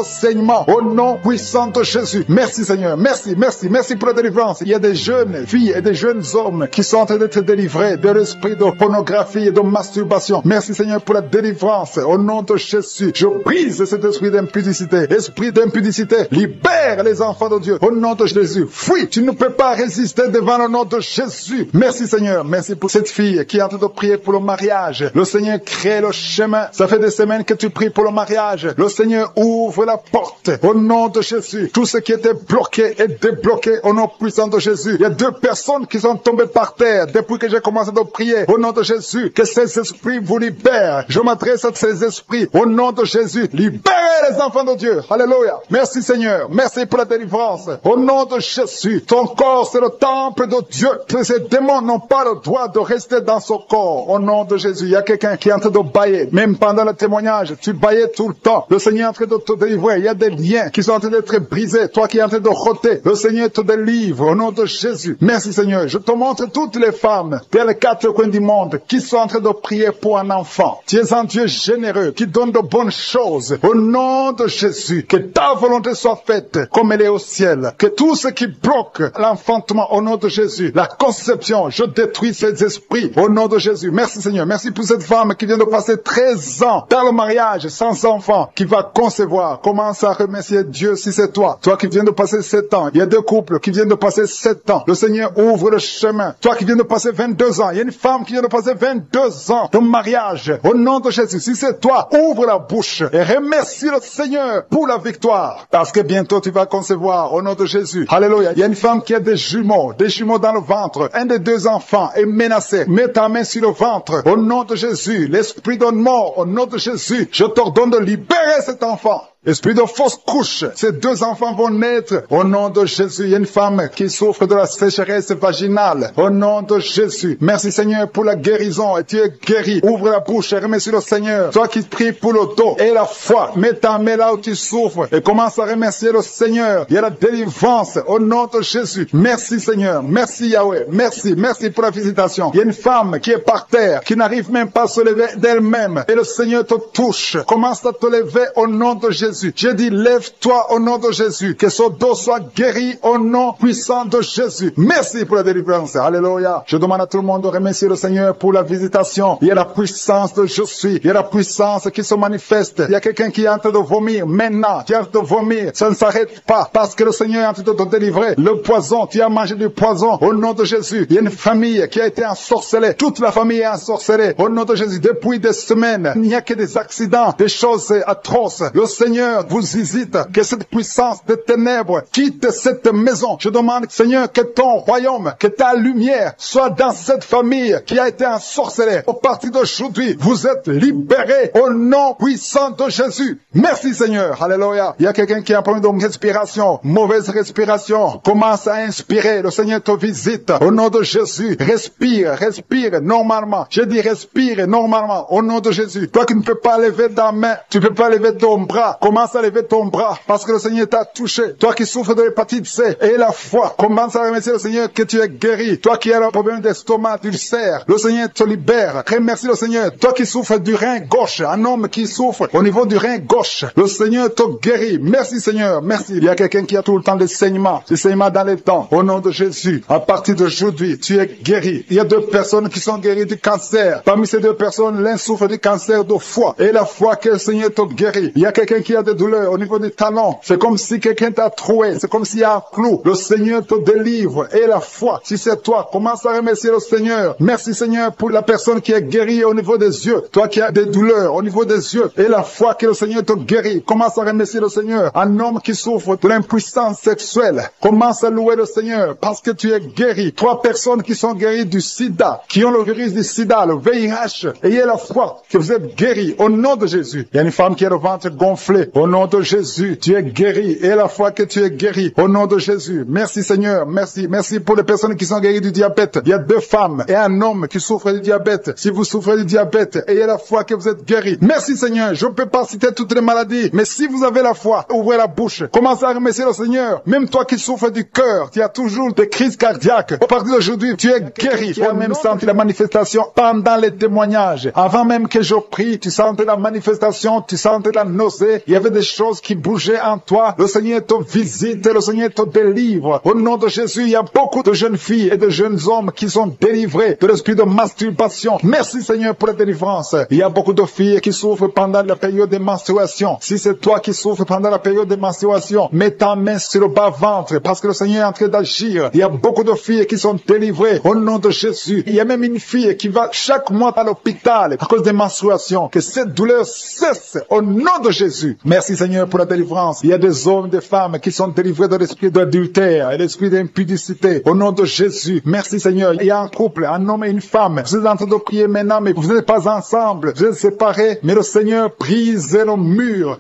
saignement au nom puissant de Jésus. Merci, Seigneur. Merci, merci, merci pour la délivrance. Il y a des jeunes filles et des jeunes hommes qui sont en train d'être délivrés de l'esprit de pornographie et de masturbation. Merci, Seigneur, pour la délivrance au nom de Jésus. Je brise cet esprit d'impudicité. Esprit d'impudicité, libère les enfants de Dieu au nom de Jésus. Fuis, tu ne peux pas résister devant le nom de Jésus. Merci, Seigneur. Merci pour cette fille qui est en train de prier pour le mariage. Le Seigneur crée le chemin. Ça fait des semaines que tu pries pour le mariage. Le Seigneur ouvre la porte au nom de Jésus. Tout ce qui était bloqué est débloqué au nom puissant de Jésus. Il y a 2 personnes qui sont tombées par terre depuis que j'ai commencé de prier au nom de Jésus. Que ces esprits vous libèrent. Je m'adresse à ces esprits au nom de Jésus. Libère libérer les enfants de Dieu. Alléluia. Merci Seigneur. Merci pour la délivrance. Au nom de Jésus, ton corps c'est le temple de Dieu. Ces démons n'ont pas le droit de rester dans son corps. Au nom de Jésus, il y a quelqu'un qui est en train de bailler. Même pendant le témoignage, tu baillais tout le temps. Le Seigneur est en train de te délivrer. Il y a des liens qui sont en train d'être brisés. Toi qui es en train de rôter, le Seigneur te délivre au nom de Jésus. Merci Seigneur. Je te montre toutes les femmes dans les quatre coins du monde qui sont en train de prier pour un enfant. Tu es un Dieu généreux qui donne de bonnes choses. Au nom de Jésus, que ta volonté soit faite comme elle est au ciel. Que tout ce qui bloque l'enfantement au nom de Jésus, la conception, je détruis ces esprits au nom de Jésus. Merci Seigneur. Merci pour cette femme qui vient de passer 13 ans dans le mariage sans enfant, qui va concevoir. Commence à remercier Dieu si c'est toi. Toi qui viens de passer 7 ans. Il y a 2 couples qui viennent de passer 7 ans. Le Seigneur ouvre le chemin. Toi qui viens de passer 22 ans. Il y a une femme qui vient de passer 22 ans de mariage. Au nom de Jésus, si c'est toi, ouvre la bouche et remercie le Seigneur pour la victoire. Parce que bientôt tu vas concevoir au nom de Jésus. Alléluia. Il y a une femme qui a des jumeaux dans le ventre. Un des 2 enfants est menacé. Mets ta main sur le ventre. Au nom de Jésus, l'esprit de mort, au nom de Jésus, je t'ordonne de libérer cet enfant. Esprit de fausse couche, ces 2 enfants vont naître au nom de Jésus. Il y a une femme qui souffre de la sécheresse vaginale au nom de Jésus. Merci Seigneur pour la guérison et tu es guéri. Ouvre la bouche et remercie le Seigneur. Toi qui pries pour le dos et la foi, mets ta main là où tu souffres et commence à remercier le Seigneur. Il y a la délivrance au nom de Jésus. Merci Seigneur, merci Yahweh, merci pour la visitation. Il y a une femme qui est par terre, qui n'arrive même pas à se lever d'elle-même et le Seigneur te touche. Commence à te lever au nom de Jésus. J'ai dit, lève-toi au nom de Jésus. Que son dos soit guéri au nom puissant de Jésus. Merci pour la délivrance. Alléluia. Je demande à tout le monde de remercier le Seigneur pour la visitation. Il y a la puissance de je suis. Il y a la puissance qui se manifeste. Il y a quelqu'un qui est en train de vomir maintenant. Tu es en train de vomir. Ça ne s'arrête pas parce que le Seigneur est en train de te délivrer. Le poison, tu as mangé du poison au nom de Jésus. Il y a une famille qui a été ensorcelée. Toute la famille est ensorcelée au nom de Jésus. Depuis des semaines, il n'y a que des accidents, des choses atroces. Le Seigneur vous visite, que cette puissance des ténèbres quitte cette maison. Je demande, Seigneur, que ton royaume, que ta lumière soit dans cette famille qui a été ensorcelée. Au partir d'aujourd'hui, vous êtes libérés au nom puissant de Jésus. Merci Seigneur. Alléluia. Il y a quelqu'un qui a un problème de respiration, mauvaise respiration. Commence à inspirer. Le Seigneur te visite. Au nom de Jésus, respire normalement. Je dis respire normalement au nom de Jésus. Toi qui ne peux pas lever ta main, tu ne peux pas lever ton bras. Commence à lever ton bras parce que le Seigneur t'a touché. Toi qui souffres de l'hépatite C et la foi, commence à remercier le Seigneur que tu es guéri. Toi qui as un problème d'estomac, d'ulcère, le Seigneur te libère. Remercie le Seigneur. Toi qui souffres du rein gauche, un homme qui souffre au niveau du rein gauche, le Seigneur te guérit. Merci Seigneur, merci. Il y a quelqu'un qui a tout le temps des saignements dans les dents. Au nom de Jésus, à partir d'aujourd'hui, tu es guéri. Il y a 2 personnes qui sont guéries du cancer. Parmi ces 2 personnes, l'un souffre du cancer de foie et la foi que le Seigneur te guérit. Il y a quelqu'un qui a des douleurs au niveau des talons. C'est comme si quelqu'un t'a troué. C'est comme s'il y a un clou. Le Seigneur te délivre. Et la foi, si c'est toi, commence à remercier le Seigneur. Merci Seigneur pour la personne qui est guérie au niveau des yeux. Toi qui as des douleurs au niveau des yeux. Et la foi que le Seigneur te guérit. Commence à remercier le Seigneur. Un homme qui souffre de l'impuissance sexuelle. Commence à louer le Seigneur parce que tu es guéri. 3 personnes qui sont guéries du sida, qui ont le virus du sida, le VIH. Ayez la foi que vous êtes guéris au nom de Jésus. Il y a une femme qui a le ventre gonflé. Au nom de Jésus, tu es guéri. Et la foi que tu es guéri. Au nom de Jésus. Merci Seigneur. Merci. Merci pour les personnes qui sont guéries du diabète. Il y a 2 femmes et un homme qui souffrent du diabète. Si vous souffrez du diabète, ayez la foi que vous êtes guéris. Merci Seigneur. Je ne peux pas citer toutes les maladies. Mais si vous avez la foi, ouvrez la bouche. Commencez à remercier le Seigneur. Même toi qui souffres du cœur, tu as toujours des crises cardiaques. Au partir d'aujourd'hui, tu es guéri. Tu as même senti la manifestation pendant les témoignages. Avant même que je prie, tu sentais la manifestation, tu sentais la nausée. Il y avait des choses qui bougeaient en toi. Le Seigneur te visite, le Seigneur te délivre. Au nom de Jésus, il y a beaucoup de jeunes filles et de jeunes hommes qui sont délivrés de l'esprit de masturbation. Merci Seigneur pour la délivrance. Il y a beaucoup de filles qui souffrent pendant la période de menstruation. Si c'est toi qui souffres pendant la période de menstruation, mets ta main sur le bas-ventre parce que le Seigneur est en train d'agir. Il y a beaucoup de filles qui sont délivrées au nom de Jésus. Il y a même une fille qui va chaque mois à l'hôpital à cause des menstruations. Que cette douleur cesse au nom de Jésus. Merci Seigneur pour la délivrance. Il y a des hommes, des femmes qui sont délivrés de l'esprit d'adultère et l'esprit d'impudicité. Au nom de Jésus, merci Seigneur. Il y a un couple, un homme et une femme. Vous êtes en train de prier maintenant, mais vous n'êtes pas ensemble. Vous êtes séparés, mais le Seigneur brise le mur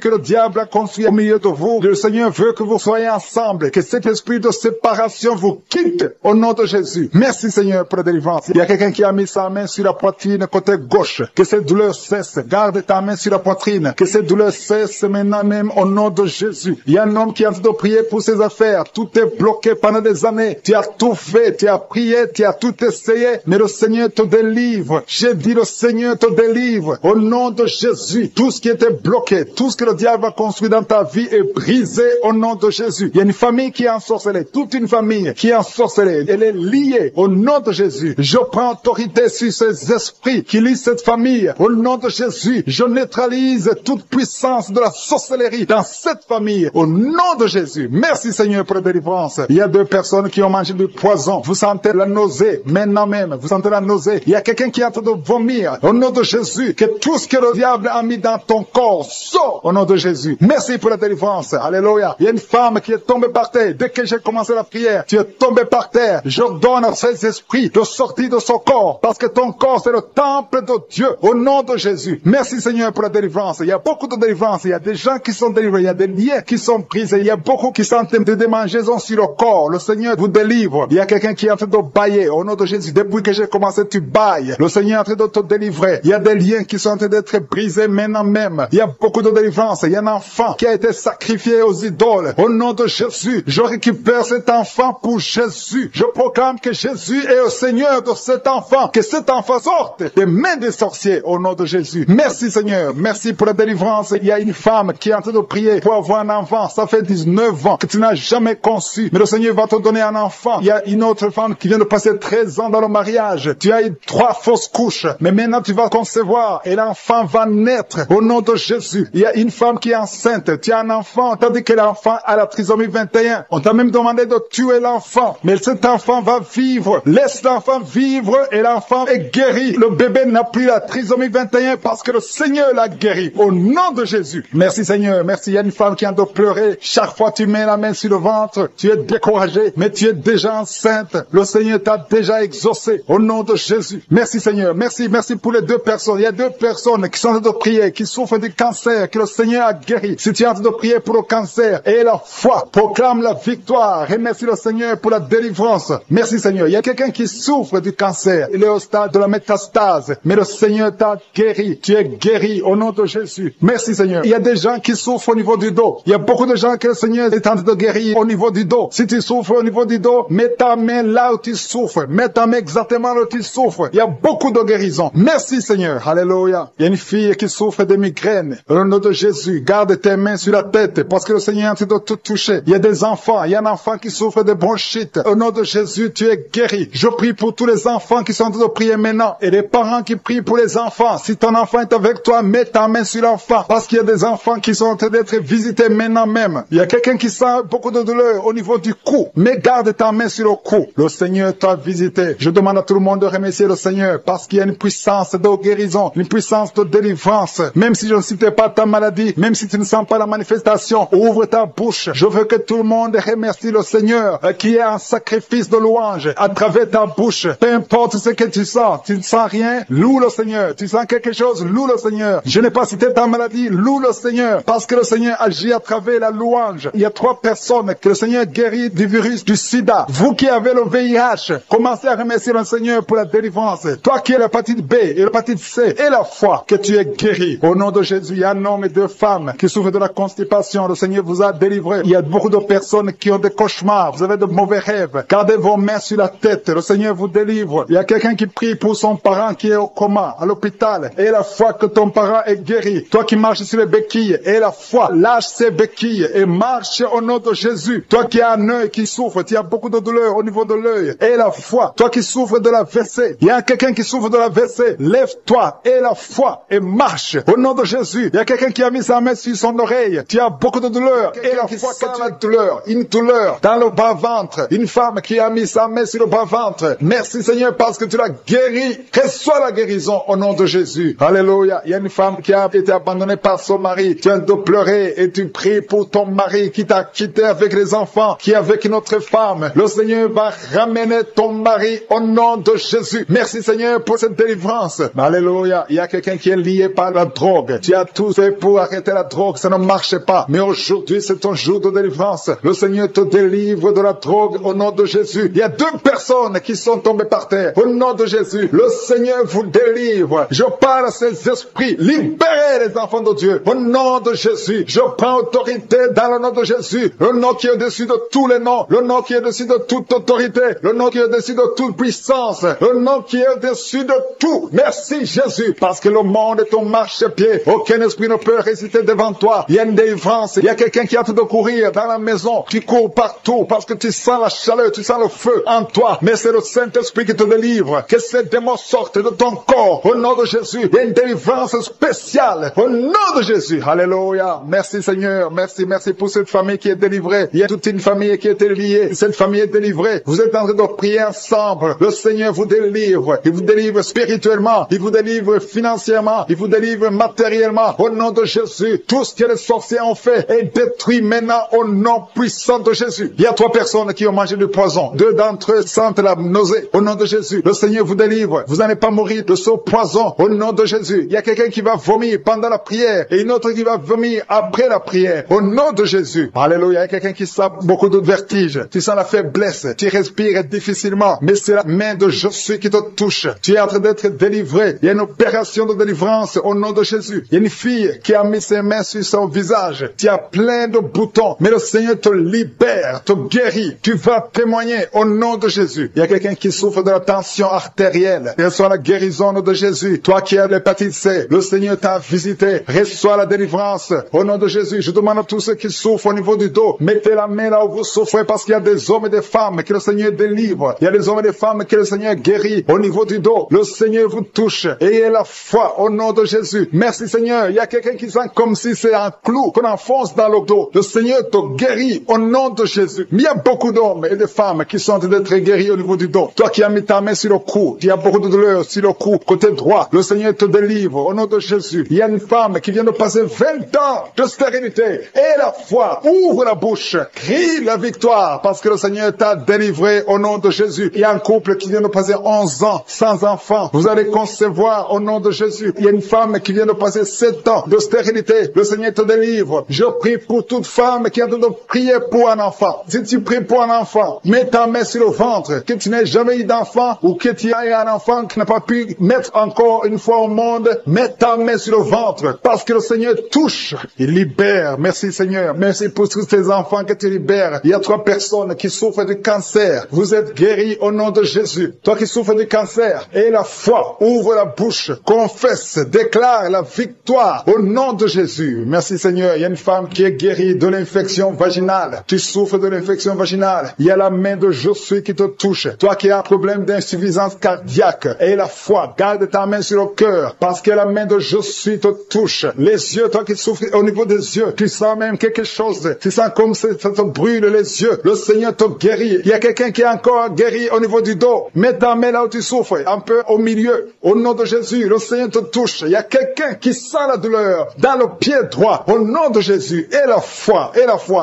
que le diable a construit au milieu de vous. Le Seigneur veut que vous soyez ensemble, que cet esprit de séparation vous quitte au nom de Jésus. Merci Seigneur pour la délivrance. Il y a quelqu'un qui a mis sa main sur la poitrine côté gauche. Que cette douleur cesse. Garde ta main sur la poitrine. Que cette douleur cesse maintenant même au nom de Jésus. Il y a un homme qui est en train de prier pour ses affaires. Tout est bloqué pendant des années. Tu as tout fait, tu as prié, tu as tout essayé, mais le Seigneur te délivre. J'ai dit le Seigneur te délivre. Au nom de Jésus, tout ce qui était bloqué, tout ce que le diable a construit dans ta vie est brisé au nom de Jésus. Il y a une famille qui est ensorcelée, toute une famille qui est ensorcelée. Elle est liée au nom de Jésus. Je prends autorité sur ces esprits qui lient cette famille. Au nom de Jésus, je neutralise toute puissance de la sorcellerie dans cette famille. Au nom de Jésus. Merci Seigneur pour la délivrance. Il y a 2 personnes qui ont mangé du poison. Vous sentez la nausée maintenant même. Vous sentez la nausée. Il y a quelqu'un qui est en train de vomir. Au nom de Jésus, que tout ce que le diable a mis dans ton corps sort au nom de Jésus. Merci pour la délivrance. Alléluia. Il y a une femme qui est tombée par terre. Dès que j'ai commencé la prière, tu es tombé par terre. Je donne à ces esprits de sortir de son corps. Parce que ton corps, c'est le temple de Dieu. Au nom de Jésus. Merci Seigneur pour la délivrance. Il y a beaucoup de délivrance. Il y a des gens qui sont délivrés. Il y a des liens qui sont brisés. Il y a beaucoup qui sont en train de démangeaisons sur le corps. Le Seigneur vous délivre. Il y a quelqu'un qui est en train de bailler. Au nom de Jésus. Depuis que j'ai commencé, tu bailles. Le Seigneur est en train de te délivrer. Il y a des liens qui sont en train d'être brisés maintenant même. Il y a beaucoup de délivrance. Il y a un enfant qui a été sacrifié aux idoles. Au nom de Jésus, je récupère cet enfant pour Jésus. Je proclame que Jésus est le Seigneur de cet enfant. Que cet enfant sorte des mains des sorciers au nom de Jésus. Merci Seigneur. Merci pour la délivrance. Il y a une femme qui est en train de prier pour avoir un enfant. Ça fait 19 ans que tu n'as jamais conçu. Mais le Seigneur va te donner un enfant. Il y a une autre femme qui vient de passer 13 ans dans le mariage. Tu as eu 3 fausses couches. Mais maintenant tu vas concevoir et l'enfant va naître au nom de Jésus. Il y a une femme qui est enceinte. Tu as un enfant. On t'a dit que l'enfant a la trisomie 21. On t'a même demandé de tuer l'enfant. Mais cet enfant va vivre. Laisse l'enfant vivre et l'enfant est guéri. Le bébé n'a plus la trisomie 21 parce que le Seigneur l'a guéri. Au nom de Jésus. Merci Seigneur. Merci. Il y a une femme qui a de pleurer. Chaque fois tu mets la main sur le ventre, tu es découragé, mais tu es déjà enceinte. Le Seigneur t'a déjà exaucé. Au nom de Jésus. Merci Seigneur. Merci. Merci pour les 2 personnes. Il y a 2 personnes qui sont en train de prier, qui souffrent du cancer, que le Seigneur a guéri. Si tu es en train de prier pour le cancer, et la foi, proclame la victoire. Remercie le Seigneur pour la délivrance. Merci Seigneur. Il y a quelqu'un qui souffre du cancer. Il est au stade de la métastase. Mais le Seigneur t'a guéri. Tu es guéri au nom de Jésus. Merci Seigneur. Il y a des gens qui souffrent au niveau du dos. Il y a beaucoup de gens que le Seigneur est en train de guérir au niveau du dos. Si tu souffres au niveau du dos, mets ta main là où tu souffres. Mets ta main exactement là où tu souffres. Il y a beaucoup de guérisons. Merci Seigneur. Alléluia. Il y a une fille qui souffre de migraines. Au nom de Jésus, garde tes mains sur la tête parce que le Seigneur est en train de te toucher. Il y a des enfants. Il y a un enfant qui souffre de bronchite. Au nom de Jésus, tu es guéri. Je prie pour tous les enfants qui sont en train de prier maintenant et les parents qui prient pour les enfants. Si ton enfant est avec toi, mets ta main sur l'enfant parce qu'il y a des enfants qui sont en train d'être visités maintenant même. Il y a quelqu'un qui sent beaucoup de douleur au niveau du cou. Mais garde ta main sur le cou. Le Seigneur t'a visité. Je demande à tout le monde de remercier le Seigneur parce qu'il y a une puissance de guérison, une puissance de délivrance. Même si je ne citais pas ta maladie, même si tu ne sens pas la manifestation, ouvre ta bouche. Je veux que tout le monde remercie le Seigneur qui est un sacrifice de louange à travers ta bouche. Peu importe ce que tu sens ne sens rien, loue le Seigneur. Tu sens quelque chose, loue le Seigneur. Je n'ai pas cité ta maladie, loue le Seigneur parce que le Seigneur agit à travers la louange. Il y a 3 personnes que le Seigneur guérit du virus du sida. Vous qui avez le VIH, commencez à remercier le Seigneur pour la délivrance. Toi qui as l'hépatite B et l'hépatite C et la foi, que tu es guéri. Au nom de Jésus, il y a un homme et 2 femmes qui souffrent de la constipation. Le Seigneur vous a délivré. Il y a beaucoup de personnes qui ont des cauchemars. Vous avez de mauvais rêves. Gardez vos mains sur la tête. Le Seigneur vous délivre. Il y a quelqu'un qui prie pour son parent qui est au coma, à l'hôpital. Et la foi que ton parent est guéri. Toi qui marches sur les béquilles, et la foi, lâche ces béquilles et marche au nom de Jésus. Toi qui as un œil qui souffre, tu as beaucoup de douleur au niveau de l'œil. Et la foi. Toi qui souffres de la WC. Il y a quelqu'un qui souffre de la WC. Lève-toi et la foi et marche au nom de Jésus. Il y a quelqu'un qui a mis sa main sur son oreille. Tu as beaucoup de douleur. Et la foi que tu as une douleur dans le bas-ventre. Une femme qui a mis sa main sur le bas-ventre. Merci Seigneur parce que tu l'as guéri. Reçois la guérison au nom de Jésus. Alléluia. Il y a une femme qui a été abandonnée par son mari. Tu viens de pleurer et tu pries pour ton mari qui t'a quitté avec les enfants, qui est avec une autre femme. Le Seigneur va ramener ton mari au nom de Jésus. Merci Seigneur pour cette délivrance. Alléluia. Il y a quelqu'un qui est lié par la drogue. Tu as tout fait pour arrêter la drogue, ça ne marche pas. Mais aujourd'hui, c'est ton jour de délivrance. Le Seigneur te délivre de la drogue au nom de Jésus. Il y a 2 personnes qui sont tombées par terre. Au nom de Jésus, le Seigneur vous délivre. Je parle à ces esprits. Libérez les enfants de Dieu. Au nom de Jésus, je prends autorité dans le nom de Jésus. Le nom qui est au-dessus de tous les noms. Le nom qui est au-dessus de toute autorité. Le nom qui est au-dessus de toute puissance. Le nom qui est au-dessus de tout. Merci Jésus. Parce que le monde est ton marchepied. Aucun esprit ne peut résister devant toi. Il y a une délivrance. Il y a quelqu'un qui a hâte de courir dans la maison. Tu cours partout parce que tu sens la chaleur, tu sens le feu en toi. Mais c'est le Saint-Esprit qui te délivre. Que ces démons sortent de ton corps. Au nom de Jésus. Il y a une délivrance spéciale. Au nom de Jésus. Alléluia. Merci Seigneur. Merci pour cette famille qui est délivrée. Il y a toute une famille qui est liée. Cette famille est délivrée. Vous êtes en train de prier ensemble. Le Seigneur vous délivre. Il vous délivre spirituellement. Il vous délivre financièrement. Il vous délivre matériellement. Au nom de Jésus. Tout ce que les sorciers ont fait est détruit maintenant au nom puissant de Jésus. Il y a 3 personnes qui ont mangé du poison. 2 d'entre eux sentent la nausée. Au nom de Jésus. Le Seigneur vous délivre. Vous n'allez pas mourir de ce poison. Au nom de Jésus. Il y a quelqu'un qui va vomir pendant la prière et une autre qui va vomir après la prière. Au nom de Jésus. Alléluia. Il y a quelqu'un qui sent beaucoup de vertige. Tu sens la faiblesse. Tu respires difficilement. Mais c'est la main de Jésus qui te touche. Tu es en train d'être délivré. Il y a une opération de délivrance au nom de Jésus. Il y a une fille qui a mis ses mains sur son visage. Tu as plein de boutons. Mais le Seigneur te libère, te guérit. Tu vas témoigner au nom de Jésus. Il y a quelqu'un qui souffre de la tension artérielle. Reçois la guérison de Jésus. Toi qui as l'hépatite C, le Seigneur t'a visité. Reçois la délivrance au nom de Jésus. Je demande à tous ceux qui souffrent au niveau du dos, mettez la main là où vous souffrez parce qu'il y a des hommes et des femmes que le Seigneur délivre. Il y a des hommes et des femmes que le Seigneur guérit au niveau du dos. Le Seigneur vous touche. Ayez la foi au nom de Jésus. Merci Seigneur. Il y a quelqu'un qui sent comme si c'est un clou qu'on enfonce dans le dos. Le Seigneur te guérit au nom de Jésus. Mais il y a beaucoup d'hommes et de femmes qui sont en train d'être guéris au niveau du dos. Toi qui as mis ta main sur le cou, il y a beaucoup de douleur sur le cou, côté droit. Le Seigneur te délivre au nom de Jésus. Il y a une femme qui vient de passer 20 ans de stérilité. Et la foi, ouvre la bouche, crie la victoire parce que le Seigneur t'a délivré au nom de Jésus. Il y a un couple qui vient de passer 11 ans sans enfant. Vous allez concevoir au nom de Jésus. Il y a une femme qui vient de passer 7 ans de stérilité. Le Seigneur te délivre. Je prie pour toute femme qui a de prier pour un enfant. Si tu pries pour un enfant, mets ta main sur le ventre. Que tu n'aies jamais eu d'enfant ou que tu aies un enfant qui n'a pas pu mettre encore une fois au monde, mets ta main sur le ventre parce que le Seigneur touche. Il libère. Merci Seigneur. Merci pour tous ces enfants que tu libères. Il y a 3 personnes qui souffrent du cancer. Vous êtes guéris au nom de Jésus. Toi qui souffres du cancer, et la foi, ouvre la bouche, confesse, déclare la victoire au nom de Jésus. Merci Seigneur. Il y a une femme qui est guérie de l'infection vaginale. Tu souffres de l'infection vaginale. Il y a la main de Jésus qui te touche. Toi qui as un problème d'insuffisance cardiaque, et la foi, garde ta main sur le cœur parce que la main de Jésus te touche. Les yeux, toi qui souffres au niveau des yeux, tu sens même quelque chose. Tu sens comme ça te brûle les yeux. Le Seigneur te guérit. Il y a quelqu'un qui est encore guéri au niveau du dos. Mets ta main là où tu souffres, un peu au milieu. Au nom de Jésus, le Seigneur te touche. Il y a quelqu'un qui sent la douleur dans le pied droit. Au nom de Jésus, et la foi,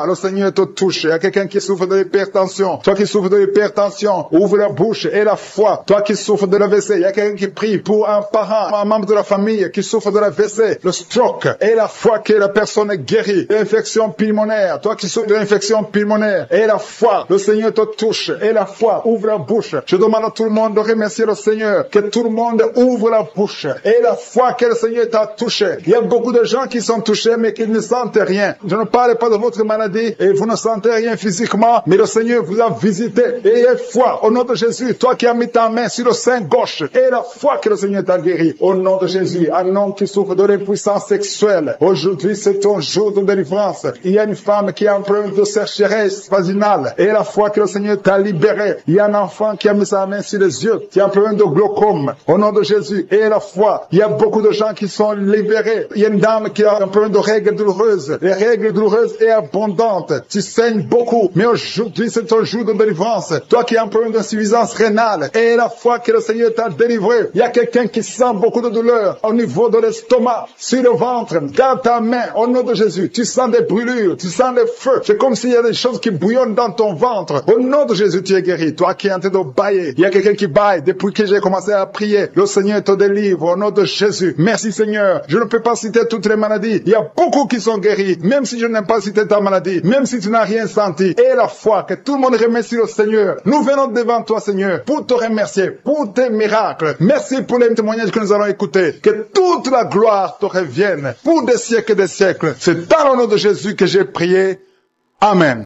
le Seigneur te touche. Il y a quelqu'un qui souffre de l'hypertension. Toi qui souffres de l'hypertension, ouvre la bouche et la foi. Toi qui souffres de l'AVC, il y a quelqu'un qui prie pour un parent, un membre de la famille qui souffre de l'AVC, le stroke, et la foi que la personne est guérie. L'infection pulmonaire, toi qui souffres de l'infection pulmonaire, et la foi, le Seigneur te touche, et la foi, ouvre la bouche. Je demande à tout le monde de remercier le Seigneur, que tout le monde ouvre la bouche, et la foi que le Seigneur t'a touché. Il y a beaucoup de gens qui sont touchés, mais qui ne sentent rien. Je ne parle pas de votre maladie, et vous ne sentez rien physiquement, mais le Seigneur vous a visité, et ayez foi, au nom de Jésus, toi qui as mis ta main sur le sein gauche, et la foi que le Seigneur t'a guéri, au nom de Jésus, un homme qui souffre de l'impuissance sexuelle. Aujourd'hui, c'est ton jour de délivrance. Il y a une femme qui a un problème de sécheresse vaginale, et la foi que le Seigneur t'a libéré. Il y a un enfant qui a mis sa main sur les yeux, qui a un problème de glaucome, au nom de Jésus, et la foi. Il y a beaucoup de gens qui sont libérés. Il y a une dame qui a un problème de règles douloureuses. Les règles douloureuses est abondante. Tu saignes beaucoup, mais aujourd'hui, c'est ton jour de délivrance. Toi qui as un problème d'insuffisance rénale, et la foi que le Seigneur t'a délivré. Il y a quelqu'un qui sent beaucoup de douleur au niveau de l'estomac, sur le ventre. ventre, dans ta main, au nom de Jésus. Tu sens des brûlures, tu sens des feux. C'est comme s'il y a des choses qui bouillonnent dans ton ventre. Au nom de Jésus, tu es guéri. Toi qui es en train de bailler, il y a quelqu'un qui baille. Depuis que j'ai commencé à prier, le Seigneur te délivre au nom de Jésus. Merci Seigneur. Je ne peux pas citer toutes les maladies. Il y a beaucoup qui sont guéris, même si je n'aime pas citer ta maladie, même si tu n'as rien senti. Et la foi, que tout le monde remercie le Seigneur. Nous venons devant toi, Seigneur, pour te remercier, pour tes miracles. Merci pour les témoignages que nous allons écouter. Que toute la gloire te revienne pour des siècles et des siècles. C'est dans le nom de Jésus que j'ai prié. Amen.